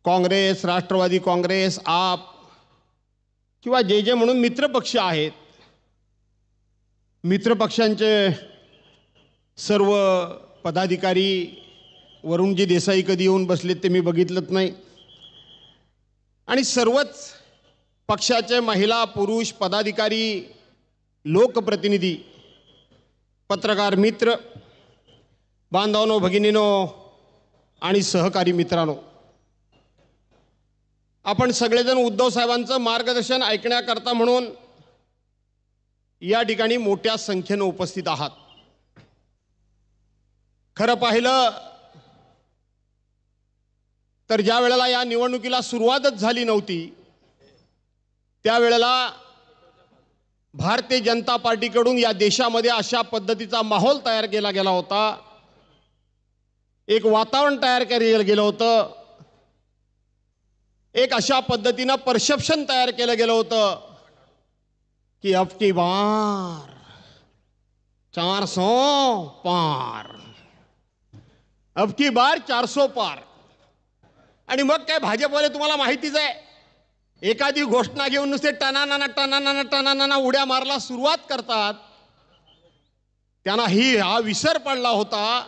काँग्रेस, राष्ट्रवादी काँग्रेस, आप किंवा जे जे म्हणून मित्रपक्ष आहेत, मित्रपक्षांचे सर्व पदाधिकारी, वरुणजी देसाई कधी येऊन बसलेत ते मी बघितलंच नाही, आणि सर्वच पक्षाचे महिला पुरुष पदाधिकारी, लोकप्रतिनिधी, पत्रकार मित्र, बांधवांनो, भगिनीनो आणि सहकारी मित्रांनो, आपण सगळेजण उद्धव साहेबांचं मार्गदर्शन ऐकण्याकरता म्हणून या ठिकाणी मोठ्या संख्येने उपस्थित आहात. खरं पाहिलं तर ज्या वेळेला या निवडणुकीला सुरुवातच झाली नव्हती त्यावेळेला भारतीय जनता पार्टीकडून या देशामध्ये अशा पद्धतीचा माहोल तयार केला गेला होता, एक वातावरण तयार केलं गेलं होतं, एक अशा पद्धतीनं परसेप्शन तयार केलं गेलं होतं की अब की बार 400 पार, अब की बार 400 पार. आणि मग काय भाजपवाले तुम्हाला माहितीच आहे, एखादी घोषणा घेऊन नुसते टनाना टनाना टनाना उड्या मारायला सुरुवात करतात. त्यांना हा विसर पडला होता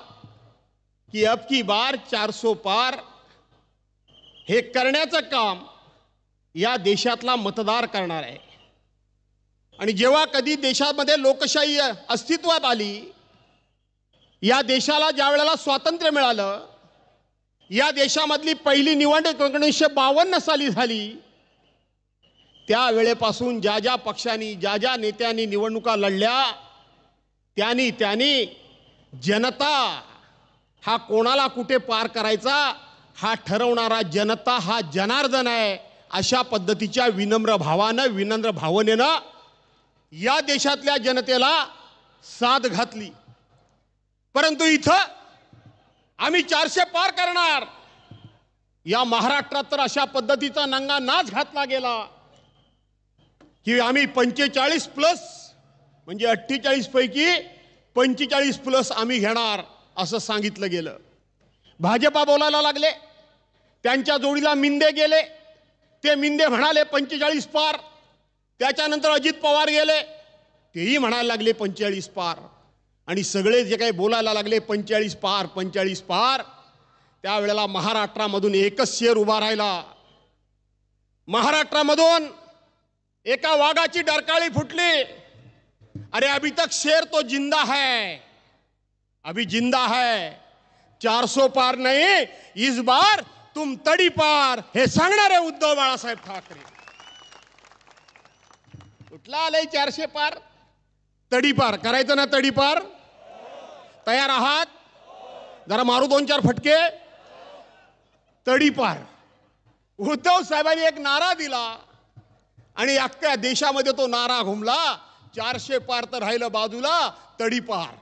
की अब की बार 400 पार हे करण्याचं काम या देशातला मतदार करणार आहे. आणि जेव्हा कधी देशामध्ये लोकशाही अस्तित्वात आली, या देशाला ज्या वेळेला स्वातंत्र्य मिळालं, या देशामधली पहिली निवडणूक 1952 साली झाली, त्यावेळेपासून ज्या ज्या पक्षांनी ज्या ज्या नेत्यांनी निवडणुका लढल्या, त्यांनी जनता हा कोणाला कुठे पार करायचा हा ठरवणारा जनता हा जनार्दन आहे, अशा पद्धतीच्या विनम्र भावनेनं या देशातल्या जनतेला साथ घातली. परंतु इथं आम्ही 400 पार करणार, या महाराष्ट्रात तर अशा पद्धतीचा नंगा नाच घातला गेला की आम्ही 45 प्लस म्हणजे 48 पैकी 45 प्लस आम्ही घेणार असं सांगितलं गेलं. भाजपा बोलायला लागले, त्यांच्या जोडीला मिंदे गेले, ते मिंदे म्हणाले 45 पार. त्याच्यानंतर अजित पवार गेले, तेही म्हणायला लागले 45 पार. आणि सगळे जे काही बोलायला लागले 45 पार 45 पार, त्यावेळेला महाराष्ट्रामधून एकच शेर उभा राहिला. महाराष्ट्रामधून एका वाघाची डरकाळी फुटली, अरे अभी तक शेर तो जिंदा है, अभी जिंदा है, 400 पार नहीं, इस बार तुम तडी पार, हे सांगणारे उद्धव बाळासाहेब ठाकरे. कुठला आलंय 400 पार? तडीपार करायचं ना, तडीपार तयार आहात? जरा मारू 2-4 फटके. तडीपार. उद्धव साहेबांनी एक नारा दिला आणि अख्ख्या देशामध्ये तो नारा घुमला. 400 पार तर राहिलं बाजूला, तडीपार.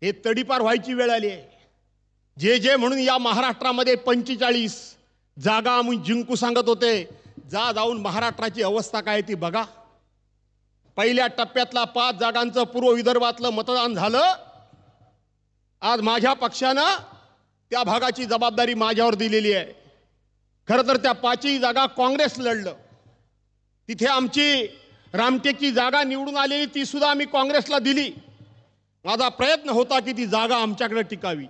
हे तडीपार व्हायची वेळ आली आहे. जे म्हणून या महाराष्ट्रामध्ये 45 जागा आम्ही जिंकू सांगत होते, जाऊन महाराष्ट्राची अवस्था काय ती बघा. पहिल्या टप्प्यातला 5 जागांचं पूर्व विदर्भातलं मतदान झालं. आज माझ्या पक्षानं त्या भागाची जबाबदारी माझ्यावर दिलेली आहे. खरं तर त्या 5ही जागा काँग्रेस लढलं. तिथे आमची रामटेकची जागा निवडून आलेली, ती सुद्धा आम्ही काँग्रेसला दिली. माझा प्रयत्न होता की ती जागा आमच्याकडे टिकावी.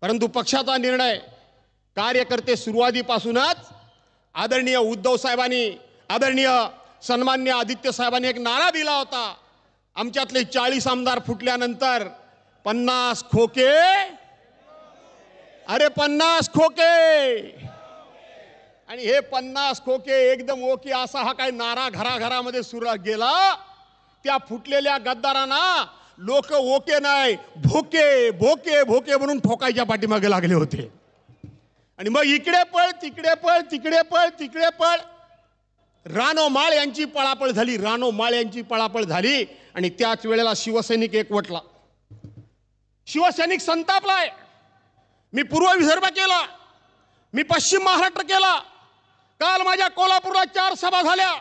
परंतु पक्षाचा निर्णय, कार्यकर्ते सुरुवातीपासूनच आदरणीय उद्धव साहेबांनी, आदरणीय सन्मान्य आदित्य साहेबांनी एक नारा दिला होता. आमच्यातले 40 आमदार फुटल्यानंतर 50 खोके, अरे 50 खोके. आणि हे 50 खोके एकदम ओके असा हा काय नारा घराघरामध्ये सुरू गेला. त्या फुटलेल्या गद्दारांना लोक ओके नाही, भोके भोके भोके म्हणून ठोकायच्या पाठीमागे लागले होते. आणि मग इकडे पळ तिकडे पळ, तिकडे पळ तिकडे पळ. रानो माळ यांची पळापळ झाली, रानो माळ यांची पळापळ झाली. आणि त्याच वेळेला शिवसैनिक एकवटला. शिवसैनिक संतापलाय. मी पूर्व विदर्भ केला, मी पश्चिम महाराष्ट्र केला. काल माझ्या कोल्हापूरला 4 सभा झाल्या.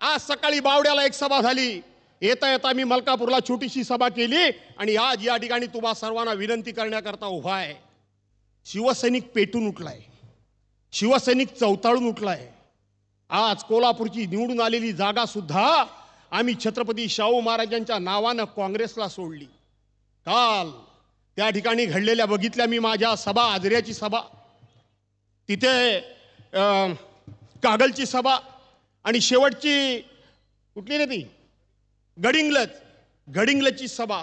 आज सकाळी बावड्याला 1 सभा झाली. येता येता मी मलकापूरला छोटीशी सभा केली. आणि आज या ठिकाणी तुम्हा सर्वांना विनंती करण्याकरता उभा आहे. शिवसैनिक पेटून उठलाय, शिवसैनिक चवताळून उठलाय. आज कोल्हापूरची निवडून आलेली जागा सुद्धा आम्ही छत्रपती शाहू महाराजांच्या नावानं काँग्रेसला सोडली. काल त्या ठिकाणी घडलेल्या बघितल्या मी माझ्या सभा, आजऱ्याची सभा, तिथे कागलची सभा, आणि शेवटची कुठली रे ती गडिंग्लजची सभा.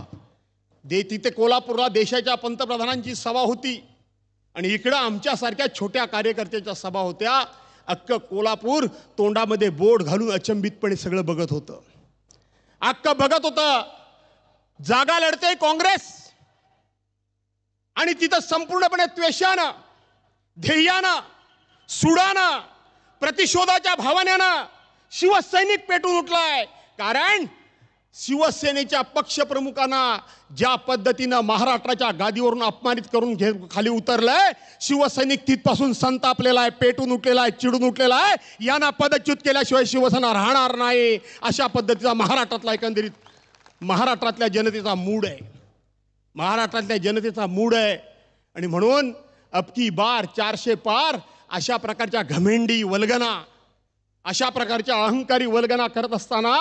तिथे कोल्हापूरला देशाच्या पंतप्रधानांची सभा होती. आणि इकडं आमच्यासारख्या छोट्या कार्यकर्त्याच्या सभा होत्या. अख्खं कोल्हापूर तोंडामध्ये बोट घालून अचंबितपणे सगळं बघत होतं. अख्खं बघत होतं, जागा लढते काँग्रेस. आणि तिथं संपूर्णपणे त्वेषानं, ध्येयानं, सुडानं, प्रतिशोधाच्या भावनेनं शिवसैनिक पेटून उठलाय. कारण शिवसेनेच्या पक्षप्रमुखांना ज्या पद्धतीनं महाराष्ट्राच्या गादीवरून अपमानित करून खाली उतरलंय, शिवसैनिक तिथपासून संतापलेला आहे, पेटून उठलेला आहे, चिडून उठलेला आहे. यांना पदच्युत केल्याशिवाय शिवसेना राहणार नाही, अशा पद्धतीचा महाराष्ट्रातला एकंदरीत महाराष्ट्रातल्या जनतेचा मूड आहे. महाराष्ट्रातल्या जनतेचा मूड आहे. आणि म्हणून अबकी बार 400 पार अशा प्रकारच्या घमेंडी वल्गना, अशा प्रकारच्या अहंकारी वल्गना करत असताना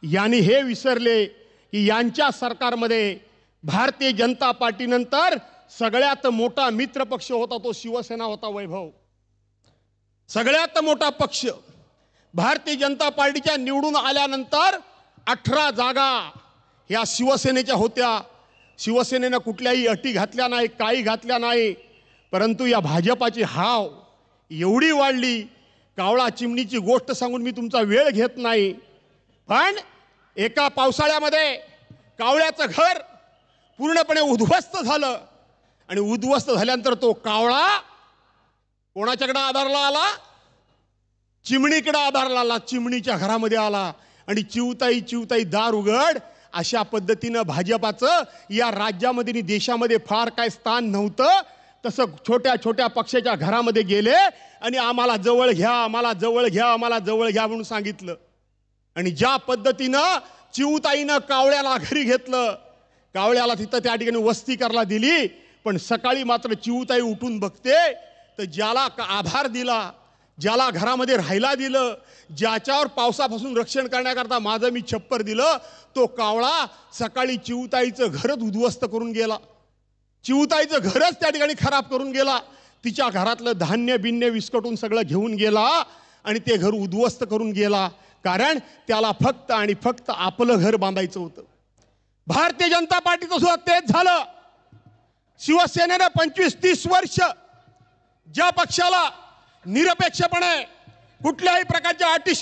यांनी हे विसरले की यांच्या सरकारमध्ये भारतीय जनता पार्टीनंतर सगळ्यात मोठा मित्रपक्ष होता तो शिवसेना होता. वैभव, सगळ्यात मोठा पक्ष भारतीय जनता पार्टीच्या निवडून आल्यानंतर 18 जागा ह्या शिवसेनेच्या होत्या. शिवसेनेनं कुठल्याही अटी घातल्या नाही, काही घातल्या नाही. परंतु या भाजपाची हाव एवढी वाढली, कावळा चिमणीची गोष्ट सांगून मी तुमचा वेळ घेत नाही. पण एका पावसाळ्यामध्ये कावळ्याचं घर पूर्णपणे उद्ध्वस्त झालं आणि उद्ध्वस्त झाल्यानंतर तो कावळा कोणाच्याकडे आधारला आला? चिमणीकडे आधारला आला. चिमणीच्या घरामध्ये आला आणि चिवताई चिवताई दार उघड. अशा पद्धतीनं भाजपाचं या राज्यामध्ये आणि देशामध्ये फार काय स्थान नव्हतं. तसं छोट्या छोट्या पक्षाच्या घरामध्ये गेले आणि आम्हाला जवळ घ्या, आम्हाला जवळ घ्या, आम्हाला जवळ घ्या म्हणून सांगितलं. आणि ज्या पद्धतीनं चिवताईनं कावळ्याला घरी घेतलं, कावळ्याला तिथं त्या ठिकाणी वस्ती करायला दिली. पण सकाळी मात्र चिवताई उठून बघते तर ज्याला आधार दिला, ज्याला घरामध्ये राहायला दिलं, ज्याच्यावर पावसापासून रक्षण करण्याकरता माझं मी छप्पर दिलं, तो कावळा सकाळी चिवताईचं घरच उद्ध्वस्त करून गेला. चिवताईचं घरच त्या ठिकाणी खराब करून गेला. तिच्या घरातलं धान्य बिन्य विस्कटून सगळं घेऊन गेला आणि ते घर उद्ध्वस्त करून गेला. कारण त्याला फक्त आणि फक्त आपलं घर बांधायचं होतं. भारतीय जनता पार्टीचं सुद्धा तेच झालं. शिवसेनेनं 25-30 वर्ष ज्या पक्षाला निरपेक्षपणे कुठल्याही प्रकारच्या अटी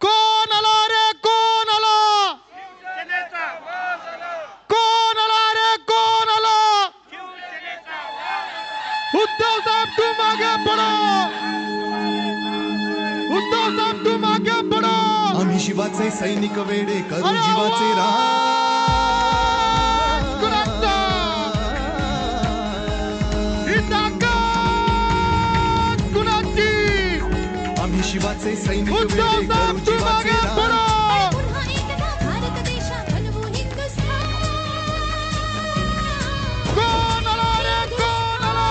कोण आला रे, कोण आला, कोण आला रे, कोण आला? उद्धव साहेब तू मागे पडो, उद्धव साहेब तू मागे पडो. आम्ही शिवाचे सैनिक वेडे करू जीवाचे रान. आम्ही शिवाचे सैनिक वेडे करू जीवाचे रान. कोण आला रे, कोण आला,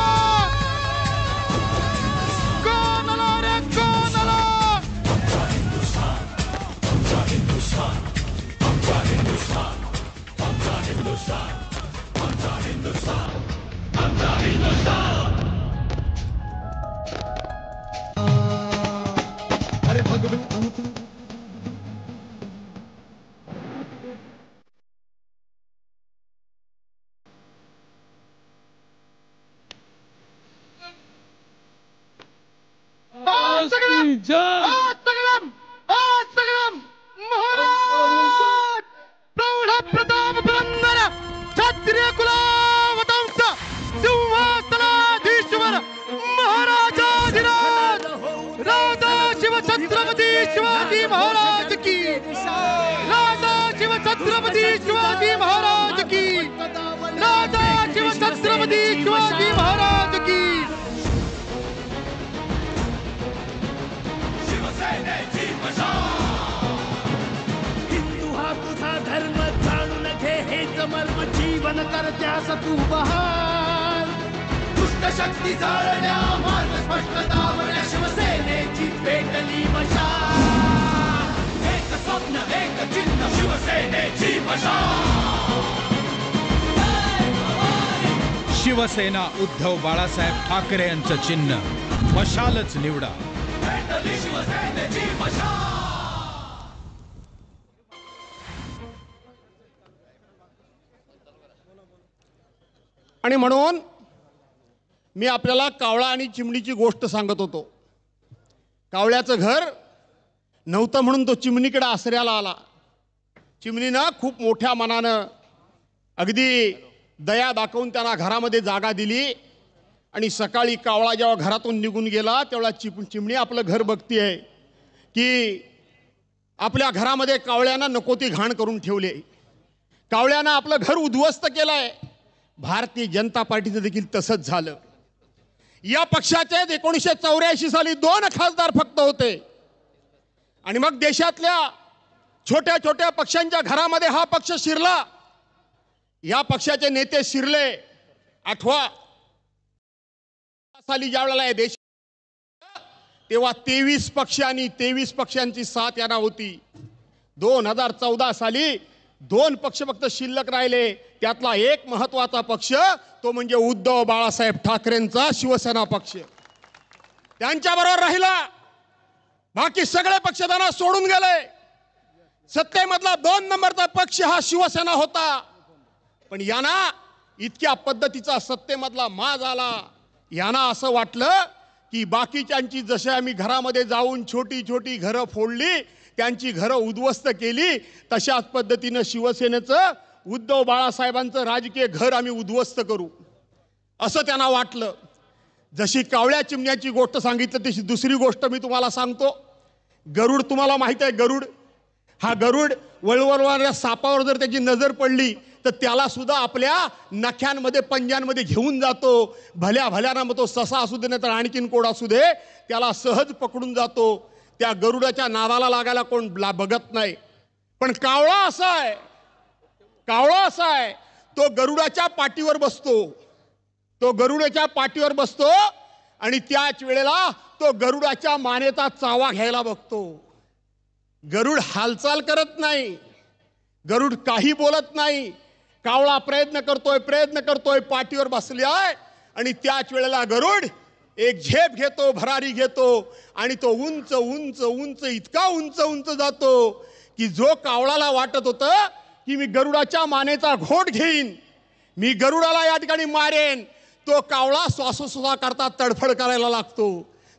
कोण आला रे, कोण आला? आमचा हिंदुस्थान, आमचा हिंदुस्थान, आमचा हिंदुस्थान, आमचा हिंदुस्थान, आमचा हिंदुस्थान, आमचा हिंदुस्थान. अरे भगवान, प्रौढ प्रताप पुरंदर क्षत्रिय कुलावतंस सिंहासनाधीश्वर महाराजाधिराज राजा शिव छत्रपती शिवाजी महाराज की, राजा शिव छत्रपती शिवाजी महाराज की, राजा शिव छत्रपती शिवाजी महाराज की. हिंदू हा तुझा धर्म जाणून घे, हेच मर्म जीवन करत्यास तू बहाल. दुष्ट शक्ती जाळण्या मार्ग स्पष्ट दावण्या शिवसेनेची पेटली मशाल. एक स्वप्न एक चिन्ह शिवसेनेची मशाल. शिवसेना उद्धव बाळासाहेब ठाकरे यांचं चिन्ह मशालच निवडा. पेटली शिवसेनेची मशाल. आणि म्हणून मी आपल्याला कावळा आणि चिमणीची गोष्ट सांगत होतो. कावळ्याचं घर नव्हतं म्हणून तो चिमणीकडे आसऱ्याला आला. चिमणीनं खूप मोठ्या मनानं अगदी दया दाखवून त्यांना घरामध्ये जागा दिली. आणि सकाळी कावळा जेव्हा घरातून निघून गेला तेव्हा चिमणी आपलं घर बघतीये की आपल्या घरामध्ये कावळ्यानं नको ती घाण करून ठेवली. कावळ्यानं आपलं घर उद्ध्वस्त केलंय. भारतीय जनता पार्टीचं देखील तसंच झालं. या पक्षाचे 1984 साली 2 खासदार फक्त होते आणि मग देशातल्या छोट्या छोट्या पक्षांच्या घरामध्ये हा पक्ष शिरला, या पक्षाचे नेते शिरले. आठवा साली ज्या वेळेला या देश तेव्हा 23 पक्ष आणि 23 पक्षांची साथ यांना होती. 2014 साली 2 पक्ष फक्त शिल्लक राहिले. त्यातला एक महत्वाचा पक्ष तो म्हणजे उद्धव बाळासाहेब ठाकरेंचा शिवसेना पक्ष. त्यांच्याबरोबर राहिला. बाकी सगळे पक्ष त्यांना सोडून गेले. सत्तेमधला 2 नंबरचा पक्ष हा शिवसेना होता. पण यांना इतक्या पद्धतीचा सत्तेमधला माज आला. यांना असं वाटलं की बाकीच्यांची जसे आम्ही घरामध्ये जाऊन छोटी छोटी घरं फोडली, त्यांची घरं उद्ध्वस्त केली, तशाच पद्धतीनं शिवसेनेचं उद्धव बाळासाहेबांचं राजकीय घर आम्ही उद्ध्वस्त करू असं त्यांना वाटलं. जशी कावळ्या चिमण्याची गोष्ट सांगितलं तशी दुसरी गोष्ट मी तुम्हाला सांगतो. गरुड तुम्हाला माहित आहे, गरुड हा गरुड वळवळणाऱ्या सापावर जर त्याची नजर पडली तर त्याला सुद्धा आपल्या नख्यांमध्ये पंजांमध्ये घेऊन जातो. भल्या भल्याना मग तो ससा असू दे नाही तर आणखीन कोण असू दे, त्याला सहज पकडून जातो. त्या गरुडाच्या नावाला लागायला कोण बघत नाही. पण कावळा असा आहे, कावळा असा आहे, तो गरुडाच्या पाठीवर बसतो. तो गरुडाच्या पाठीवर बसतो आणि त्याच वेळेला तो गरुडाच्या मानेचा चावा घ्यायला बघतो. गरुड हालचाल करत नाही, गरुड काही बोलत नाही. कावळा प्रयत्न करतोय पाठीवर बसले आहे आणि त्याच वेळेला गरुड एक झेप घेतो, भरारी घेतो आणि तो उंच उंच उंच इतका उंच उंच जातो की जो कावळाला वाटत होतं की मी गरुडाच्या मानेचा घोट घेईन, मी गरुडाला या ठिकाणी मारेन, तो कावळा श्वासोश्वास करता तडफड करायला लागतो.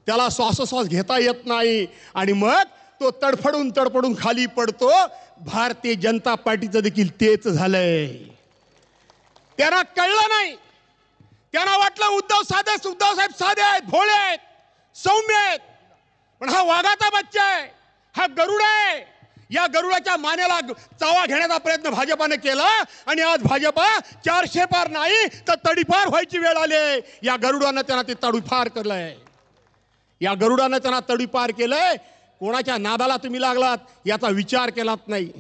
त्याला श्वासोश्वास घेता येत नाही आणि मग तो तडफडून खाली पडतो. भारतीय जनता पार्टीचं देखील तेच झालंय. त्यांना कळलं नाही. त्यांना वाटलं उद्धव साहेब साधे आहेत, भोळे आहेत, सौम्य आहेत. पण हा वाघाचा बच्चा आहे, हा गरुड आहे. या गरुडाच्या मानेला चावा घेण्याचा प्रयत्न भाजपाने केला आणि आज भाजपा 400 पार नाही तर तडीपार व्हायची वेळ आली. या गरुडानं त्यांना ते तडीपार केलंय. या गरुडानं त्यांना तडीपार केलंय. कोणाच्या नादाला तुम्ही लागलात याचा विचार केलात नाही.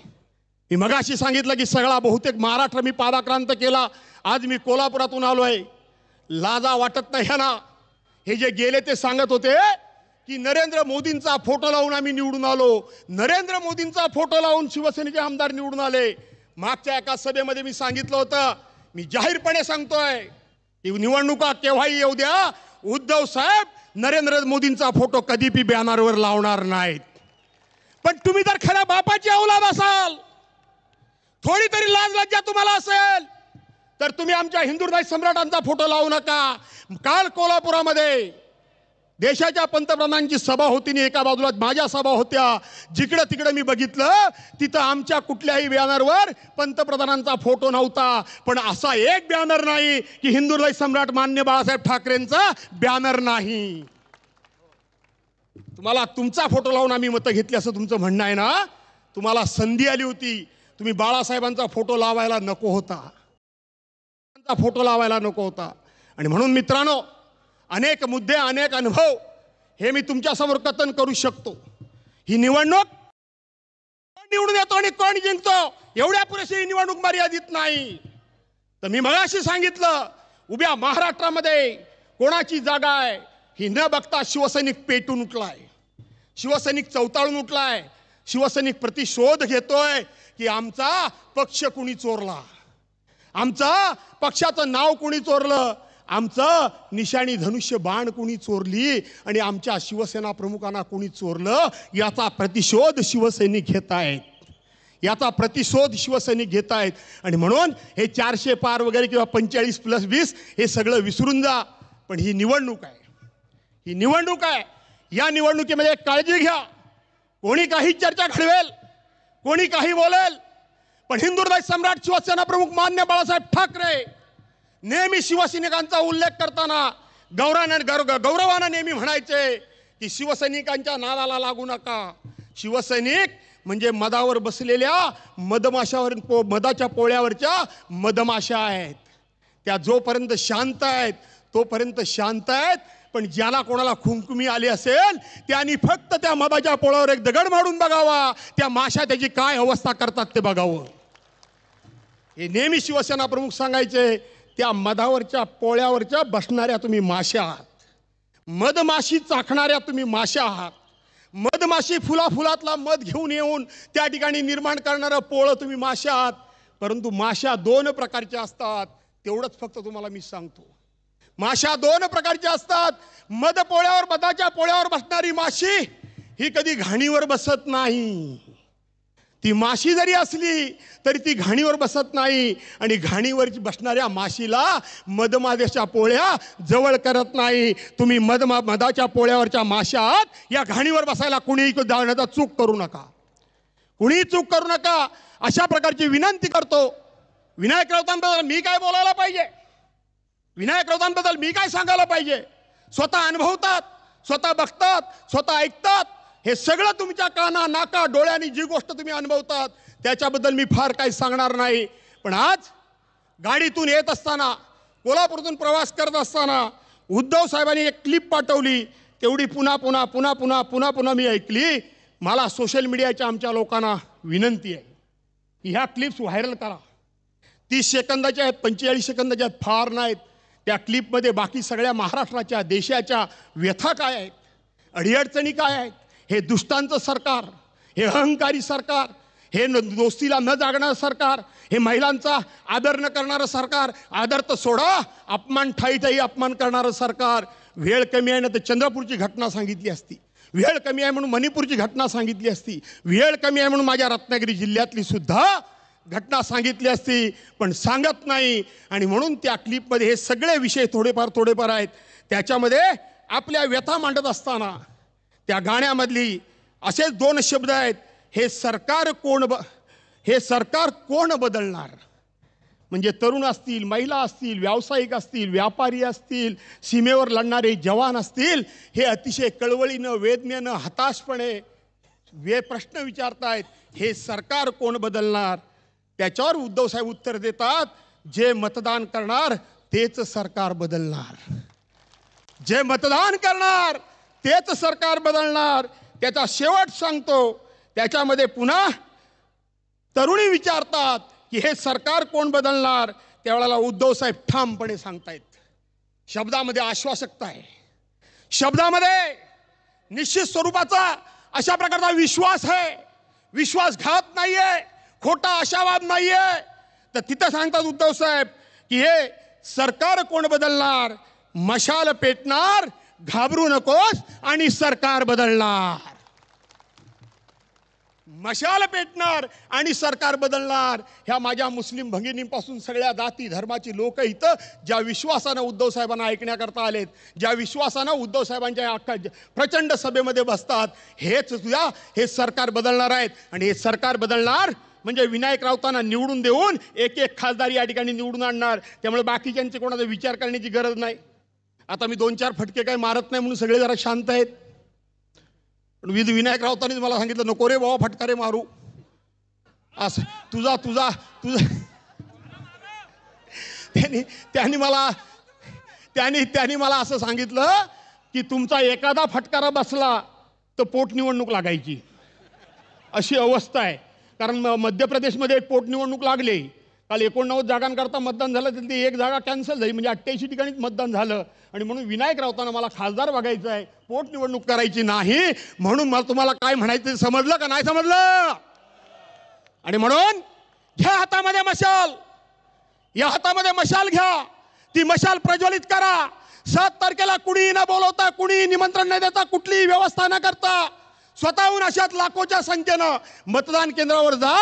मी मगाशी सांगितलं की सगळा बहुतेक महाराष्ट्र मी पादाक्रांत केला. आज मी कोल्हापुरातून आलोय. लाजा वाटत नाही ह्यांना. हे जे गेले ते सांगत होते की नरेंद्र मोदींचा फोटो लावून आम्ही निवडून आलो, नरेंद्र मोदींचा फोटो लावून शिवसेनेचे आमदार निवडून आले. मागच्या एका सभेमध्ये मी सांगितलं होतं, मी जाहीरपणे सांगतोय की निवडणुका केव्हाही येऊ द्या, उद्धव साहेब नरेंद्र मोदींचा फोटो कधी बी बॅनरवर लावणार नाहीत. पण तुम्ही जर खऱ्या बापाची औलाद असाल, थोडी तरी लाज लज्जा तुम्हाला असेल तर तुम्ही आमच्या हिंदुहृदय सम्राटांचा फोटो लावू नका. काल कोल्हापुरामध्ये देशाच्या पंतप्रधानांची सभा होती आणि एका बाजूला माझ्या सभा होत्या. जिकडं तिकडं मी बघितलं तिथं आमच्या कुठल्याही बॅनरवर पंतप्रधानांचा फोटो नव्हता. पण असा एक बॅनर नाही की हिंदुहृदय सम्राट मान्य बाळासाहेब ठाकरेंचा बॅनर नाही. तुम्हाला तुमचा फोटो लावून आम्ही मतं घेतली असं तुमचं म्हणणं आहे ना. तुम्हाला संधी आली होती, तुम्ही बाळासाहेबांचा फोटो लावायला नको होता, फोटो लावायला नको होता. आणि म्हणून मित्रांनो, अनेक मुद्दे, अनेक अनुभव हे मी तुमच्यासमोर कथन करू शकतो. ही निवडणूक कोण निवडून येतो आणि कोण जिंकतो एवढ्या पुरेशी ही निवडणूक मर्यादित नाही. तर मी मगाशी सांगितलं, उभ्या महाराष्ट्रामध्ये कोणाची जागा आहे ही न बघता शिवसैनिक पेटून उठलाय, शिवसैनिक चवताळून उठलाय, शिवसैनिक प्रतिशोध घेतोय की आमचा पक्ष कुणी चोरला, आमचा पक्षाचं नाव कुणी चोरलं, आमचं निशाणी धनुष्य बाण कुणी चोरली आणि आमच्या शिवसेना प्रमुखांना कुणी चोरलं, याचा प्रतिशोध शिवसैनिक घेत आहेत, याचा प्रतिशोध शिवसैनिक घेत आहेत. आणि म्हणून हे 400 पार वगैरे किंवा 45+20 हे सगळं विसरून जा. पण ही निवडणूक आहे, ही निवडणूक आहे. या निवडणुकीमध्ये काळजी घ्या. कोणी काही चर्चा घडवेल, कोणी काही बोलेल, पण हिंदुहृदय सम्राट शिवसेना प्रमुख मान्य बाळासाहेब ठाकरे नेहमी शिवसैनिकांचा उल्लेख करताना गौरवानं नेहमी म्हणायचे की शिवसैनिकांच्या नादाला लागू नका. शिवसैनिक म्हणजे मदावर बसलेल्या मधमाशावर, मधाच्या पोळ्यावरच्या मधमाशा आहेत. त्या जोपर्यंत शांत आहेत तोपर्यंत शांत आहेत, पण ज्याला कोणाला खुमखुमी आली असेल त्यांनी फक्त त्या मधाच्या पोळ्यावर एक दगड मारून बघावा, त्या माशा त्याची काय अवस्था करतात ते बघावं. हे नेहमी शिवसेना प्रमुख सांगायचे, त्या मधावरच्या पोळ्यावरच्या बसणाऱ्या तुम्ही माश्या आहात, मधमाशी चाखणाऱ्या तुम्ही माश्या आहात. मधमाशी फुलाफुलातला मध घेऊन येऊन त्या ठिकाणी निर्माण करणारं पोळं तुम्ही माश्या आहात. परंतु माश्या 2 प्रकारच्या असतात, तेवढंच फक्त तुम्हाला मी सांगतो. माश्या 2 प्रकारच्या असतात. मध पोळ्यावर, मधाच्या पोळ्यावर बसणारी माशी ही कधी घाणीवर बसत नाही. ती माशी जरी असली तरी ती घाणीवर बसत नाही, आणि घाणीवर बसणाऱ्या माशीला मधमाशाच्या पोळ्या जवळ करत नाही. तुम्ही मधाच्या पोळ्यावरच्या माश्या आहात, या घाणीवर बसायला कुणीही जाण्याचा चूक करू नका, कुणीही चूक करू नका. अशा प्रकारची विनंती करतो. विनायक राऊतांबद्दल मी काय बोलायला पाहिजे, विनायक राऊतांबद्दल मी काय सांगायला पाहिजे. स्वतः अनुभवतात, स्वतः बघतात, स्वतः ऐकतात. हे सगळं तुमच्या काना नाका डोळ्यांनी जी गोष्ट तुम्ही अनुभवतात त्याच्याबद्दल मी फार काही सांगणार नाही. पण आज गाडीतून येत असताना, कोल्हापूरतून प्रवास करत असताना उद्धव साहेबांनी एक क्लिप पाठवली. तेवढी पुन्हा पुन्हा पुन्हा पुन्हा पुन्हा पुन्हा मी ऐकली. मला सोशल मीडियाच्या आमच्या लोकांना विनंती आहे की ह्या क्लिप्स व्हायरल करा. 30 सेकंदाच्या आहेत, 45 सेकंदाच्या आहेत, फार नाहीत. त्या क्लिपमध्ये बाकी सगळ्या महाराष्ट्राच्या, देशाच्या व्यथा काय आहेत, अडीअडचणी काय आहेत. हे दुष्टांचं सरकार, हे अहंकारी सरकार, हे दोस्तीला न जागणारं सरकार, हे महिलांचा आदर न करणारं सरकार, आदर तर सोडा, अपमान ठाई ठाई अपमान करणारं सरकार. वेळ कमी आहे ना तर चंद्रपूरची घटना सांगितली असती, वेळ कमी आहे म्हणून मणिपूरची घटना सांगितली असती, वेळ कमी आहे म्हणून माझ्या रत्नागिरी जिल्ह्यातली सुद्धा घटना सांगितली असती, पण सांगत नाही. आणि म्हणून त्या क्लिपमध्ये हे सगळे विषय थोडेफार आहेत. त्याच्यामध्ये आपल्या व्यथा मांडत असताना त्या गाण्यामधली असेच 2 शब्द आहेत, हे सरकार कोण बदलणार. म्हणजे तरुण असतील, महिला असतील, व्यावसायिक असतील, व्यापारी असतील, सीमेवर लढणारे जवान असतील, हे अतिशय कळवळीनं, वेदनेनं, हताशपणे प्रश्न विचारतायत, हे सरकार कोण बदलणार. त्याच्यावर उद्धव साहेब उत्तर देतात, जे मतदान करणार तेच सरकार बदलणार, जे मतदान करणार तेच सरकार बदलणार. त्याचा शेवट सांगतो. त्याच्यामध्ये पुन्हा तरुणी विचारतात की हे सरकार कोण बदलणार. त्यावेळेला उद्धव साहेब ठामपणे सांगतायत, शब्दामध्ये आश्वासकता आहे, शब्दामध्ये निश्चित स्वरूपाचा अशा प्रकारचा विश्वास आहे, विश्वासघात नाहीये, खोटा आशावाद नाहीये. तर तिथं सांगतात उद्धव साहेब की हे सरकार कोण बदलणार, मशाल पेटणार, घाबरू नकोस आणि सरकार बदलणार. मशाल पेटणार आणि सरकार बदलणार. ह्या माझ्या मुस्लिम भगिनींपासून सगळ्या जाती धर्माची लोक इथं ज्या विश्वासानं उद्धव साहेबांना ऐकण्याकरता आलेत, ज्या विश्वासानं उद्धव साहेबांच्या अख्खा प्रचंड सभेमध्ये बसतात, हेच तुझ्या हे सरकार बदलणार आहेत. आणि हे सरकार बदलणार म्हणजे विनायक राऊतांना निवडून देऊन एक खासदार या ठिकाणी निवडून आणणार. त्यामुळे बाकीच्यांचे कोणाचा विचार करण्याची गरज नाही. आता मी 2-4 फटके काही मारत नाही म्हणून सगळे जरा शांत आहेत. पण विनायक राऊतांनीच मला सांगितलं, नको रे बाबा फटकारे मारू, असं तुझा त्यांनी मला असं सांगितलं की तुमचा एखादा फटकारा बसला तर पोटनिवडणूक लागायची, अशी अवस्था आहे. कारण मध्य प्रदेशमध्ये एक पोटनिवडणूक लागली. काल 89 जागांकरता मतदान झालं, तर ती 1 जागा कॅन्सल झाली, म्हणजे 88 ठिकाणीच मतदान झालं. आणि म्हणून विनायक राऊतांना मला खासदार बघायचं आहे, पोटनिवडणूक करायची नाही. म्हणून मला तुम्हाला काय म्हणायचं समजलं का नाही समजलं. आणि म्हणून घ्या हातामध्ये मशाल, या हातामध्ये मशाल घ्या, ती मशाल प्रज्वलित करा. 7 तारखेला कुणीही न बोलवता, कुणीही निमंत्रण न देता, कुठलीही व्यवस्था न करता स्वतःहून अशात लाखोच्या संख्येनं मतदान केंद्रावर जा.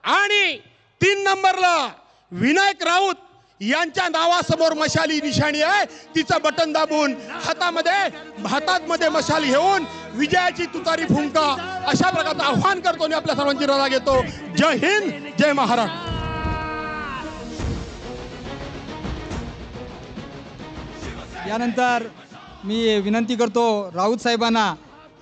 आणि 3 नंबरला विनायक राऊत यांच्या नावासमोर मशाली निशाणी आहे, तिचं बटन दाबून हातामध्ये मशाल घेऊन विजयाची तुतारी फुंका, अशा प्रकारचं आव्हान करतो आणि आपल्या सर्वांची रजा घेतो. जय हिंद, जय महाराष्ट्र. यानंतर मी विनंती करतो राऊत साहेबांना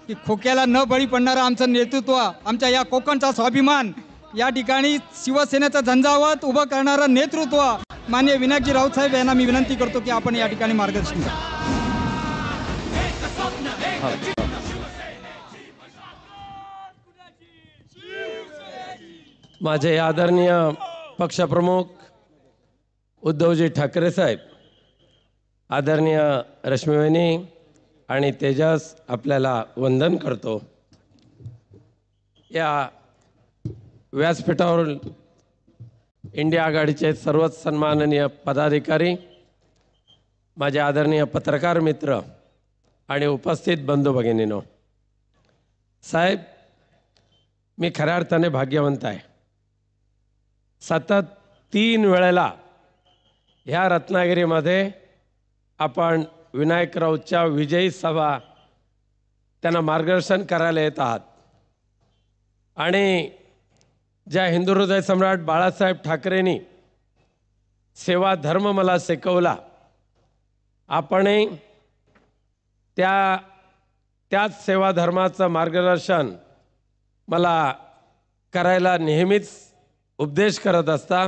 की खोक्याला न बळी पडणारं आमचं नेतृत्व, आमच्या या कोकणचा स्वाभिमान, या ठिकाणी शिवसेनेचं झंझावत उभं करणारं नेतृत्व माननीय विनायकजी राऊत साहेब यांना मी विनंती करतो की आपण या ठिकाणी मार्गदर्शन करा. माझे आदरणीय पक्षप्रमुख उद्धवजी ठाकरे साहेब, आदरणीय रश्मीवहिनी आणि तेजस, आपल्याला वंदन करतो. या व्यासपीठावर इंडिया आघाडीचे सर्वच सन्माननीय पदाधिकारी, माझे आदरणीय पत्रकार मित्र आणि उपस्थित बंधू भगिनींनो, साहेब, मी खऱ्या अर्थाने भाग्यवंत आहे. सतत 3 वेळेला ह्या रत्नागिरीमध्ये आपण विनायकरावच्या विजयी सभा त्यांना मार्गदर्शन करायला येत आहात. आणि ज्या हिंदू हृदय सम्राट बाळासाहेब ठाकरेंनी सेवा धर्म मला शिकवला, आपणही त्याच सेवा धर्माचं मार्गदर्शन मला करायला नेहमीच उपदेश करत असता.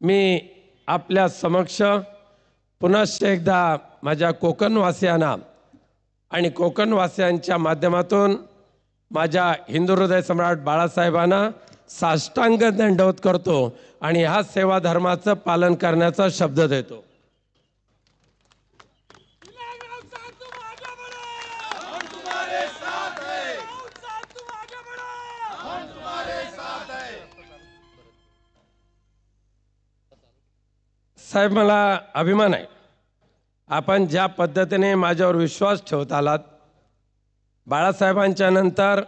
मी आपल्या समक्ष पुनश्च एकदा माझ्या कोकणवासियांना आणि कोकणवासियांच्या माध्यमातून माझ्या हिंदू हृदय सम्राट बाळासाहेबांना साष्टांग दंडवत करतो आणि ह्या सेवा धर्माचं पालन करण्याचा शब्द देतो. साहेब, मला अभिमान आहे आपण ज्या पद्धतीने माझ्यावर विश्वास ठेवत आलात. बाळासाहेबांच्या नंतर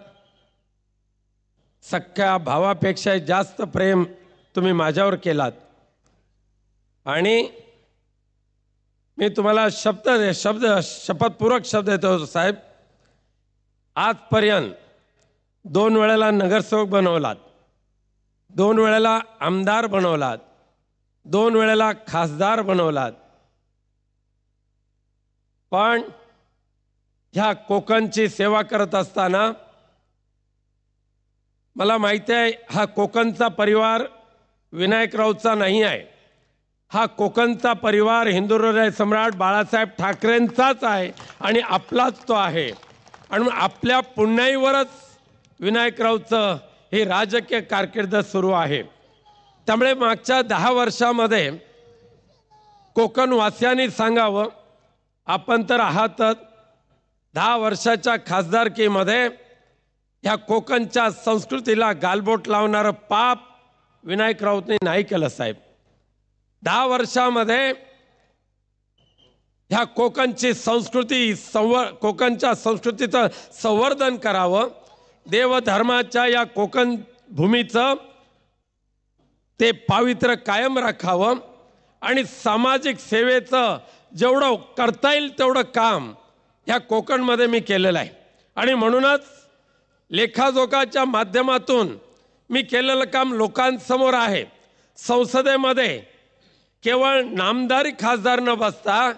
सख्या भावापेक्षा जास्त प्रेम तुम्ही माझ्यावर केलात. आणि मी तुम्हाला शपथपूर्वक शब्द देतो साहेब, आजपर्यंत 2 वेळेला नगरसेवक बनवलात, 2 वेळेला आमदार बनवलात, 2 वेळेला खासदार बनवलात. पण ह्या कोकणची सेवा करत असताना मला माहिती आहे, हा कोकणचा परिवार विनायकरावचा नाही आहे. हा कोकणचा परिवार हिंदू हृदय सम्राट बाळासाहेब ठाकरेंचाच आहे आणि आपलाच तो आहे. आणि आपल्या पुण्याईवरच विनायकरावचं हे राजकीय कारकीर्द सुरू आहे. त्यामुळे मागच्या 10 वर्षामध्ये कोकणवासियांनी सांगावं, आपण तर आहातच, 10 वर्षाच्या खासदारकीमध्ये ह्या कोकणच्या संस्कृतीला गालबोट लावणारं पाप विनायकरावने नाही केलं साहेब. 10 वर्षामध्ये ह्या कोकणची संस्कृती कोकणच्या संस्कृतीचं संवर्धन करावं, देवधर्माच्या या कोकण भूमीचं ते पावित्र्य कायम राखावं आणि सामाजिक सेवेचं जेवढं करता येईल तेवढं काम ह्या कोकणमध्ये मी केलेलं आहे. आणि म्हणूनच लेखाजोखाच्या माध्यमातून मी केलेलं काम लोकांसमोर आहे. संसदेमध्ये केवळ नामदारी खासदार न बसता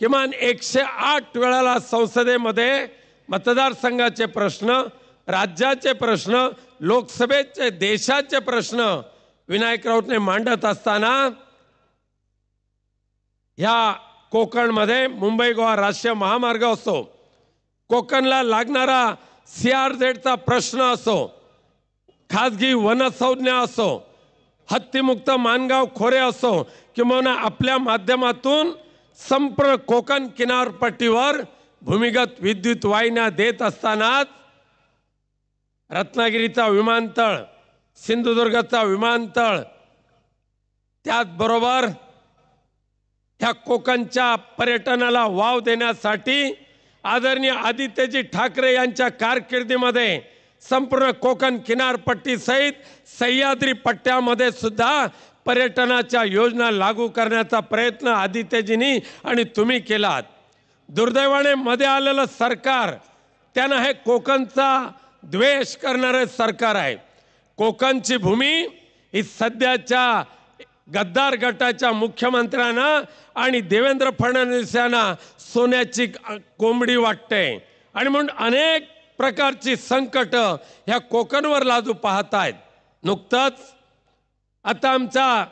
किमान 108 वेळाला संसदेमध्ये मतदारसंघाचे प्रश्न, राज्याचे प्रश्न, लोकसभेचे, देशाचे प्रश्न विनायकरावने मांडत असताना ह्या कोकणमध्ये मुंबई गोवा राष्ट्रीय महामार्ग असो, कोकणला लागणारा CRZचा प्रश्न असो, खाजगी वनसंज्ञा असो, हत्तीमुक्त मानगाव खोरे असो, किंवा आपल्या माध्यमातून संपूर्ण कोकण किनारपट्टीवर भूमिगत विद्युत वाहिन्या देत असतानाच रत्नागिरीचा विमानतळ, सिंधुदुर्गचा विमानतळ, त्याचबरोबर ह्या कोकणच्या पर्यटनाला वाव देण्यासाठी आदरणीय आदित्यजी ठाकरे यांच्या कारकिर्दीमध्ये संपूर्ण कोकण किनारपट्टी सहित सह्याद्री पट्ट्यामध्ये सुद्धा पर्यटनाच्या योजना लागू करण्याचा प्रयत्न आदित्यजींनी आणि तुम्ही केलात. दुर्दैवाने मध्ये आलेलं सरकार, त्यानं हे कोकणचा द्वेष करणारे सरकार आहे. कोकणची भूमी ही सध्याच्या गद्दार गटाच्या मुख्यमंत्र्यांना आणि देवेंद्र फडणवीस यांना सोन्याची कोंबडी वाटते. आणि म्हणून अनेक प्रकारची संकट ह्या कोकणवर लादू पाहत आहेत. नुकतंच आता आमचा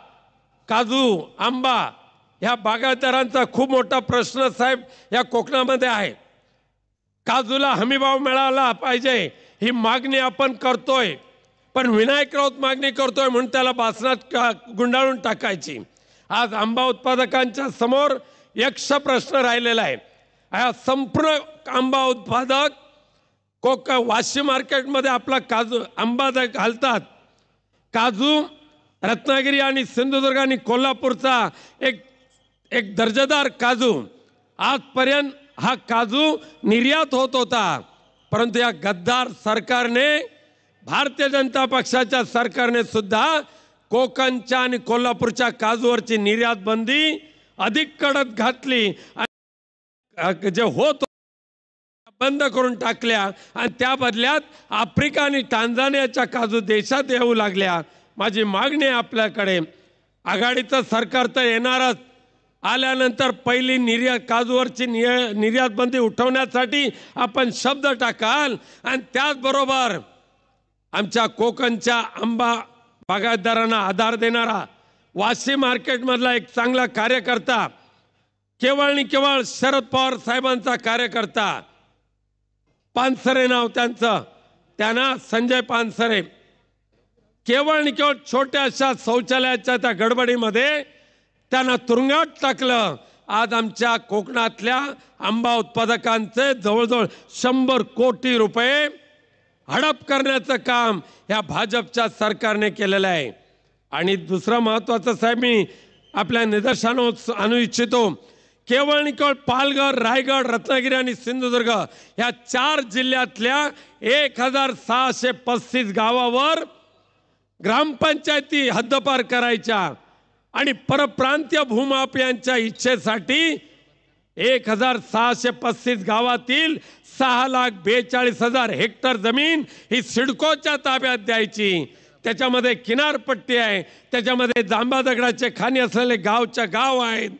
काजू, आंबा ह्या बागायतदारांचा खूप मोठा प्रश्न साहेब या कोकणामध्ये आहे. काजूला हमीभाव मिळाला पाहिजे ही मागणी आपण करतोय, पण विनायक राऊत मागणी करतोय म्हणून त्याला बासनात गुंडाळून टाकायची. आज आंबा उत्पादकांच्या समोर यक्ष प्रश्न राहिलेला आहे. हा संपूर्ण आंबा उत्पादक वाशी मार्केटमध्ये आपला काजू आंबा घालतात. काजू रत्नागिरी आणि सिंधुदुर्ग आणि कोल्हापूरचा एक दर्जेदार काजू, आजपर्यंत हा काजू निर्यात होत होता, परंतु या गद्दार सरकारने, भारतीय जनता पक्षाच्या सरकारने सुद्धा कोकणच्या आणि कोल्हापूरच्या काजूवरची निर्यात बंदी अधिक कडक घातली आणि जे होत बंद करून टाकल्या आणि त्या बदल्यात आफ्रिका आणि टांझानियाच्या काजू देशात येऊ लागल्या. माझी मागणी आहे आपल्याकडे, आघाडीचं सरकार तर येणारच, आल्यानंतर पहिली काजूवरची निर्यात बंदी उठवण्यासाठी आपण शब्द टाकाल आणि त्याचबरोबर आमच्या कोकणच्या आंबा बागायतदारांना आधार देणारा वाशी मार्केटमधला एक चांगला कार्यकर्ता, केवळ आणि केवळ शरद पवार साहेबांचा कार्यकर्ता, पानसरे नाव त्यांचं, त्यांना संजय पानसरे, केवळ आणि केवळ छोट्याशा शौचालयाच्या त्या गडबडीमध्ये त्यांना तुरुंगात टाकलं. आज आमच्या कोकणातल्या आंबा उत्पादकांचे जवळजवळ 100 कोटी रुपये हडप करण्याचं काम या भाजपच्या सरकारने केलेलं आहे. आणि दुसरं महत्त्वाचं साहेब मी आपल्या निदर्शनास आणू इच्छितो, केवळ आणि केवळ पालघर, रायगड, रत्नागिरी आणि सिंधुदुर्ग या 4 जिल्ह्यातल्या 1635 गावावर ग्रामपंचायती हद्दपार करायच्या आणि परप्रांतीय भूमाफियांच्या इच्छेसाठी 1635 गावातील 6,42,000 हेक्टर जमीन ही सिडकोच्या ताब्यात द्यायची. त्याच्यामध्ये किनारपट्टी आहे, त्याच्यामध्ये जांबा दगडाचे खाणी असलेले गाव आहेत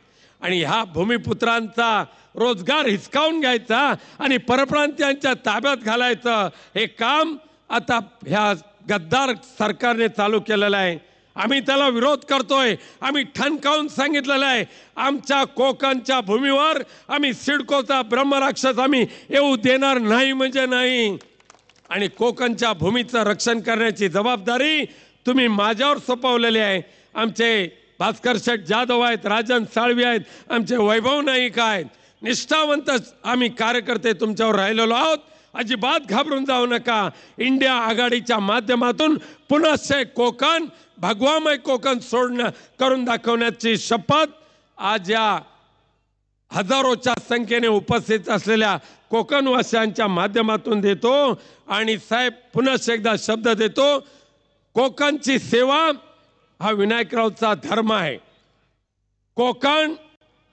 आणि ह्या भूमिपुत्रांचा रोजगार हिसकावून घ्यायचा आणि परप्रांतीयांच्या ताब्यात घालायचं हे काम आता ह्या गद्दार सरकारने चालू केलेलं आहे. आम्ही त्याला विरोध करतोय. आम्ही ठणकावून सांगितलेलं आहे, आमच्या कोकणच्या भूमीवर आम्ही सिडकोचा ब्रह्मराक्षस आम्ही येऊ देणार नाही म्हणजे नाही. आणि कोकणच्या भूमीचं रक्षण करण्याची जबाबदारी तुम्ही माझ्यावर सोपवलेली आहे. आमचे भास्कर शेठ जाधव आहेत, राजन साळवी आहेत, आमचे वैभव नाईक आहेत, निष्ठावंत आम्ही कार्यकर्ते तुमच्यावर राहिलेलो आहोत. अजिबात घाबरून जाऊ नका. इंडिया आघाडीच्या माध्यमातून पुनश्च कोकण भगवामय कोकण करून दाखवण्याची शपथ आज या हजारोच्या संख्येने उपस्थित असलेल्या कोकणवासियांच्या माध्यमातून देतो. आणि साहेब पुनश्च एकदा शब्द देतो, कोकणची सेवा हा विनायकरावचा धर्म आहे. कोकण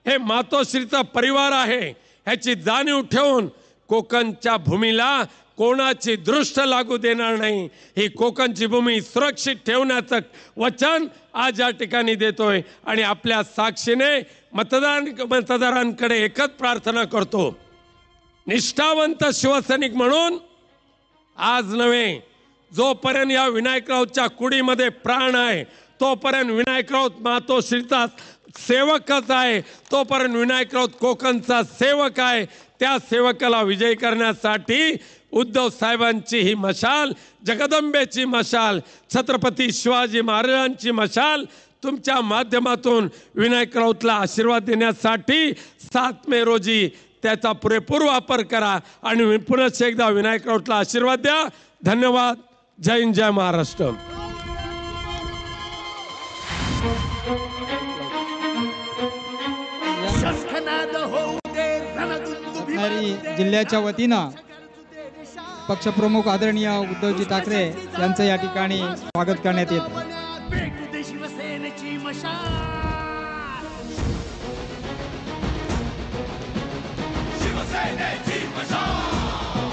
हे मातोश्रीचा परिवार आहे ह्याची जाणीव ठेवून कोकणच्या भूमीला कोणाची दृष्ट लागू देणार नाही. ही कोकणची भूमी सुरक्षित ठेवण्याचं वचन आज या ठिकाणी देतोय. आणि आपल्या साक्षीने मतदारांकडे एकच प्रार्थना करतो, निष्ठावंत शिवसैनिक म्हणून आज नव्हे, जोपर्यंत या विनायकरावच्या कुडीमध्ये प्राण आहे तोपर्यंत विनायकराव मातोश्रीचा सेवकच आहे, तोपर्यंत विनायकराव कोकणचा सेवक आहे. त्या सेवकाला विजयी करण्यासाठी उद्धव साहेबांची ही मशाल, जगदंबेची मशाल, छत्रपती शिवाजी महाराजांची मशाल तुमच्या माध्यमातून विनायक राऊतला आशीर्वाद देण्यासाठी 7 मे रोजी त्याचा पुरेपूर वापर करा आणि पुन्हा एकदा विनायक राऊतला आशीर्वाद द्या. धन्यवाद. जय हिंद, जय महाराष्ट्र. जिल्ह्याच्या वतीनं पक्षप्रमुख आदरणीय उद्धवजी ठाकरे यांचं या ठिकाणी स्वागत करण्यात येतं. शिवसेनेची मशाल, शिवसेनेची मशाल.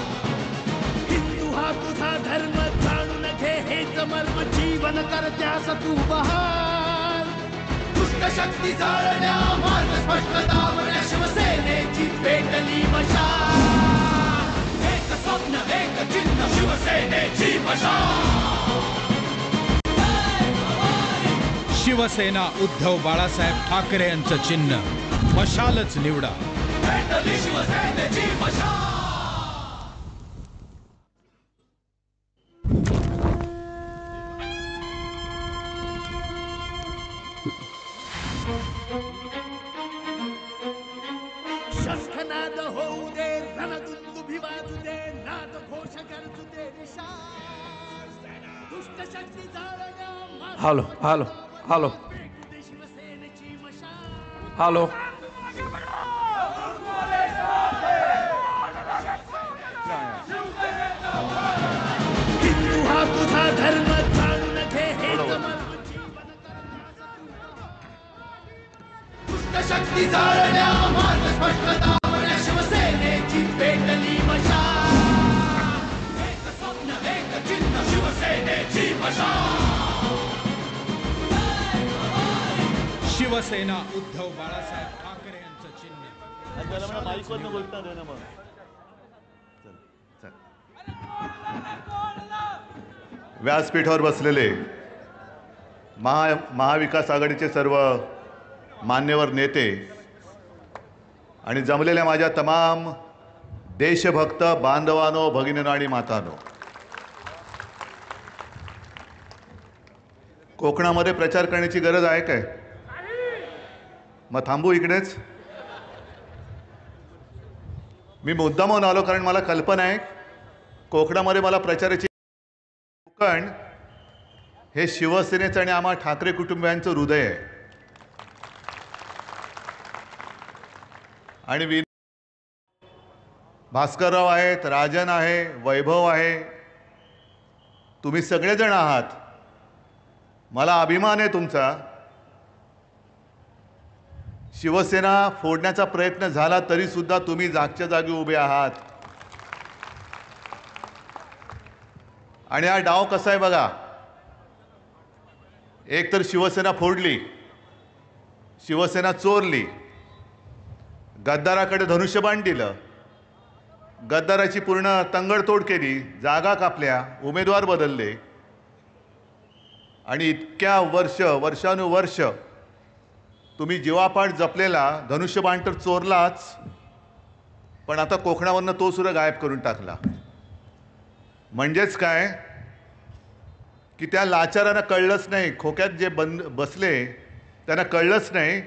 हिंदू हा तुझा धर्म जाणून घे, हेच मर्म जीवन करत्यास तू बहाल. दुष्ट शक्ती जाळण्या, मार्ग स्पष्ट दावण्या, शिवसेनेची पेटली मशाल. एक स्वप्न, एक चिन्ह, शिवसेनेची मशाल. शिवसेना उद्धव बाळासाहेब ठाकरे यांचं चिन्ह मशालच निवडा. शिवसेनेची मशाल. शंखनाद होऊ दे रणदुंदुभी वाजू दे नाद घोष गरजू दे दुष्ट शक्ती जाळण्या हॅलो हॅलो हॅलो शिवसेनेची मशाल हॅलो हिंदू हा तुझा धर्म जाणून घे हे दुष्ट शक्ती जाळण्या मार्ग स्पष्ट दावण्या शिवसेनेची पेटली मशाल एक स्वप्न एक चिन्ह शिवसेनेची मशाल शिवसेना उद्धव बाळासाहेब ठाकरे यांचं चिन्ह. व्यासपीठावर बसलेले महाविकास आघाडीचे सर्व मान्यवर नेते आणि जमलेल्या माझ्या तमाम देशभक्त बांधवांनो, भगिनींनो आणि मातांनो, कोकणामध्ये प्रचार करण्याची गरज आहे काय? मग थांबू इकडेच. मी मुद्दामून आलो कारण मला कल्पना आहे कोकणामध्ये मला प्रचाराची. कोकण हे शिवसेनेचं आणि आम्हा ठाकरे कुटुंबियांचं हृदय आहे. आणि भास्करराव आहेत, राजन आहे, वैभव आहे, तुम्ही सगळेजण आहात. मला अभिमान आहे तुमचा. शिवसेना फोडण्याचा प्रयत्न झाला तरी सुद्धा तुम्ही जागच्या जागी उभे आहात. आणि हा डाव कसा आहे बघा. एक तर शिवसेना फोडली, शिवसेना चोरली, गद्दाराकडे धनुष्यबाण दिलं, गद्दाराची पूर्ण तंगडतोड केली, जागा कापल्या, उमेदवार बदलले आणि इतक्या वर्षानुवर्ष तुम्ही जीवापाड जपलेला धनुष्यबाण तर चोरलाच, पण आता कोकणावरनं तो सुद्धा गायब करून टाकला. म्हणजेच काय की त्या लाचारांना कळलंच नाही, खोक्यात जे बसले त्यांना कळलंच नाही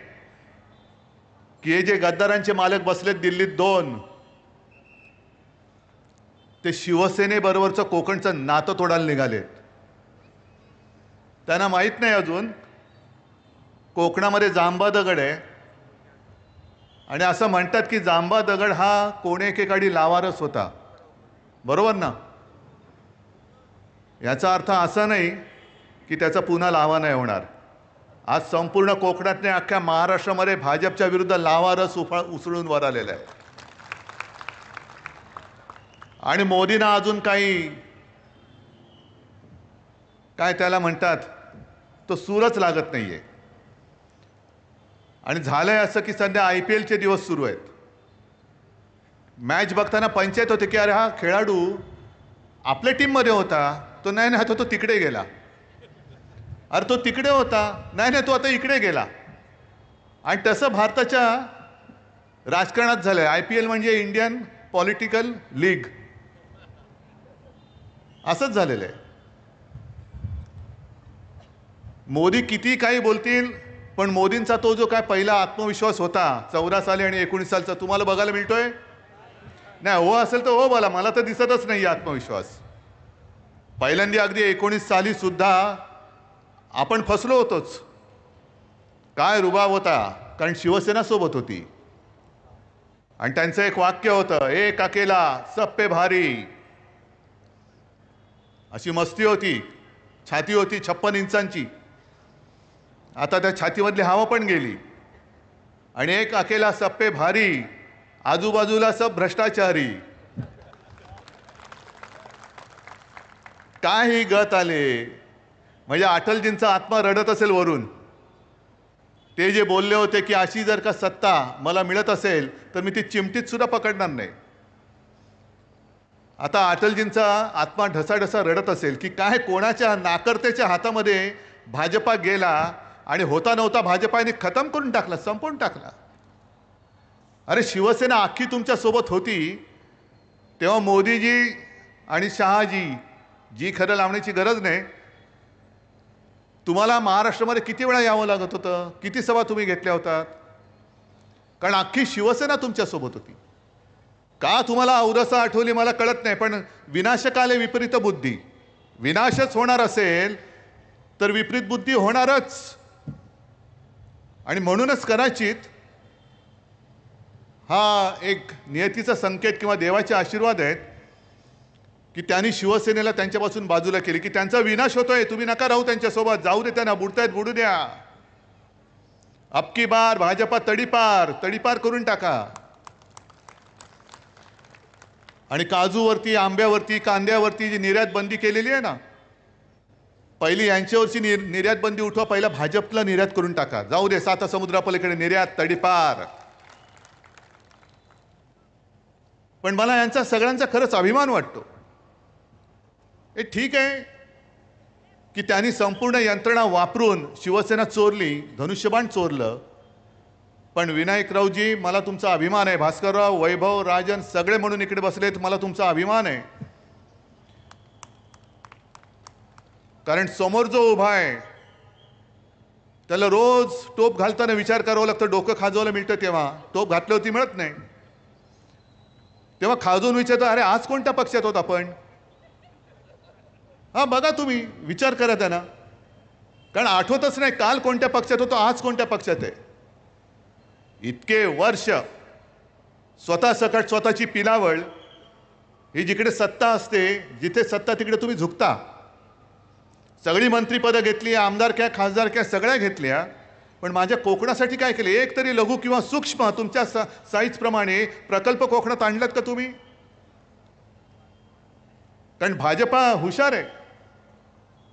की हे जे गद्दारांचे मालक बसलेत दिल्लीत 2, ते शिवसेनेबरोबरचं कोकणचं नातं तोडायला निघालेत. त्यांना माहीत नाही अजून कोकणामध्ये जांबा दगड आहे आणि असं म्हणतात की जांबा दगड हा कोणे एकेकाळी लावारस होता. बरोबर ना? याचा अर्थ असा नाही की त्याचा पुन्हा लावा नाही होणार. आज संपूर्ण कोकणात नाही अख्ख्या महाराष्ट्रामध्ये भाजपच्या विरुद्ध लावारस उसळून वर आलेला आहे. आणि मोदींना अजून काय त्याला म्हणतात तो सूरच लागत नाहीये. आणि झालंय असं की सध्या IPLचे दिवस सुरू आहेत. मॅच बघताना पंचायत होते की अरे हा खेळाडू आपल्या टीममध्ये होता, तो नाही तो तिकडे गेला. अरे तो तिकडे होता, नाही तो आता इकडे गेला. आणि तसं भारताच्या राजकारणात झालंय. IPL म्हणजे इंडियन पॉलिटिकल लीग, असंच झालेलं आहे. मोदी किती काही बोलतील पण मोदींचा तो जो काय पहिला आत्मविश्वास होता 14 साली आणि 19 सालचा तुम्हाला बघायला मिळतोय? नाही. हो असेल तर हो बोला, मला तर दिसतच नाही आत्मविश्वास. पहिल्यांदा अगदी 19 साली सुद्धा आपण फसलो होतोच. काय रुबाब होता, कारण शिवसेना सोबत होती. आणि त्यांचं एक वाक्य होतं, एक अकेला सब पे भारी. अशी मस्ती होती, छाती होती 56 इंचांची. आता त्या छातीमधली हवा पण गेली. आणि एक अकेला सब पे भारी, आजूबाजूला सब भ्रष्टाचारी. काय ही गत आले. म्हणजे अटलजींचा आत्मा रडत असेल वरून. ते जे बोलले होते की अशी जर का सत्ता मला मिळत असेल तर मी ती चिमटीत सुद्धा पकडणार नाही. आता अटलजींचा आत्मा ढसाढसा रडत असेल की काय कोणाच्या नाकर्त्याच्या हातामध्ये भाजपा गेला आणि होता नव्हता भाजपाने खतम करून टाकला, संपवून टाकला. अरे शिवसेना अख्खी तुमच्या सोबत होती तेव्हा मोदीजी आणि शहाजी जी खरं लावण्याची गरज नाही, तुम्हाला महाराष्ट्रामध्ये किती वेळा यावं लागत होतं, किती सभा तुम्ही घेतल्या होतात, कारण अख्खी शिवसेना तुमच्यासोबत होती. का तुम्हाला औरसा आठवली मला कळत नाही, पण विनाशकाले विपरीत बुद्धी, विनाशच होणार असेल तर विपरीत बुद्धी होणारच. आणि म्हणूनच कदाचित हा एक नियतीचा संकेत किंवा देवाचे आशीर्वाद आहेत की त्यांनी शिवसेनेला त्यांच्यापासून बाजूला केली, की त्यांचा विनाश होतोय, तुम्ही नका राहू त्यांच्यासोबत, जाऊ दे त्यांना, बुडतायत बुडू द्या. अबकी बार भाजपा तडीपार तडीपार करून टाका. आणि काजूवरती, आंब्यावरती, कांद्यावरती जी निर्यात बंदी केलेली आहे ना, पहिली यांच्यावरची निर्यात बंदी उठवा, पहिला भाजपला निर्यात करून टाका, जाऊ दे साता समुद्रापलीकडे निर्यात तडीपार. पण मला यांचा सगळ्यांचा खरंच अभिमान वाटतो. हे ठीक आहे की त्यांनी संपूर्ण यंत्रणा वापरून शिवसेना चोरली, धनुष्यबाण चोरलं, पण विनायकरावजी मला तुमचा अभिमान आहे. भास्करराव, वैभव, राजन सगळे म्हणून इकडे बसलेत, मला तुमचा अभिमान आहे. कारण समोर जो उभा आहे त्याला रोज टोप घालताना विचार करावा लागतं, डोकं खाजवायला मिळतं तेव्हा, टोप घातली होती मिळत नाही, तेव्हा खाजवून विचारतो, अरे आज कोणत्या पक्षात होत आपण. हा बघा, तुम्ही विचार करा त्यांना, कारण आठवतच नाही काल कोणत्या पक्षात होतो, आज कोणत्या पक्षात आहे. इतके वर्ष स्वतः सकट स्वतःची पिलावळ, ही जिकडे सत्ता असते, जिथे सत्ता तिकडे तुम्ही झुकता. सगळी मंत्रीपदं घेतली, आमदारक्या खासदारक्या सगळ्या घेतल्या, पण माझ्या कोकणासाठी काय केले, एक तरी लघु किंवा सूक्ष्म तुमच्या साईजप्रमाणे प्रकल्प कोकणात आणलात का तुम्ही. कारण भाजपा हुशार आहे,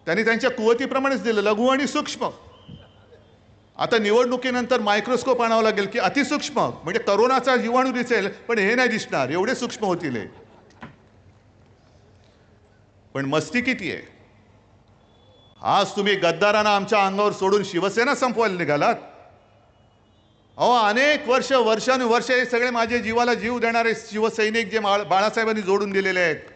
त्यांनी त्यांच्या कुवतीप्रमाणेच दिलं, लघु आणि सूक्ष्म. आता निवडणुकीनंतर मायक्रोस्कोप आणावं लागेल की अतिसूक्ष्म, म्हणजे करोनाचा जीवाणू दिसेल पण हे नाही दिसणार, एवढे सूक्ष्म होतील हे. पण मस्ती किती आहे. आज तुम्ही गद्दारांना आमच्या अंगावर सोडून शिवसेना संपवायला निघालात. अहो, अनेक वर्षानुवर्ष हे सगळे माझे जीवाला जीव देणारे शिवसैनिक जे बाळासाहेबांनी जोडून दिलेले आहेत,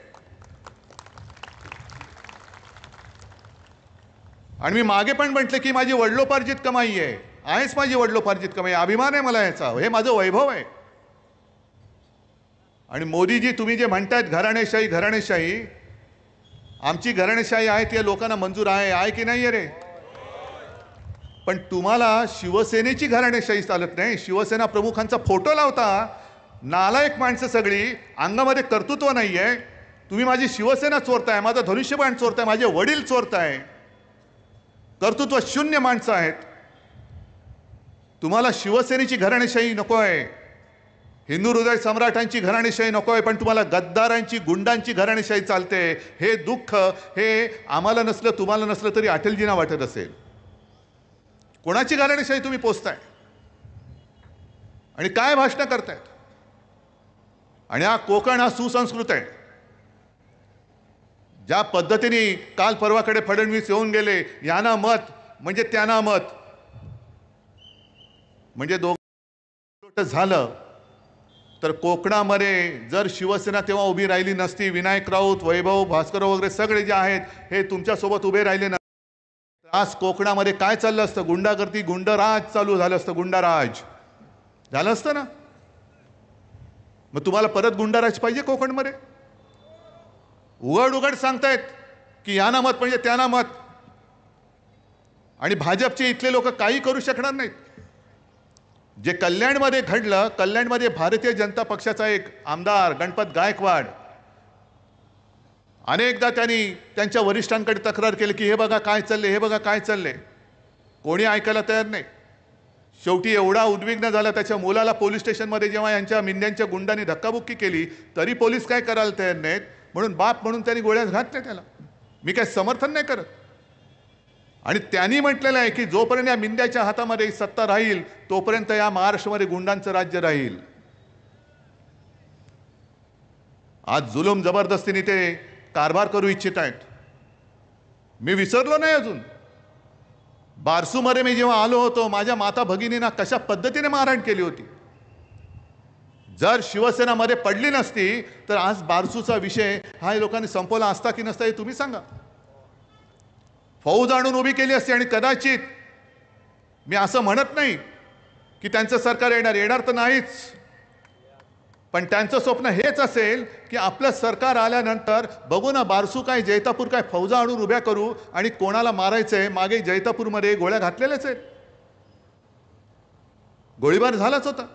आणि मी मागे पण म्हटलं की माझी वडिलोपार्जित कमाई आहे, आहेच माझी वडिलोपार्जित कमाई, अभिमान आहे मला याचा, हे माझं वैभव आहे. आणि मोदीजी तुम्ही जे म्हणतायत घराणेशाही घराणेशाही, आमची घराणेशाही आहे ते लोकांना मंजूर आहे की नाही रे. पण तुम्हाला शिवसेनेची घराणेशाही चालत नाही. शिवसेना प्रमुखांचा फोटो लावता, नालायक माणसं सगळी, अंगामध्ये कर्तृत्व नाही आहे. तुम्ही माझी शिवसेना चोरताय, माझा धनुष्यबाण चोरताय, माझे वडील चोरताय, कर्तृत्व शून्य माणसं आहेत. तुम्हाला शिवसेनेची घराणेशाही नको आहे, हिंदू हृदय सम्राटांची घराणेशाही नको आहे, पण तुम्हाला गद्दारांची, गुंडांची घराणेशाही चालते. हे दुःख हे आम्हाला नसलं, तुम्हाला नसलं तरी अटलजींना वाटत असेल. कोणाची घराणेशाही तुम्ही पोचताय आणि काय भाषणं करतायत. आणि हा कोकण हा सुसंस्कृत आहे. ज्या पद्धतीने काल परवाकडे फडणवीस येऊन गेले, यांना मत म्हणजे त्यांना मत, म्हणजे दोघं झालं, तर कोकणामध्ये जर शिवसेना तेव्हा उभी राहिली नसती, विनायक राऊत, वैभव, भास्करराव वगैरे सगळे जे आहेत हे तुमच्यासोबत उभे राहिले नसते, आज कोकणामध्ये काय चाललं असतं, गुंडागर्दी, गुंडराज चालू झालं असतं, गुंडाराज झालं असतं ना. मग तुम्हाला परत गुंडाराज पाहिजे कोकणमध्ये. उघड उघड सांगतायत की यांना मत म्हणजे त्यांना मत, आणि भाजपचे इथले लोक काही करू शकणार नाहीत. जे कल्याणमध्ये घडलं, कल्याणमध्ये भारतीय जनता पक्षाचा एक आमदार गणपत गायकवाड, अनेकदा त्यांनी त्यांच्या वरिष्ठांकडे तक्रार केली की हे बघा काय चालले, हे बघा काय चालले. कोणी ऐकायला तयार नाही. शेवटी एवढा उद्विग्न झाला, त्याच्या मुलाला पोलीस स्टेशनमध्ये जेव्हा यांच्या मिंद्यांच्या गुंडांनी धक्काबुक्की केली तरी पोलीस काय करायला तयार नाहीत, म्हणून बाप म्हणून त्यांनी गोळ्या घातल्या त्याला. मी काय समर्थन नाही करत. आणि त्यांनी म्हटलेलं आहे की जोपर्यंत या मिंद्याच्या हातामध्ये सत्ता राहील तोपर्यंत या महाराष्ट्रामध्ये गुंडांचं राज्य राहील. आज जुलूम जबरदस्तीने ते कारभार करू इच्छित आहेत. मी विसरलो नाही अजून. बारसूमध्ये मी जेव्हा आलो होतो, माझ्या माता भगिनींना कशा पद्धतीने मारहाण केली होती. जर शिवसेनामध्ये पडली नसती तर आज बारसूचा विषय हा लोकांनी संपवला असता की नसता हे तुम्ही सांगा. फौज आणून उभी केली असती आणि कदाचित, मी असं म्हणत नाही की त्यांचं सरकार येणार तर नाहीच, पण त्यांचं स्वप्न हेच असेल की आपलं सरकार आल्यानंतर बघू ना बारसू काय जैतापूर काय फौजा आणून उभ्या करू आणि कोणाला मारायचंय, मागे जैतापूरमध्ये गोळ्या घातलेल्याच आहेत, गोळीबार झालाच होता.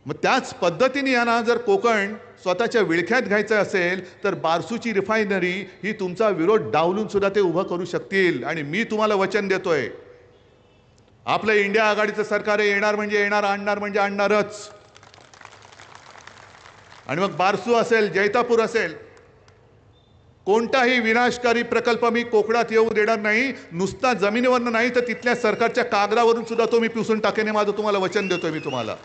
मग त्याच पद्धतीने यांना जर कोकण स्वतःच्या विळख्यात घ्यायचं असेल तर बारसूची रिफायनरी ही तुमचा विरोध डावलून सुद्धा ते उभं करू शकतील. आणि मी तुम्हाला वचन देतोय, आपलं इंडिया आघाडीचं सरकार येणार म्हणजे येणार, आणणार म्हणजे आणणारच. आणि मग बारसू असेल, जैतापूर असेल, कोणताही विनाशकारी प्रकल्प मी कोकणात येऊ देणार नाही. नुसता जमिनीवरनं नाही तर तिथल्या सरकारच्या कागदावरून सुद्धा तो मी पिसून टाकेन, हे माझं तुम्हाला वचन देतोय मी तुम्हाला.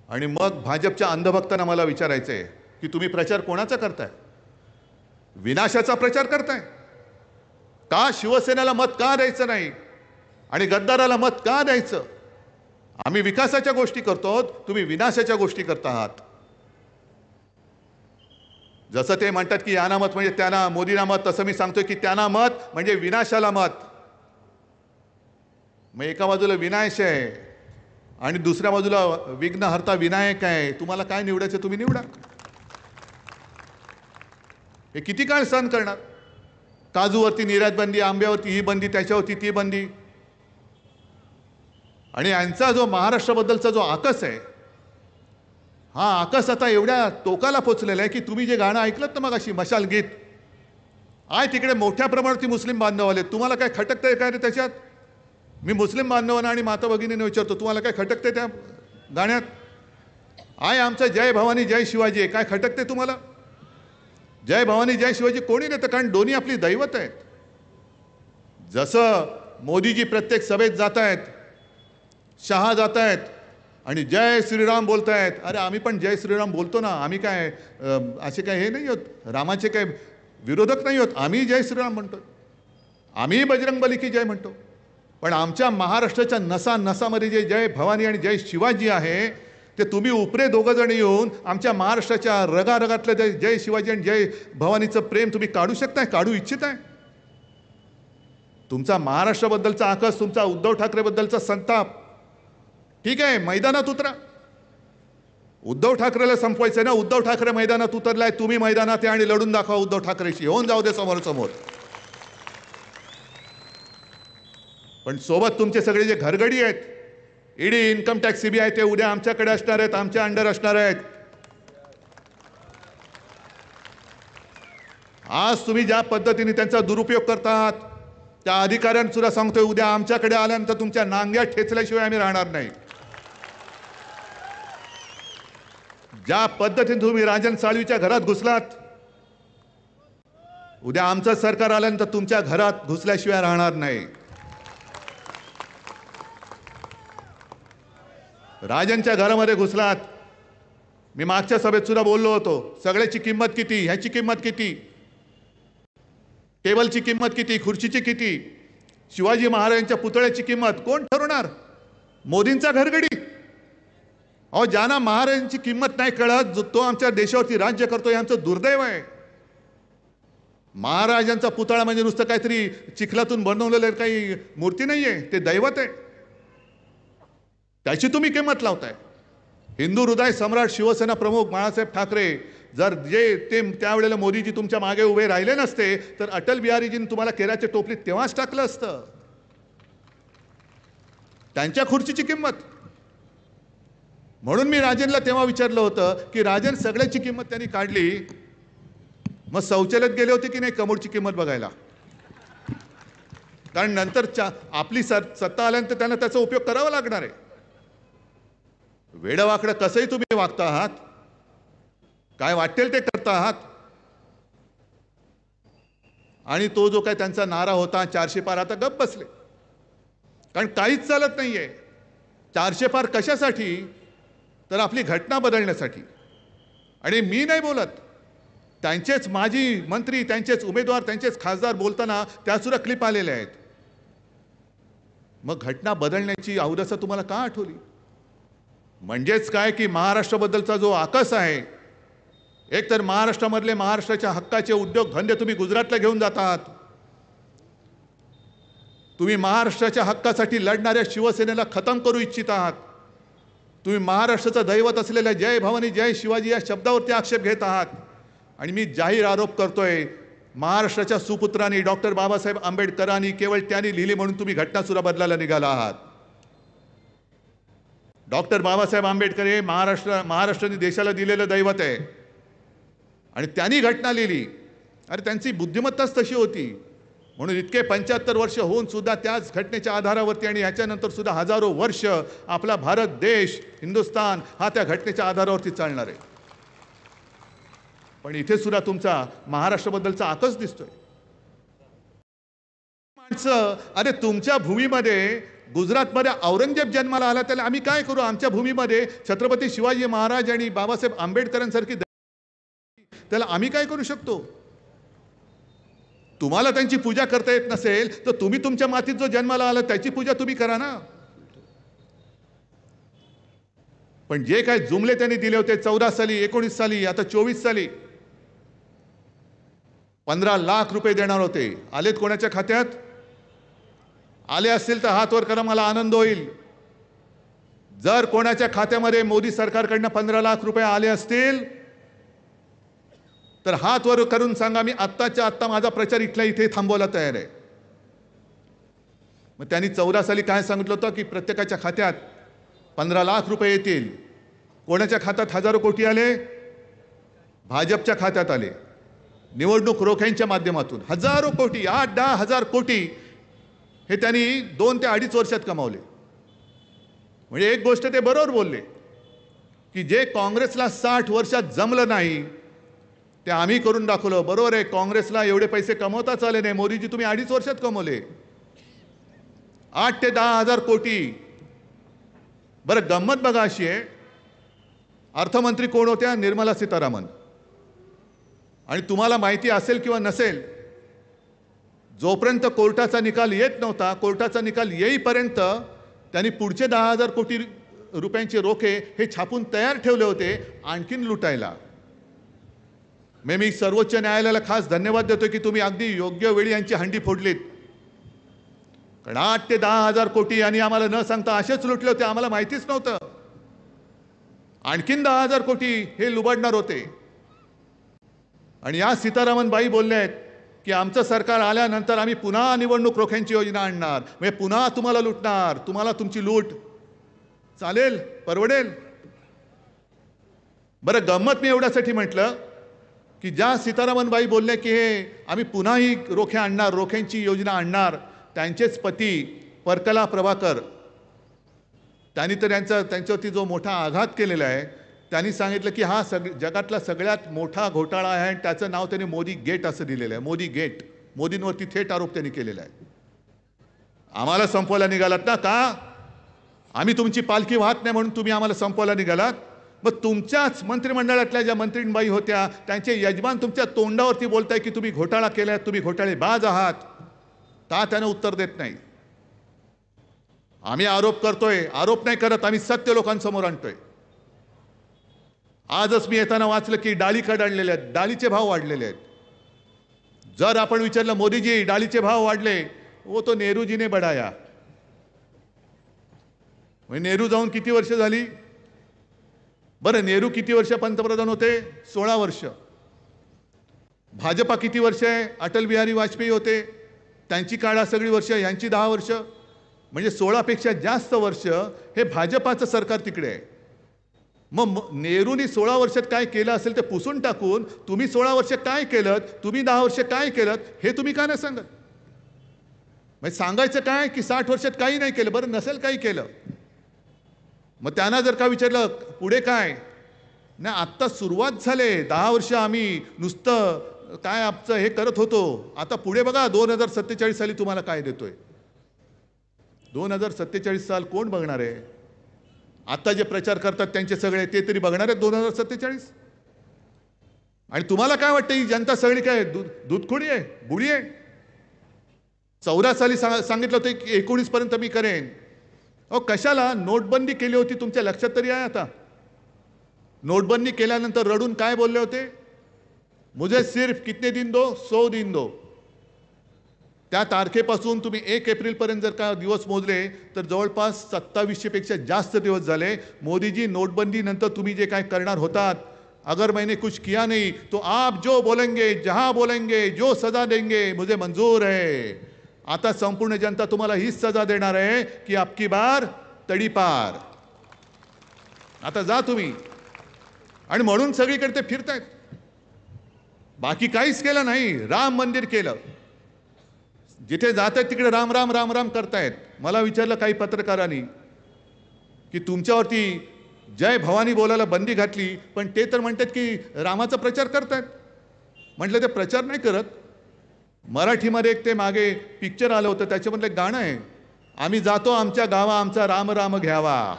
आणि मग भाजपच्या अंधभक्तांना मला विचारायचंय की तुम्ही प्रचार कोणाचा करताय? विनाशाचा प्रचार करताय का? शिवसेनेला मत का द्यायचं नाही आणि गद्दाराला मत का द्यायचं? आम्ही विकासाच्या गोष्टी करतो, तुम्ही विनाशाच्या गोष्टी करता आहात. जसं ते म्हणतात की यांना मत म्हणजे त्यांना, मोदींना मत, तसं मी सांगतोय की त्यांना मत म्हणजे विनाशाला मत. मग एका बाजूला विनाश आहे आणि दुसऱ्या बाजूला विघ्नहर्ता विनायक आहे. तुम्हाला काय निवडायचं तुम्ही निवडा. हे किती काळ सहन करणार? काजूवरती निर्यात बंदी, आंब्यावरती ही बंदी, त्याच्यावरती ती बंदी. आणि यांचा जो महाराष्ट्राबद्दलचा जो आकस आहे, हा आकस आता एवढ्या टोकाला पोचलेला आहे की तुम्ही जे गाणं ऐकलं तर मग अशी मशाल गीत आहे, तिकडे मोठ्या प्रमाणावरती मुस्लिम बांधव आले. तुम्हाला काय खटकतंय काय रे त्याच्यात? मी मुस्लिम बांधवांना आणि माता भगिनींना विचारतो, तुम्हाला काय खटकते त्या गाण्यात? आहे आमचं जय भवानी जय शिवाजी आहे, काय खटकते तुम्हाला? जय भवानी जय शिवाजी कोणी नेतं, कारण दोन्ही आपली दैवत आहेत. जसं मोदीजी प्रत्येक सभेत जात आहेत, शहा जात आहेत आणि जय श्रीराम बोलतायत. अरे आम्ही पण जय श्रीराम बोलतो ना, आम्ही काय असे काय हे नाही होत, रामाचे काय विरोधक नाही होत. आम्ही जय श्रीराम म्हणतो, आम्ही बजरंगबली की जय म्हणतो. पण आमच्या महाराष्ट्राच्या नसा नसामध्ये जे जय भवानी आणि जय शिवाजी आहे ते तुम्ही उपरे दोघं जण येऊन आमच्या महाराष्ट्राच्या रगारगातलं जय शिवाजी आणि जय भवानीचं प्रेम तुम्ही काढू शकताय, काढू इच्छिताय? तुमचा महाराष्ट्राबद्दलचा आकस, तुमचा उद्धव ठाकरेबद्दलचा संताप, ठीक आहे, मैदानात उतरा. उद्धव ठाकरेला संपवायचं ना, उद्धव ठाकरे मैदानात उतरलाय, तुम्ही मैदानात या आणि लढून दाखवा उद्धव ठाकरेशी, होऊन जाऊ दे समोर समोर. पण सोबत तुमचे सगळे जे घरगडी आहेत, ईडी, इन्कम टॅक्स, सीबीआय, ते उद्या आमच्याकडे असणार आहेत, आमच्या अंडर असणार आहेत. आज तुम्ही ज्या पद्धतीने त्यांचा दुरुपयोग करतात, त्या अधिकाऱ्यांना सुद्धा सांगतोय, उद्या आमच्याकडे आल्यानंतर तुमच्या नांग्या ठेचल्याशिवाय आम्ही राहणार नाही. ज्या पद्धतीने तुम्ही राजन साळवीच्या घरात घुसलात, उद्या आमचं सरकार आल्यानंतर तुमच्या घरात घुसल्याशिवाय राहणार नाही. राजनच्या घरामध्ये घुसलात, मी मागच्या सभेत सुद्धा बोललो होतो, सगळ्याची किंमत किती, ह्याची किंमत किती, टेबलची किंमत किती, खुर्चीची किती, शिवाजी महाराजांच्या पुतळ्याची किंमत कोण ठरवणार? मोदींचा घरगडी. अहो, ज्यांना महाराजांची किंमत नाही कळत, तो आमच्या देशावरती राज्य करतो, हे आमचं दुर्दैव आहे. महाराजांचा पुतळा म्हणजे नुसतं काहीतरी चिखलातून बनवलेलं काही मूर्ती नाहीये, ते दैवत आहे. त्याची तुम्ही किंमत लावताय. हिंदू हृदय सम्राट शिवसेना प्रमुख बाळासाहेब ठाकरे, जर जे ते त्यावेळेला मोदीजी तुमच्या मागे उभे राहिले नसते तर अटल बिहारीजींनी तुम्हाला केराच्या टोपलीत तेव्हाच टाकलं असतं. त्यांच्या खुर्चीची किंमत. म्हणून मी राजनला तेव्हा विचारलं होतं की राजन, सगळ्याची किंमत त्यांनी काढली, मग शौचालयात गेले होते की नाही कमोडची किंमत बघायला? कारण नंतर आपली सत्ता आल्यानंतर त्यांना त्याचा उपयोग करावा लागणार आहे. वेडवाकडं कसंही तुम्ही वागता आहात, काय वाटेल ते करता आहात. आणि तो जो काय त्यांचा नारा होता 400 पार, आता गप्प बसले, कारण काहीच चालत नाहीये. 400 पार कशासाठी? तर आपली घटना बदलण्यासाठी. आणि मी नाही बोलत, त्यांचेच माजी मंत्री, त्यांचेच उमेदवार, त्यांचेच खासदार बोलताना त्या सुद्धा क्लिप आलेल्या आहेत. मग घटना बदलण्याची अवदसा तुम्हाला का आठवली? म्हणजेच काय की महाराष्ट्राबद्दलचा जो आकस आहे एक तर महाराष्ट्रामधले महाराष्ट्राच्या हक्काचे उद्योग धंदे तुम्ही गुजरातला घेऊन जातात. तुम्ही महाराष्ट्राच्या हक्कासाठी लढणाऱ्या शिवसेनेला खतम करू इच्छित आहात. तुम्ही महाराष्ट्राचं दैवत असलेल्या जय भवानी जय शिवाजी या शब्दावरती आक्षेप घेत आहात. आणि मी जाहीर आरोप करतोय, महाराष्ट्राच्या सुपुत्रांनी डॉक्टर बाबासाहेब आंबेडकरांनी केवळ त्यांनी लिहिली म्हणून तुम्ही घटनासुद्धा बदलायला निघाला आहात. डॉक्टर बाबासाहेब आंबेडकर हे महाराष्ट्राने देशाला दिलेलं दैवत आहे आणि त्यांनी घटना लिहिली. अरे त्यांची बुद्धिमत्ताच तशी होती म्हणून इतके 75 वर्ष होऊन सुद्धा त्याच घटनेच्या आधारावरती आणि ह्याच्यानंतर सुद्धा हजारो वर्ष आपला भारत देश हिंदुस्थान हा त्या घटनेच्या आधारावरती चालणार आहे. पण इथे सुद्धा तुमचा महाराष्ट्राबद्दलचा आकस दिसतोय. माणसं, अरे तुमच्या भूमीमध्ये गुजरातमध्ये औरंगजेब जन्माला आला, त्याला आम्ही काय करू? आमच्या भूमीमध्ये छत्रपती शिवाजी महाराज आणि बाबासाहेब आंबेडकरांसारखी, त्याला आम्ही काय करू शकतो? तुम्हाला त्यांची पूजा करता येत नसेल तर तुम्ही तुमच्या मातीत जो जन्माला आला त्याची पूजा तुम्ही करा ना. पण जे काय जुमले त्यांनी दिले होते 14 साली, 19 साली, आता 24 साली 15 लाख रुपये देणार होते. आलेत कोणाच्या खात्यात? आले असतील तर हात वर करा, मला आनंद होईल. जर कोणाच्या खात्यामध्ये मोदी सरकारकडनं 15 लाख रुपये आले असतील तर हात वर करून सांगा, मी आत्ताच्या आत्ता माझा प्रचार इथल्या इथे थांबवायला तयार आहे. मग त्यांनी 14 साली काय सांगितलं होतं की प्रत्येकाच्या खात्यात 15 लाख रुपये येतील. कोणाच्या खात्यात हजारो कोटी आले? भाजपच्या खात्यात आले. निवडणूक रोख्यांच्या माध्यमातून हजारो कोटी, 8-10 हजार कोटी हे त्यांनी 2 ते 2.5 वर्षात कमावले. म्हणजे एक गोष्ट ते बरोबर बोलले की जे काँग्रेसला 60 वर्षात जमलं नाही ते आम्ही करून दाखवलं. बरोबर आहे, काँग्रेसला एवढे पैसे कमवताच आले नाही. मोदीजी तुम्ही 2.5 वर्षात कमवले 8 ते 10 हजार कोटी. बरं, गंमत बघा अशी आहे, अर्थमंत्री कोण होत्या? निर्मला सीतारामन. आणि तुम्हाला माहिती असेल किंवा नसेल, जोपर्यंत कोर्टाचा निकाल येत नव्हता, कोर्टाचा निकाल येईपर्यंत त्यांनी पुढचे 10,000 कोटी रुपयांचे रोखे हे छापून तयार ठेवले होते आणखीन लुटायला. मी सर्वोच्च न्यायालयाला खास धन्यवाद देतो की तुम्ही अगदी योग्य वेळी यांची हंडी फोडलीत. कारण 8 ते 10 हजार कोटी आणि आम्हाला न सांगता असेच लुटले होते, आम्हाला माहितीच नव्हतं. आणखीन 10,000 कोटी हे लुबाडणार होते. आणि या सीतारामन बाई बोलल्या आहेत की आमचं सरकार आल्यानंतर आम्ही पुन्हा निवडणूक रोख्यांची योजना आणणार, म्हणजे पुन्हा तुम्हाला लुटणार, तुम्हाला तुमची लूट चालेल, परवडेल. बरं, गंमत मी एवढ्यासाठी म्हटलं की ज्या सीतारामन बाई बोलल्या की हे आम्ही पुन्हा ही रोखे आणणार, रोख्यांची योजना आणणार, त्यांचेच पती परकला प्रभाकर, त्यांनी तर त्यांच्यावरती जो मोठा आघात केलेला आहे, त्यांनी सांगितलं की हा जगातला सगळ्यात मोठा घोटाळा आहे आणि त्याचं नाव त्यांनी मोदी गेट असं दिलेलं आहे. मोदी गेट. मोदींवरती थेट आरोप त्यांनी केलेला आहे. आम्हाला संपवायला निघालात ना? का आम्ही तुमची पालखी वाहत नाही म्हणून तुम्ही आम्हाला संपवायला निघालात? मग तुमच्याच मंत्रिमंडळातल्या ज्या मंत्रीबाई होत्या त्यांचे यजमान तुमच्या तोंडावरती बोलताय की तुम्ही घोटाळा केलाय, तुम्ही घोटाळेबाज आहात, का त्यानं उत्तर देत नाही? आम्ही आरोप करतोय, आरोप नाही करत, आम्ही सत्य लोकांसमोर आणतोय. आजच मी येताना वाचलं की डाळी कडाडलेले आहेत, डाळीचे भाव वाढलेले आहेत. जर आपण विचारलं मोदीजी डाळीचे भाव वाढले, वो तो नेहरूजीने बढाया. नेहरू जाऊन किती वर्ष झाली? बरं, नेहरू किती वर्ष पंतप्रधान होते? 16 वर्ष. भाजपा किती वर्ष आहे? अटल बिहारी वाजपेयी होते, त्यांची काळा सगळी वर्ष, यांची 10 वर्ष. म्हणजे 16 पेक्षा जास्त वर्ष हे भाजपाचं सरकार तिकडे आहे. मग नेहरूंनी 16 वर्षात काय केलं असेल ते पुसून टाकून तुम्ही 16 वर्ष काय केलं, तुम्ही 10 वर्ष काय केलं हे तुम्ही का नाही सांगत? म्हणजे सांगायचं काय की 60 वर्षात काही नाही केलं? बरं, नसेल काही केलं, मग त्यांना जर का विचारलं पुढे काय नाही, आत्ता सुरुवात झाले, 10 वर्ष आम्ही नुसतं काय आमचं हे करत होतो, आता पुढे बघा 2047 साली तुम्हाला काय देतोय. 2047 साल कोण बघणार आहे? आता जे प्रचार करतात त्यांचे सगळे ते तरी बघणार आहेत 2047? आणि तुम्हाला काय वाटतं ही जनता सगळी काय दूधखोडी आहे, बुडी आहे? 14 साली सांगितलं होतं की 19 पर्यंत मी करेन. अहो कशाला नोटबंदी केली होती तुमच्या लक्षात तरी आहे आता? नोटबंदी केल्यानंतर रडून काय बोलले होते? मुझे सिर्फ कितने दिन दो, 100 दिन दो. त्या तारखेपासून तुम्ही 1 एप्रिलपर्यंत जर का दिवस मोजले तर जवळपास 2700 पेक्षा जास्त दिवस झाले. मोदीजी, नोटबंदी नंतर तुम्ही जे काय करणार होतात, अगर मैंने कुछ किया नहीं तो आप जो बोलेंगे, जहां बोलेंगे, जो सजा देंगे मुझे मंजूर है. आता संपूर्ण जनता तुम्हाला हीच सजा देणार आहे की आपकी बार तडीपार. आता जा तुम्ही. आणि म्हणून सगळीकडे ते फिरतायत. बाकी काहीच केलं नाही. राम मंदिर केलं. जिथे जात आहेत तिकडे राम राम राम राम करतायत. मला विचारलं काही पत्रकारांनी की तुमच्यावरती जय भवानी बोलायला बंदी घातली, पण ते तर म्हणतात की रामाचा प्रचार करतायत. म्हटलं ते प्रचार नाही करत. मराठीमध्ये एक ते मागे पिक्चर आलं होतं, त्याच्यामधलं एक गाणं आहे, आम्ही जातो आमच्या गावा आमचा राम राम घ्यावा.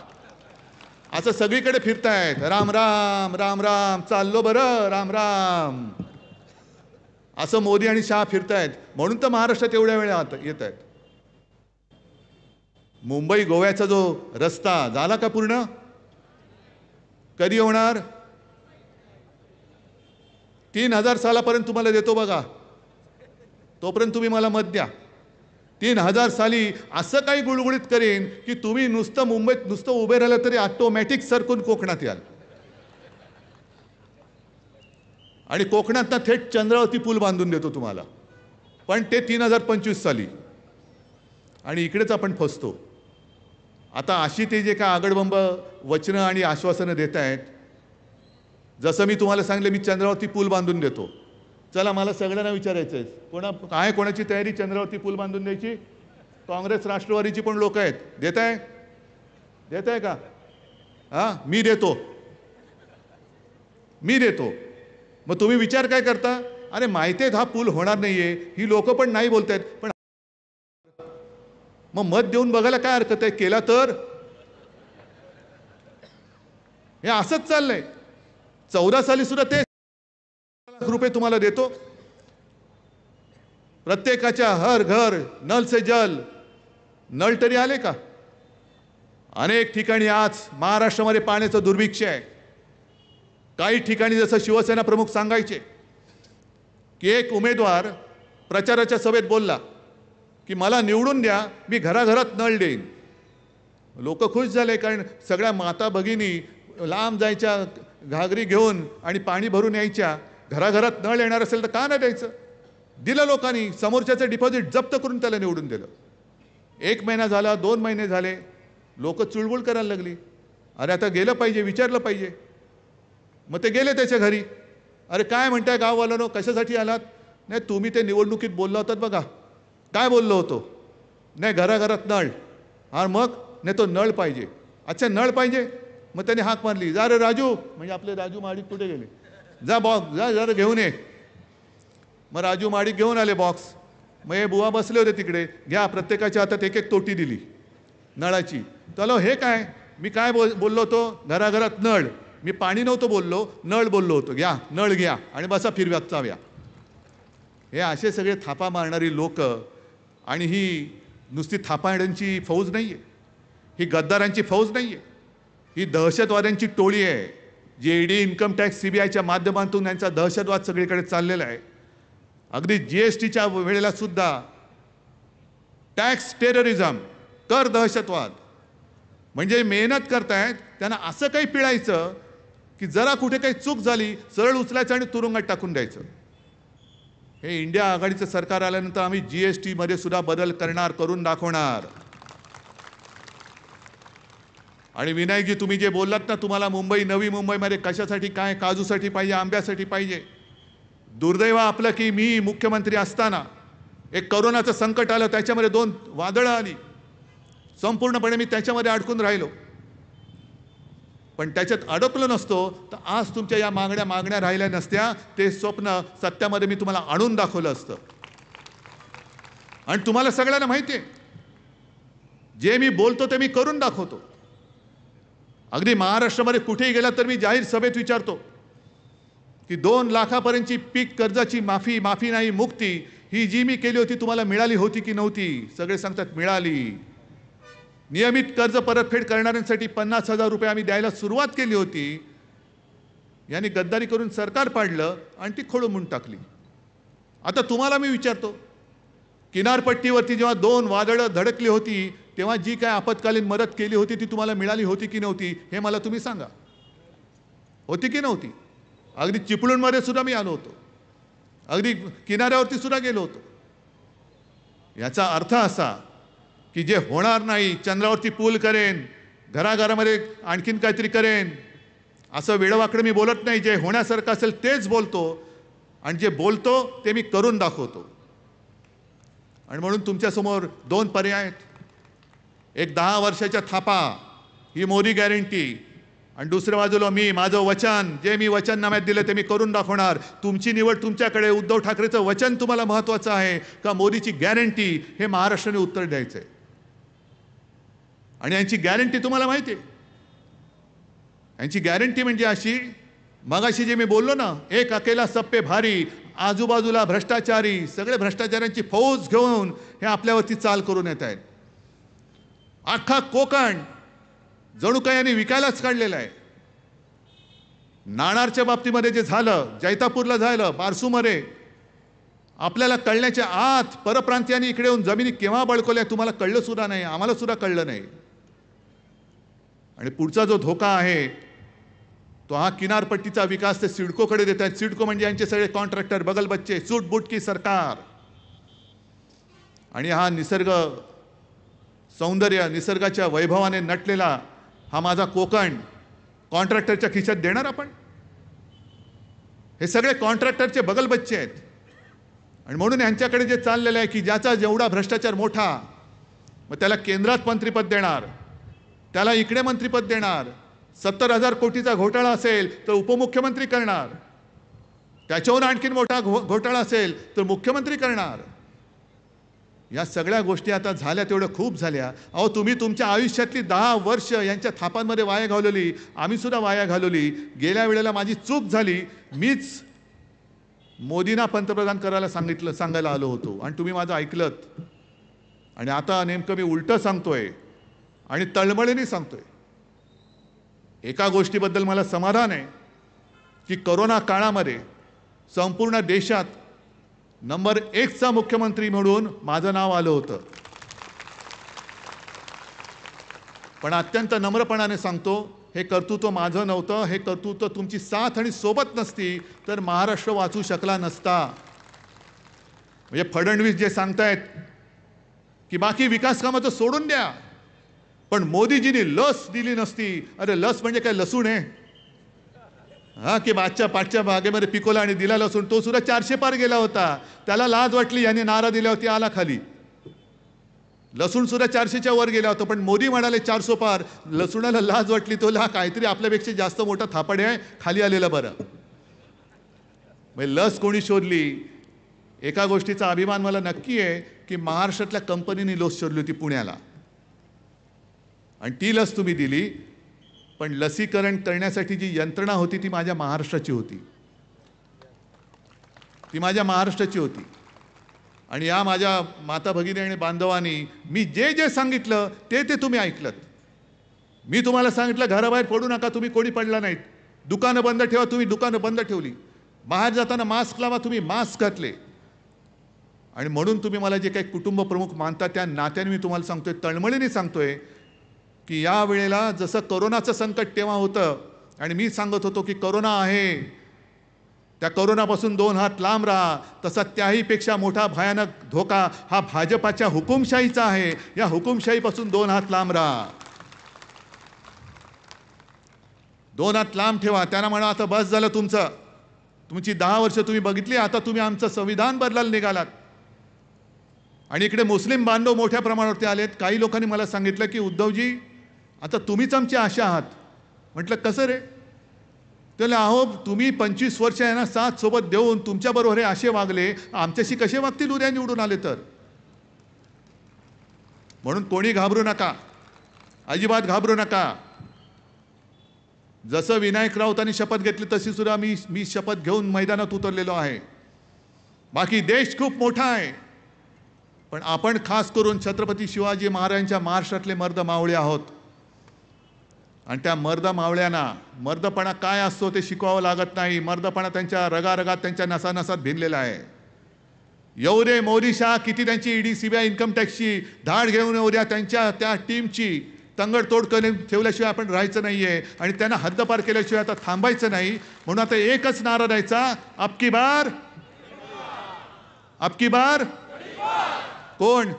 असं सगळीकडे फिरतायत. राम राम राम राम चाललो बरं राम राम असं मोदी आणि शहा फिरतायत. म्हणून तर महाराष्ट्रात एवढ्या वेळा येत आहेत. मुंबई गोव्याचा जो रस्ता झाला का पूर्ण? कधी होणार? 3000 सालापर्यंत तुम्हाला देतो बघा. तोपर्यंत तुम्ही मला मत द्या. 3000 साली असं काही गुळगुळीत करेन की तुम्ही नुसतं मुंबईत नुसतं उभे राहिलं तरी ऑटोमॅटिक सरकून कोकणात याल. आणि कोकणात थेट चंद्रावती पूल बांधून देतो तुम्हाला. पण ते 3025 साली. आणि इकडेच आपण फसतो. आता अशी ते जे काय आगडबंब वचनं आणि आश्वासनं देत आहेत, जसं मी तुम्हाला सांगले मी चंद्रावती पूल बांधून देतो. चला मला सगळ्यांना विचारायचं आहे, कोणाची तयारी चंद्रावती पूल बांधून द्यायची? काँग्रेस राष्ट्रवादीची पण लोक आहेत. देत आहे का? हां, मी देतो. मग तुम्ही विचार काय करता? अरे माहिती आहे हा पूल होणार नाहीये, ही लोक पण नाही बोलतायत, पण मग मत देऊन बघायला काय हरकत आहे? केला तर हे असंच चाललंय. 14 साली सुद्धा ते रुपये तुम्हाला देतो. प्रत्येकाच्या हर घर नल से जल. नळ तरी आले का? अनेक ठिकाणी आज महाराष्ट्रामध्ये पाण्याचं दुर्भिक्ष आहे. काही ठिकाणी जसं शिवसेना प्रमुख सांगायचे की एक उमेदवार प्रचाराच्या सभेत बोलला की मला निवडून द्या, मी घराघरात नळ देईन. लोक खुश झाले, कारण सगळ्या माता भगिनी लांब जायच्या घागरी घेऊन आणि पाणी भरून यायच्या. घराघरात नळ येणार असेल तर का नाही द्यायचं? दिलं लोकांनी. समोरच्याचं डिपॉझिट जप्त करून त्याला निवडून दिलं. 1 महिना झाला, 2 महिने झाले, लोक चुळबुळ करायला लागली. अरे आता गेलं पाहिजे, विचारलं पाहिजे. मग ते गेले त्याच्या घरी. अरे काय म्हणताय गाववाल्यानो, कशासाठी आलात? नाही तुम्ही ते निवडणुकीत बोलला होतात बघा. काय बोललो होतो? नाही घराघरात नळ. हा मग? नाही तो नळ पाहिजे. अच्छा नळ पाहिजे. मग त्याने हाक मारली, जा रे राजू, म्हणजे आपले राजू महाडिक कुठे गेले? जा बॉक्स, जा जरा घेऊन ये. मग राजू महाडिक घेऊन आले बॉक्स. मग हे बुवा बसले होते तिकडे, घ्या प्रत्येकाच्या हातात 1-1 तोटी दिली नळाची. चलो हे काय? मी काय बोललो होतो? घराघरात नळ. मी पाणी नव्हतं बोललो, नळ बोललो होतो. घ्या नळ घ्या आणि बसा फिरव्यात चाव्या. हे असे सगळे थापा मारणारी लोक. आणि ही नुसती थापाड्यांची फौज नाही आहे, ही गद्दारांची फौज नाही आहे, ही दहशतवाद्यांची टोळी आहे. जी ईडी, इन्कम टॅक्स, CBIच्या माध्यमातून यांचा दहशतवाद सगळीकडे चाललेला आहे. अगदी GSTच्या वेळेला सुद्धा टॅक्स टेररिझम, कर दहशतवाद. म्हणजे मेहनत करतायत त्यांना असं काही पिळायचं की जरा कुठे काही चूक झाली सरळ उचलायचं आणि तुरुंगात टाकून द्यायचं. हे इंडिया आघाडीचं सरकार आल्यानंतर आम्ही GST मध्ये सुद्धा बदल करणार, करून दाखवणार. आणि विनायकजी तुम्ही जे बोललात ना, तुम्हाला मुंबई, नवी मुंबईमध्ये कशासाठी काय, काजूसाठी पाहिजे, आंब्यासाठी पाहिजे. दुर्दैव आपलं की मी मुख्यमंत्री असताना एक कोरोनाचं संकट आलं, त्याच्यामध्ये 2 वादळं आली, संपूर्णपणे मी त्याच्यामध्ये अडकून राहिलो. पण त्याच्यात अडकलो नसतो तर आज तुमच्या या मागण्या राहिल्या नसत्या. ते स्वप्न सत्यामध्ये मी तुम्हाला आणून दाखवलं असतं. आणि तुम्हाला सगळ्यांना माहिती आहे, जे मी बोलतो ते मी करून दाखवतो. अगदी महाराष्ट्रामध्ये कुठेही गेला तर मी जाहीर सभेत विचारतो की 2 लाखापर्यंतची पीक कर्जाची माफी नाही, मुक्ती ही जी मी केली होती तुम्हाला मिळाली होती की नव्हती? सगळे सांगतात मिळाली. नियमित कर्ज परतफेड करणाऱ्यांसाठी 50,000 रुपये आम्ही द्यायला सुरुवात केली होती. यांनी गद्दारी करून सरकार पाडलं आणि ती खोडून टाकली. आता तुम्हाला मी विचारतो, किनारपट्टीवरती जेव्हा 2 वादळं धडकली होती तेव्हा जी काय आपत्कालीन मदत केली होती ती तुम्हाला मिळाली होती की नव्हती हे मला तुम्ही सांगा. होती की नव्हती? अगदी चिपळूणमध्ये सुद्धा मी आलो होतो, अगदी किनाऱ्यावरती सुद्धा गेलो होतो. याचा अर्थ असा की जे होणार नाही, चंद्रावरती पूल करेन, घराघरामध्ये आणखीन काहीतरी करेन, असं वेडवाकडं मी बोलत नाही. जे होण्यासारखं असेल तेच बोलतो आणि जे बोलतो ते मी करून दाखवतो. आणि म्हणून तुमच्यासमोर 2 पर्याय आहेत. एक 10 वर्षाच्या थापा, ही मोदी गॅरंटी, आणि दुसऱ्या बाजूला माझं वचन, जे मी वचननाम्यात दिलं ते मी करून दाखवणार. तुमची निवड तुमच्याकडे. उद्धव ठाकरेचं वचन तुम्हाला महत्त्वाचं आहे का मोदीची गॅरंटी, हे महाराष्ट्राने उत्तर द्यायचं आहे. आणि यांची गॅरंटी तुम्हाला माहिती आहे. यांची गॅरंटी म्हणजे अशी, मगाशी जे मी बोललो ना, एक अकेला सब पे भारी, आजूबाजूला भ्रष्टाचारी, सगळे भ्रष्टाचाऱ्यांची फौज घेऊन हे आपल्यावरती चाल करून येत आहेत. अख्खा कोकण जणू काही यांनी विकायलाच काढलेला आहे. नाणारच्या बाबतीमध्ये जे झालं, जैतापूरला झालं, बारसूमध्ये, आपल्याला कळण्याच्या आत परप्रांतीयांनी इकडे येऊन जमिनी केव्हा बळकवल्या तुम्हाला कळलं सुद्धा नाही, आम्हाला सुद्धा कळलं नाही. आणि पुढचा जो धोका आहे तो हा किनारपट्टीचा विकास ते सिडकोकडे देत आहेत. सिडको म्हणजे यांचे सगळे कॉन्ट्रॅक्टर, बगलबच्चे, सूटबुटकी सरकार. आणि हा निसर्ग सौंदर्य, निसर्गाच्या वैभवाने नटलेला हा माझा कोकण कॉन्ट्रॅक्टरच्या खिशात देणार आपण? हे सगळे कॉन्ट्रॅक्टरचे बगलबच्चे आहेत. आणि म्हणून यांच्याकडे जे चाललेलं आहे की ज्याचा जेवढा भ्रष्टाचार मोठा, मग त्याला केंद्रात मंत्रिपद देणार, त्याला इकडे मंत्रिपद देणार. 70,000 कोटीचा घोटाळा असेल तर उपमुख्यमंत्री करणार, त्याच्याहून आणखीन मोठा घोटाळा असेल तर मुख्यमंत्री करणार. या सगळ्या गोष्टी आता झाल्या, तेवढं खूप झाल्या. अहो, तुम्ही तुमच्या आयुष्यातली 10 वर्ष यांच्या थापांमध्ये वाया घालवली, आम्ही सुद्धा वाया घालवली. गेल्या वेळेला माझी चूक झाली, मीच मोदींना पंतप्रधान करायला सांगायला आलो होतो आणि तुम्ही माझं ऐकलत. आणि आता नेमकं मी उलटं सांगतोय आणि तळमळीने सांगतोय. एका गोष्टीबद्दल मला समाधान आहे की कोरोना काळामध्ये संपूर्ण देशात नंबर 1चा मुख्यमंत्री म्हणून माझं नाव आलं होतं. पण अत्यंत नम्रपणाने सांगतो, हे कर्तृत्व माझं नव्हतं. हे कर्तृत्व तुमची साथ आणि सोबत नसती तर महाराष्ट्र वाचू शकला नसता. म्हणजे फडणवीस जे सांगतायत की बाकी विकास कामाचं सोडून द्या, पण मोदीजींनी लस दिली नसती. अरे लस म्हणजे काय लसूण आहे? हा, की पाठच्या बागेमध्ये पिकोला आणि दिला लसूण, तो सुद्धा 400 पार गेला होता. त्याला लाज वाटली, यांनी नारा दिला होती, आला खाली. लसूण सुद्धा 400च्या वर गेला होता, पण मोदी म्हणाले 400 पार. लसूणाला लाज वाटली, तो काहीतरी आपल्यापेक्षा जास्त मोठा थापडे आहे, खाली आलेला बरं. म्हणजे लस कोणी शोधली? एका गोष्टीचा अभिमान मला नक्की आहे की महाराष्ट्रातल्या कंपनीने लस शोधली होती पुण्याला, आणि ती लस तुम्ही दिली. पण लसीकरण करण्यासाठी जी यंत्रणा होती ती माझ्या महाराष्ट्राची होती, ती माझ्या महाराष्ट्राची होती. आणि या माझ्या माता भगिनी आणि बांधवांनी मी जे जे सांगितलं ते तुम्ही ऐकलत. मी तुम्हाला सांगितलं घराबाहेर पडू नका, तुम्ही कोणी पडला नाहीत. दुकानं बंद ठेवा, तुम्ही दुकानं बंद ठेवली. बाहेर जाताना मास्क लावा, तुम्ही मास्क घातले. आणि म्हणून तुम्ही मला जे काही कुटुंब प्रमुख मानता त्या नात्याने मी तुम्हाला सांगतोय, तळमळीने सांगतोय की या वेळेला जसं कोरोनाचं संकट तेव्हा होतं आणि मी सांगत होतो की कोरोना आहे, त्या कोरोनापासून 2 हात लांब राहा, तसा त्याहीपेक्षा मोठा भयानक धोका हा भाजपाच्या हुकुमशाहीचा आहे. या हुकुमशाहीपासून 2 हात लांब राहा, 2 हात लांब ठेवा. त्यांना म्हणा आता बस झालं तुमचं, तुमची 10 वर्ष तुम्ही बघितली, आता तुम्ही आमचं संविधान बदलायला निघालात. आणि इकडे मुस्लिम बांधव मोठ्या प्रमाणावरती आलेत. काही लोकांनी मला सांगितलं की उद्धवजी आता तुम्हीच आमची आशा आहात. म्हटलं कसं रे? त्याला अहो तुम्ही 25 वर्ष यांना साथ सोबत देऊन तुमच्याबरोबर हे असे वागले, आमच्याशी कसे वागतील उद्या निवडून आले तर? म्हणून कोणी घाबरू नका, अजिबात घाबरू नका. जसं विनायक राऊतांनी शपथ घेतली तशी सुद्धा मी शपथ घेऊन मैदानात उतरलेलो आहे. बाकी देश खूप मोठा आहे, पण आपण खास करून छत्रपती शिवाजी महाराजांच्या महाराष्ट्रातले मर्द मावळे आहोत. आणि त्या मर्द मावळ्यांना मर्दपणा काय असतो ते शिकवावं लागत नाही. मर्दपणा त्यांच्या रगारगात त्यांच्या नसानसात भिनलेला आहे. येऊ रे मोदी शाह, किती त्यांची ईडी सीबीआय इन्कम टॅक्सची धाड घेऊन येऊ द्या. त्यांच्या त्या टीमची तंगडतोड करून ठेवल्याशिवाय आपण राहायचं नाहीये आणि त्यांना हद्दपार केल्याशिवाय आता थांबायचं नाही. म्हणून आता एकच नारा द्यायचा, अबकी बार अबकी बार कोण.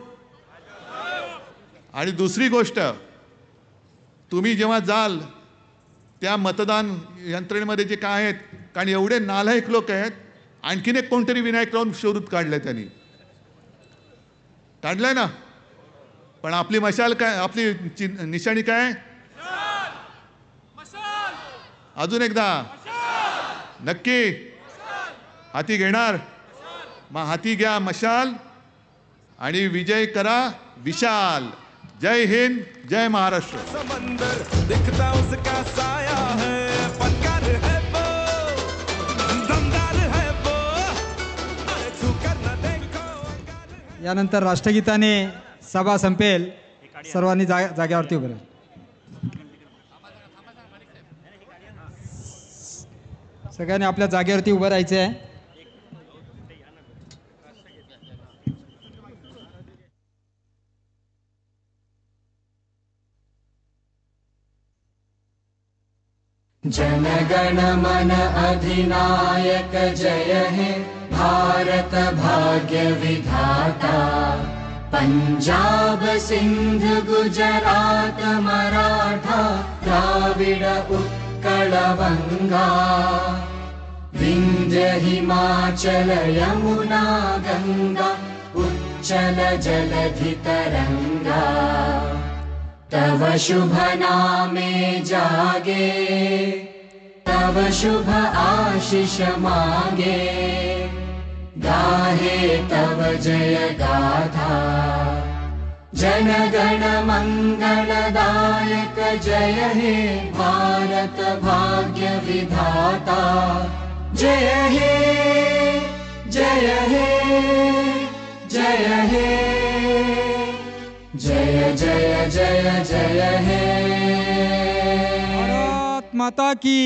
आणि दुसरी गोष्ट, तुम्ही जेव्हा जाल त्या मतदान यंत्रणेमध्ये जे काय आहेत, कारण एवढे नालायक लोक आहेत, आणखीन एक कोणतरी विनायक राऊत शोधून काढलंय, त्यांनी काढलंय ना. पण आपली मशाल काय, आपली निशाणी काय. अजून एकदा नक्की हाती घेणार. मग हाती घ्या मशाल आणि विजय करा विशाल. जय हिंद, जय महाराष्ट्र. समंदर दिखता उसका साया है, पत्थर है वो, दमदार है वो, छूकर न देखो. यानंतर राष्ट्रगीताने सभा संपेल. सर्वांनी जाग्यावरती उभं राहा. सगळ्यांनी आपल्या जागेवरती उभं राहायचं आहे. जनगण मन अधिनायक जय हे भारत भाग्य विधाता. पंजाब सिंध गुजरात मराठा द्राविड उत्कल बंगा. विंध्य हिमाचल यमुना गंगा उच्चल जलधि तरंगा. तव शुभ नामे जागे, तव शुभ आशीष मागे. गाहे तव जय गाथा. जनगण मंगलदायक जय हे भारत भाग्य विधाता. जय हे जय हे जय हे जय जय जय जय हे. भारत माता की.